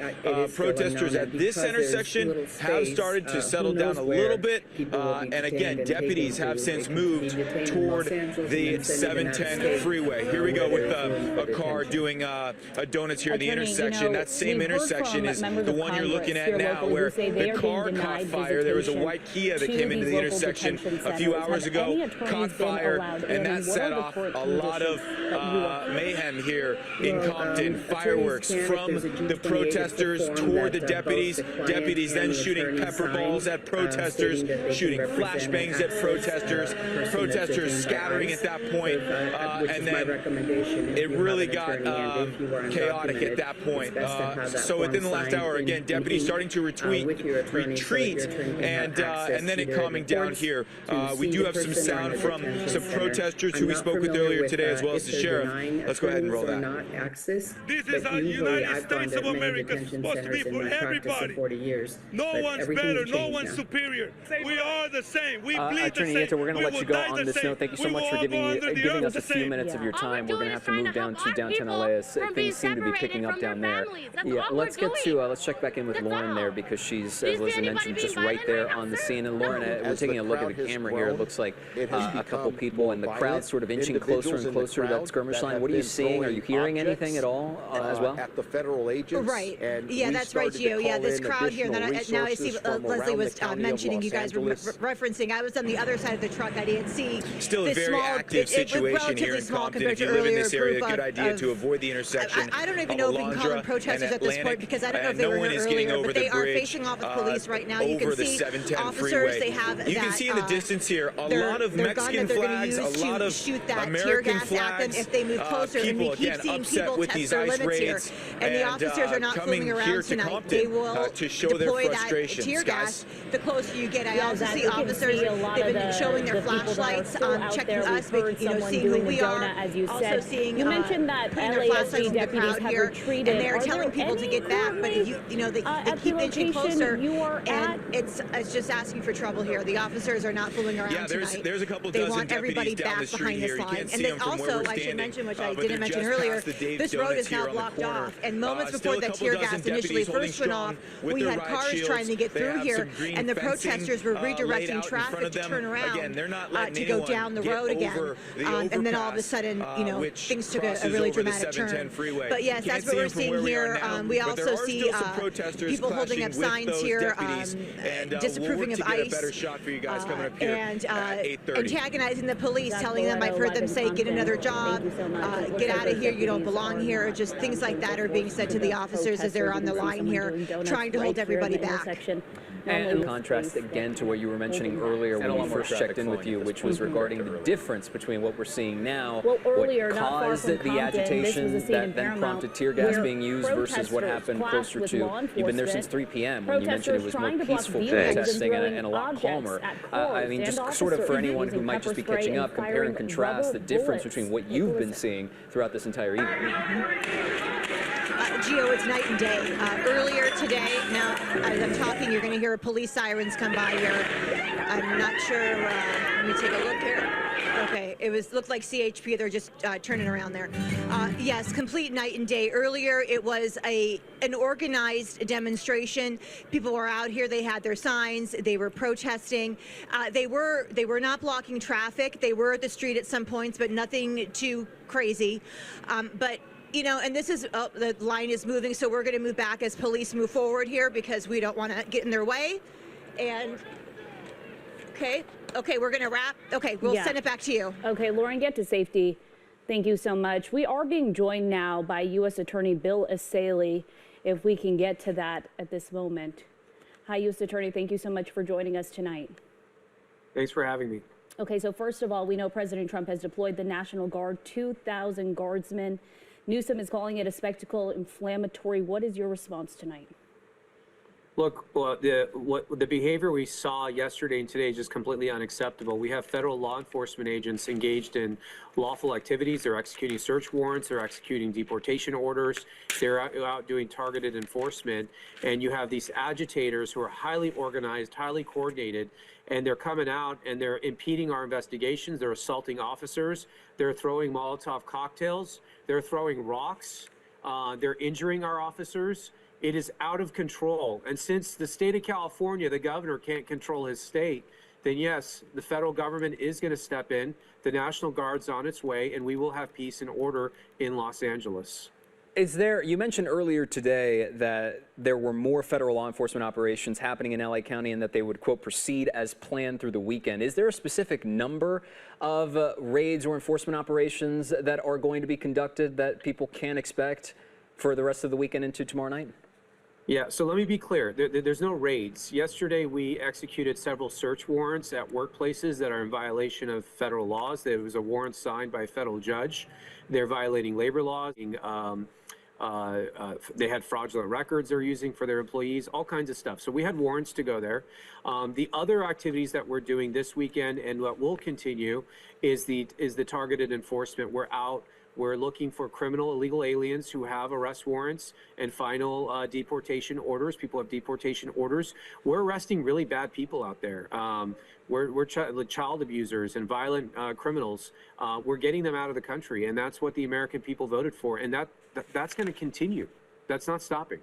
protesters at this intersection have started to settle down a little bit. And again, deputies have since moved toward the 710 freeway. Here we go with a car doing donuts here at the intersection. That same intersection is the one you're looking at now, where the car caught fire. There was a white Kia that came into the intersection a few hours ago, caught fire, and that set off a lot of mayhem here in Compton. Fireworks from the protesters toward the deputies. Deputies then shooting pepper balls at protesters, shooting flashbangs at protesters. Protesters scattering at that point, and then it really got chaotic at that point. So within the last hour, again, deputies starting to retreat, and then it calming down here. We do have some sound from some protesters who we spoke with earlier today, as well as the sheriff. Let's go ahead and roll that. This is our United States of America. It's supposed to be for everybody. No one's better, no one's superior. We are the same. We bleed the same. We're going to let you go on this note. Thank you so much for giving us a few minutes of your time. We're going to have to move down to downtown LA as things seem to be picking up down there. Yeah, let's check back in with Lauren there, because she's, as Lizzie mentioned, just right there on the scene. And Lauren, we're taking a look at the camera here. It looks like a couple people and the crowd sort of inching closer and closer to that skirmish line. What are you seeing? Are you hearing anything at all as well? At the federal agents. Right. Yeah, that's right, Gio. Yeah, this crowd here. Now I see Leslie was mentioning, you guys were referencing. I was on the other side of the truck. I didn't see. Still a very active situation here in Compton. If you live in this area, good idea to avoid the intersection. I don't even know if we can call them protesters at this point, because I don't know if they were here earlier, but they are facing off with police right now. You can see officers. They have that. You can see in the distance here a lot of Mexican flags, a lot of American flags. If they move closer, and we keep seeing people test their limits here. And the officers are not fooling around tonight. They will deploy that tear gas the closer you get. I also see officers. They've been showing their flashlights, checking us, seeing who we are. Anna, as you also said. seeing, You mentioned that LASD deputies have retreated. and they're telling people to get back, but they keep inching closer, and it's just asking for trouble here. The officers are not fooling around tonight. There's a couple they dozen want everybody down back the street behind here. this line. And then also, I should mention, which I didn't mention earlier, this road is now blocked off. And moments before the tear gas initially first went off, we had cars trying to get through here, and the protesters were redirecting traffic to turn around to go down the road again. And then all of a sudden, things took a really dramatic turn. But yes, that's what we're seeing here. We also see people holding up signs here, disapproving of ICE, and antagonizing the police, telling them, I've heard them say, get another job, get out of here, you don't belong here. Just things like that are being said to the officers as they're on the line here, trying to hold everybody back. And in contrast again to what you were mentioning earlier when we first checked in with you, which was regarding the difference between what we're seeing now, what caused the agitation that then prompted tear gas being used versus what happened closer to, you've been there since 3 p.m. when you mentioned it was more peaceful protesting and a lot calmer. I mean, just sort of for anyone who might just be catching up, compare and contrast the difference between what you've been seeing throughout this entire evening. Gio, it's night and day. Earlier today, now as I'm talking, you're going to hear police sirens come by here. I'm not sure. Let me take a look here. Okay, looked like CHP. They're just turning around there. Yes, complete night and day. Earlier, it was an organized demonstration. People were out here. They had their signs. They were protesting. They were not blocking traffic. They were at the street at some points, but nothing too crazy. But and this is, the line is moving, so we're going to move back as police move forward here because we don't want to get in their way. And, okay, we're going to wrap. Okay, we'll send it back to you. Okay, Lauren, get to safety. Thank you so much. We are being joined now by U.S. Attorney Bill Asaley, if we can get to that at this moment. Hi, U.S. Attorney. Thank you so much for joining us tonight. Thanks for having me. Okay, so first of all, we know President Trump has deployed the National Guard, 2,000 guardsmen. Newsom is calling it a spectacle, inflammatory. What is your response tonight? Look, the behavior we saw yesterday and today is just completely unacceptable. We have federal law enforcement agents engaged in lawful activities. They're executing search warrants. They're executing deportation orders. They're out doing targeted enforcement. And you have these agitators who are highly organized, highly coordinated, and they're coming out and they're impeding our investigations. They're assaulting officers. They're throwing Molotov cocktails. They're throwing rocks. They're injuring our officers. It is out of control. And since the state of California, the governor can't control his state, then yes, the federal government is going to step in. The National Guard's on its way, and we will have peace and order in Los Angeles. You mentioned earlier today that there were more federal law enforcement operations happening in LA County and that they would, quote, proceed as planned through the weekend. Is there a specific number of raids or enforcement operations that are going to be conducted that people can expect for the rest of the weekend into tomorrow night? Yeah, so let me be clear. There's no raids. Yesterday, we executed several search warrants at workplaces that are in violation of federal laws. There was a warrant signed by a federal judge. They're violating labor laws. They had fraudulent records they're using for their employees, all kinds of stuff. So we had warrants to go there. The other activities that we're doing this weekend and what will continue is the targeted enforcement. We're looking for criminal illegal aliens who have arrest warrants and final deportation orders. People have deportation orders. We're arresting really bad people out there. We're child abusers and violent criminals. We're getting them out of the country, and that's what the American people voted for. And that's going to continue. That's not stopping.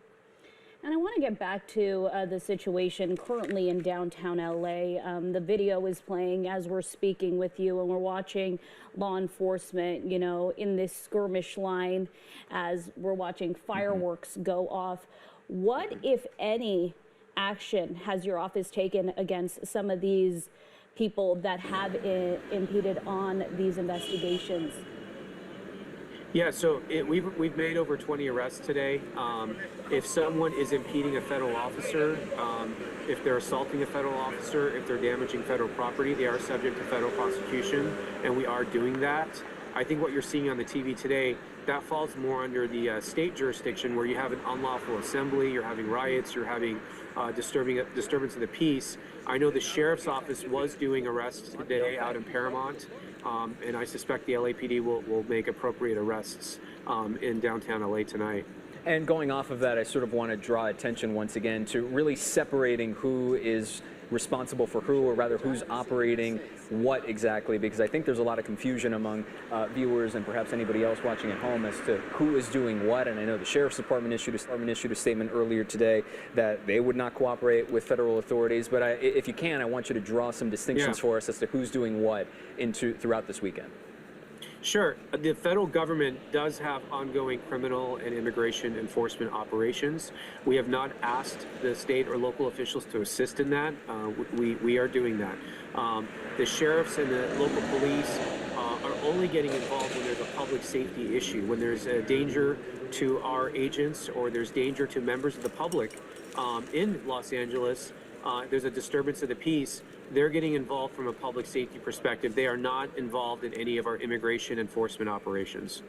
And I want to get back to the situation currently in downtown LA. The video is playing as we're speaking with you, and we're watching law enforcement, in this skirmish line as we're watching fireworks go off. What, if any, action has your office taken against some of these people that have impeded on these investigations? Yeah, so we've made over 20 arrests today. If someone is impeding a federal officer, if they're assaulting a federal officer, if they're damaging federal property, they are subject to federal prosecution, and we are doing that. I think what you're seeing on the TV today, that falls more under the state jurisdiction where you have an unlawful assembly, you're having riots, you're having disturbance of the peace. I know the sheriff's office was doing arrests today out in Paramount, And I suspect the LAPD will make appropriate arrests in downtown LA tonight. And going off of that, I sort of want to draw attention once again to really separating who is responsible for who, or rather who's operating what exactly, because I think there's a lot of confusion among viewers and perhaps anybody else watching at home as to who is doing what. And I know the Sheriff's Department issued a statement earlier today that they would not cooperate with federal authorities. But if you can, I want you to draw some distinctions for us as to who's doing what throughout this weekend. Sure. The federal government does have ongoing criminal and immigration enforcement operations. We have not asked the state or local officials to assist in that. We are doing that. The sheriffs and the local police are only getting involved when there's a public safety issue, when there's a danger to our agents or there's danger to members of the public in Los Angeles. There's a disturbance of the peace. They're getting involved from a public safety perspective. They are not involved in any of our immigration enforcement operations.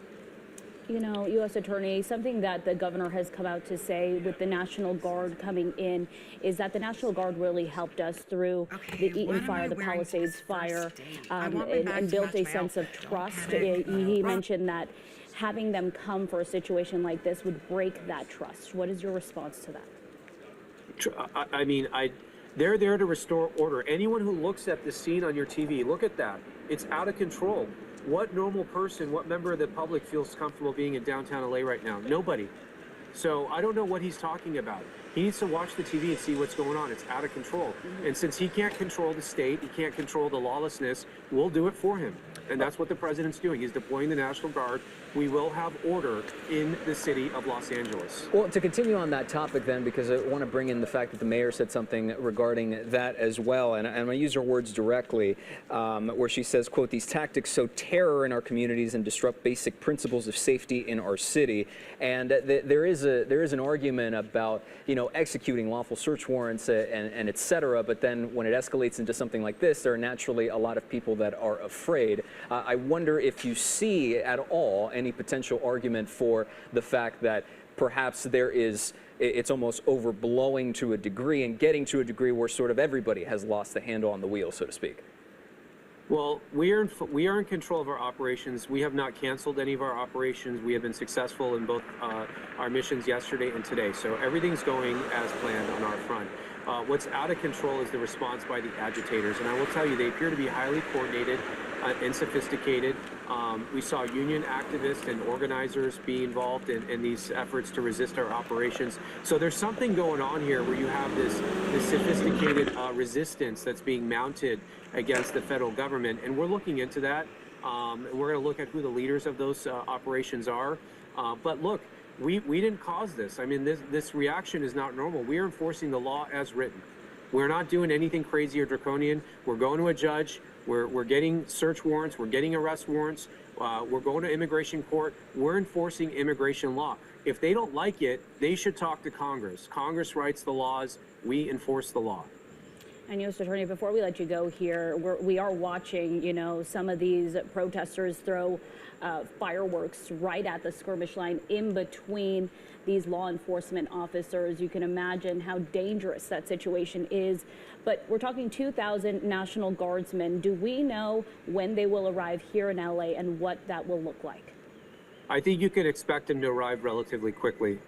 You know, U.S. Attorney, something that the governor has come out to say with the National Guard coming in is that the National Guard really helped us through the Eaton fire, the Palisades fire, and built a sense of trust. He mentioned that having them come for a situation like this would break that trust. What is your response to that? I mean, they're there to restore order. Anyone who looks at the scene on your TV, look at that. It's out of control. What normal person, what member of the public feels comfortable being in downtown LA right now? Nobody. So I don't know what he's talking about. He needs to watch the TV and see what's going on. It's out of control. And since he can't control the state, he can't control the lawlessness, we'll do it for him. And that's what the president's doing. He's deploying the National Guard. We will have order in the city of Los Angeles. Well, to continue on that topic then, because I want to bring in the fact that the mayor said something regarding that as well, and I'm going to use her words directly, where she says, quote, "These tactics sow terror in our communities and disrupt basic principles of safety in our city." And there is an argument about, you know, executing lawful search warrants and et cetera, but then when it escalates into something like this, there are naturally a lot of people that are afraid. I wonder if you see at all any potential argument for the fact that perhaps it's almost overblowing to a degree and getting to a degree where sort of everybody has lost the handle on the wheel, so to speak. Well, we are in control of our operations. We have not canceled any of our operations. We have been successful in both our missions yesterday and today. So everything's going as planned on our front. What's out of control is the response by the agitators. And I will tell you, they appear to be highly coordinated and sophisticated. We saw union activists and organizers be involved in these efforts to resist our operations. So there's something going on here where you have this sophisticated resistance that's being mounted against the federal government. And we're looking into that. And we're going to look at who the leaders of those operations are. But look, we didn't cause this. I mean, this reaction is not normal. We are enforcing the law as written. We're not doing anything crazy or draconian. We're going to a judge. We're getting search warrants. We're getting arrest warrants. We're going to immigration court. We're enforcing immigration law. If they don't like it, they should talk to Congress. Congress writes the laws. We enforce the law. And U.S. Attorney, before we let you go here, we are watching, you know, some of these protesters throw fireworks right at the skirmish line in between these law enforcement officers. You can imagine how dangerous that situation is. But we're talking 2,000 National Guardsmen. Do we know when they will arrive here in LA and what that will look like? I think you can expect them to arrive relatively quickly.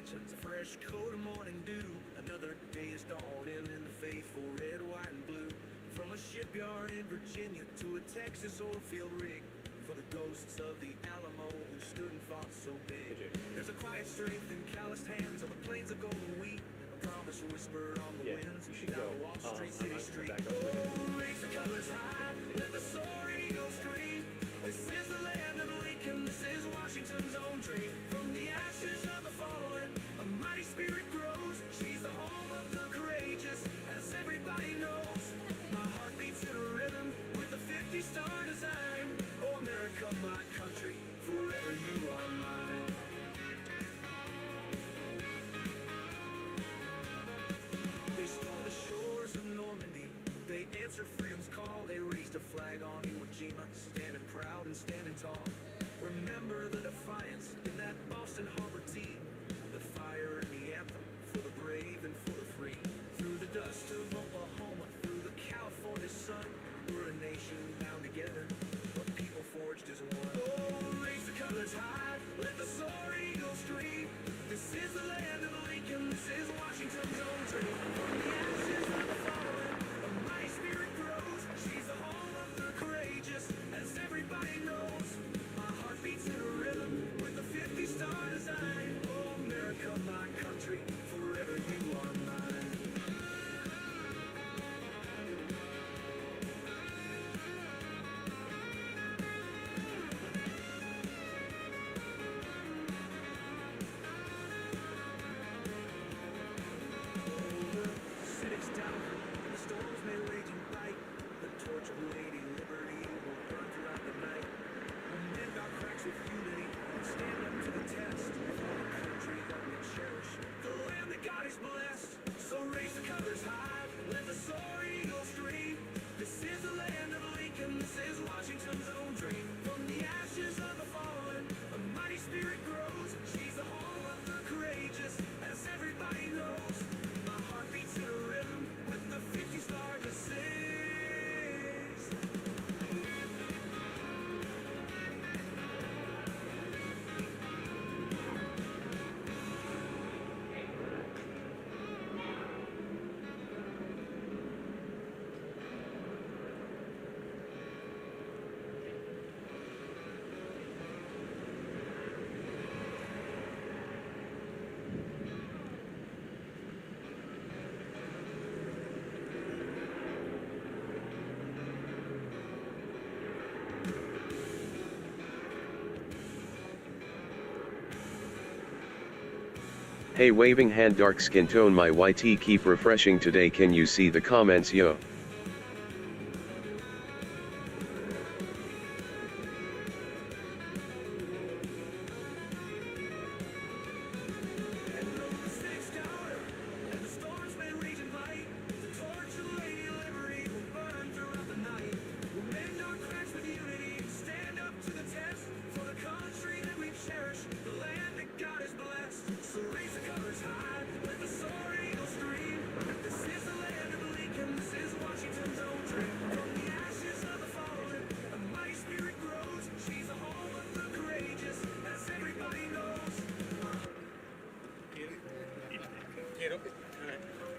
A fresh coat of morning dew. Another day is dawning in the faithful red, white, and blue. From a shipyard in Virginia to a Texas oil field rig, for the ghosts of the Alamo who stood and fought so big. There's a quiet strength in calloused hands on the plains of golden wheat, a promise voice whispered on the winds. Now Wall Street, City Street. Raise the colors high, let the soar eagles scream. This is the land of Lincoln, this is Washington's own dream. From the ashes of the fallen, a mighty spirit grows. She's the home of the courageous, as everybody knows. My heart beats in a rhythm with a 50-star design. Oh, America, my country, forever you are mine. They stormed the shores of Normandy. They answered freedom's call. They raised a flag on Iwo Jima, standing proud and standing tall. Remember the defiance in that Boston Harbor team. The fire and the anthem for the brave and for the free. Through the dust of Oklahoma, through the California sun, we're a nation bound together, but people forged as one. Oh, raise the colors high, let the soar eagles scream. This is the land of Lincoln, this is Washington's own dream. From the ashes of the fallen, a mighty spirit grows. She's the home of the courageous, as everybody knows. My heart beats in a rhythm with a 50-star design. Oh, America, my country, forever you are mine. City's down, the storms may rage and bite. The torch of Lady Liberty will burn throughout the night. When men got cracks with unity and stand up to the test. For the country that we cherish, the land that God has blessed. So raise the colors high, let the soar eagles scream. This is the land of Lincoln, this is Washington's own dream. From the ashes of the fallen, a mighty spirit grows. She's the home of the courageous, as everybody knows. My heart beats in a rhythm with the 50-star to sing. Hey waving hand dark skin tone my YT keep refreshing today can you see the comments yo?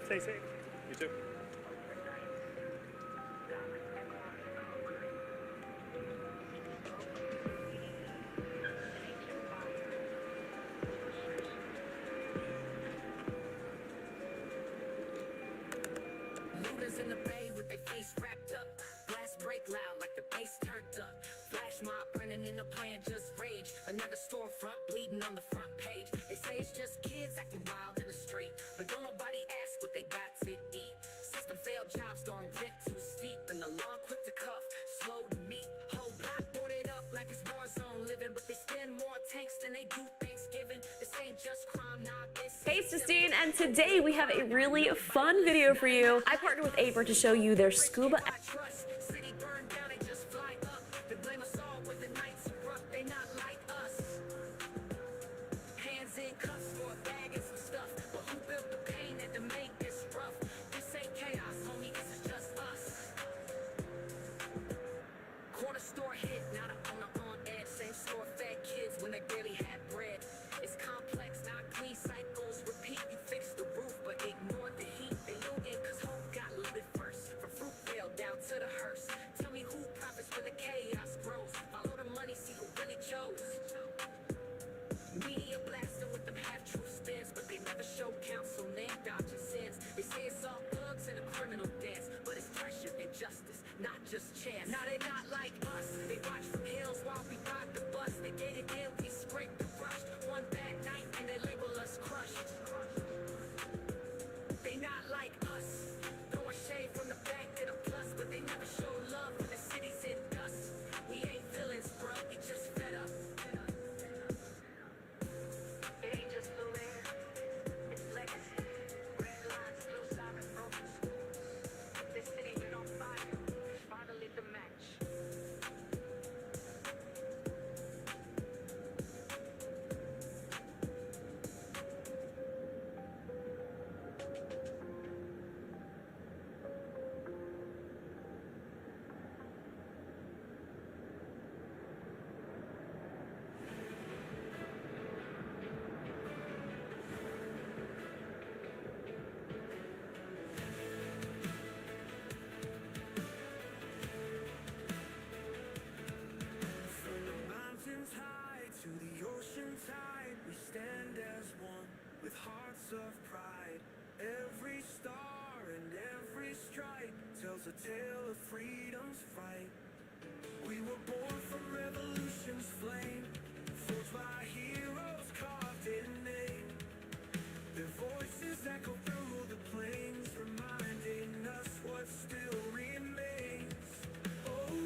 Stay safe. You too. Looters in the bay with their face wrapped up. Blast break loud like the bass turned up. Flash mob running in the plan, just rage. Another storefront bleeding on the front page. They say it's just kids acting wild in the street, but don't nobody ask what they got to eat. System failed jobs don't get too steep, and the law quick to cuff, slow to meet. Whole block boarded up like it's war zone living, but they spend more tanks than they do Thanksgiving. This ain't just crime, nah, this. Hey, it's Justine, and today we have a really fun video for you. I partnered with Aber to show you their scuba. City burned down, they just fly up. They blame us all when the nights erupt, they not like us. Hands in cuffs for a bag and some stuff, but who built the pain that to make this rough? This ain't chaos, homie, this is just us. Corner store hit, now the owner on edge. Same store fed kids when they barely had bread. It's complex, not clean cycles repeat. You fix the roof, but ignore the heat. They looting cause hope got looted first. From Fruitvale down to the Hurt. a tale of freedom's fight. We were born from revolution's flame.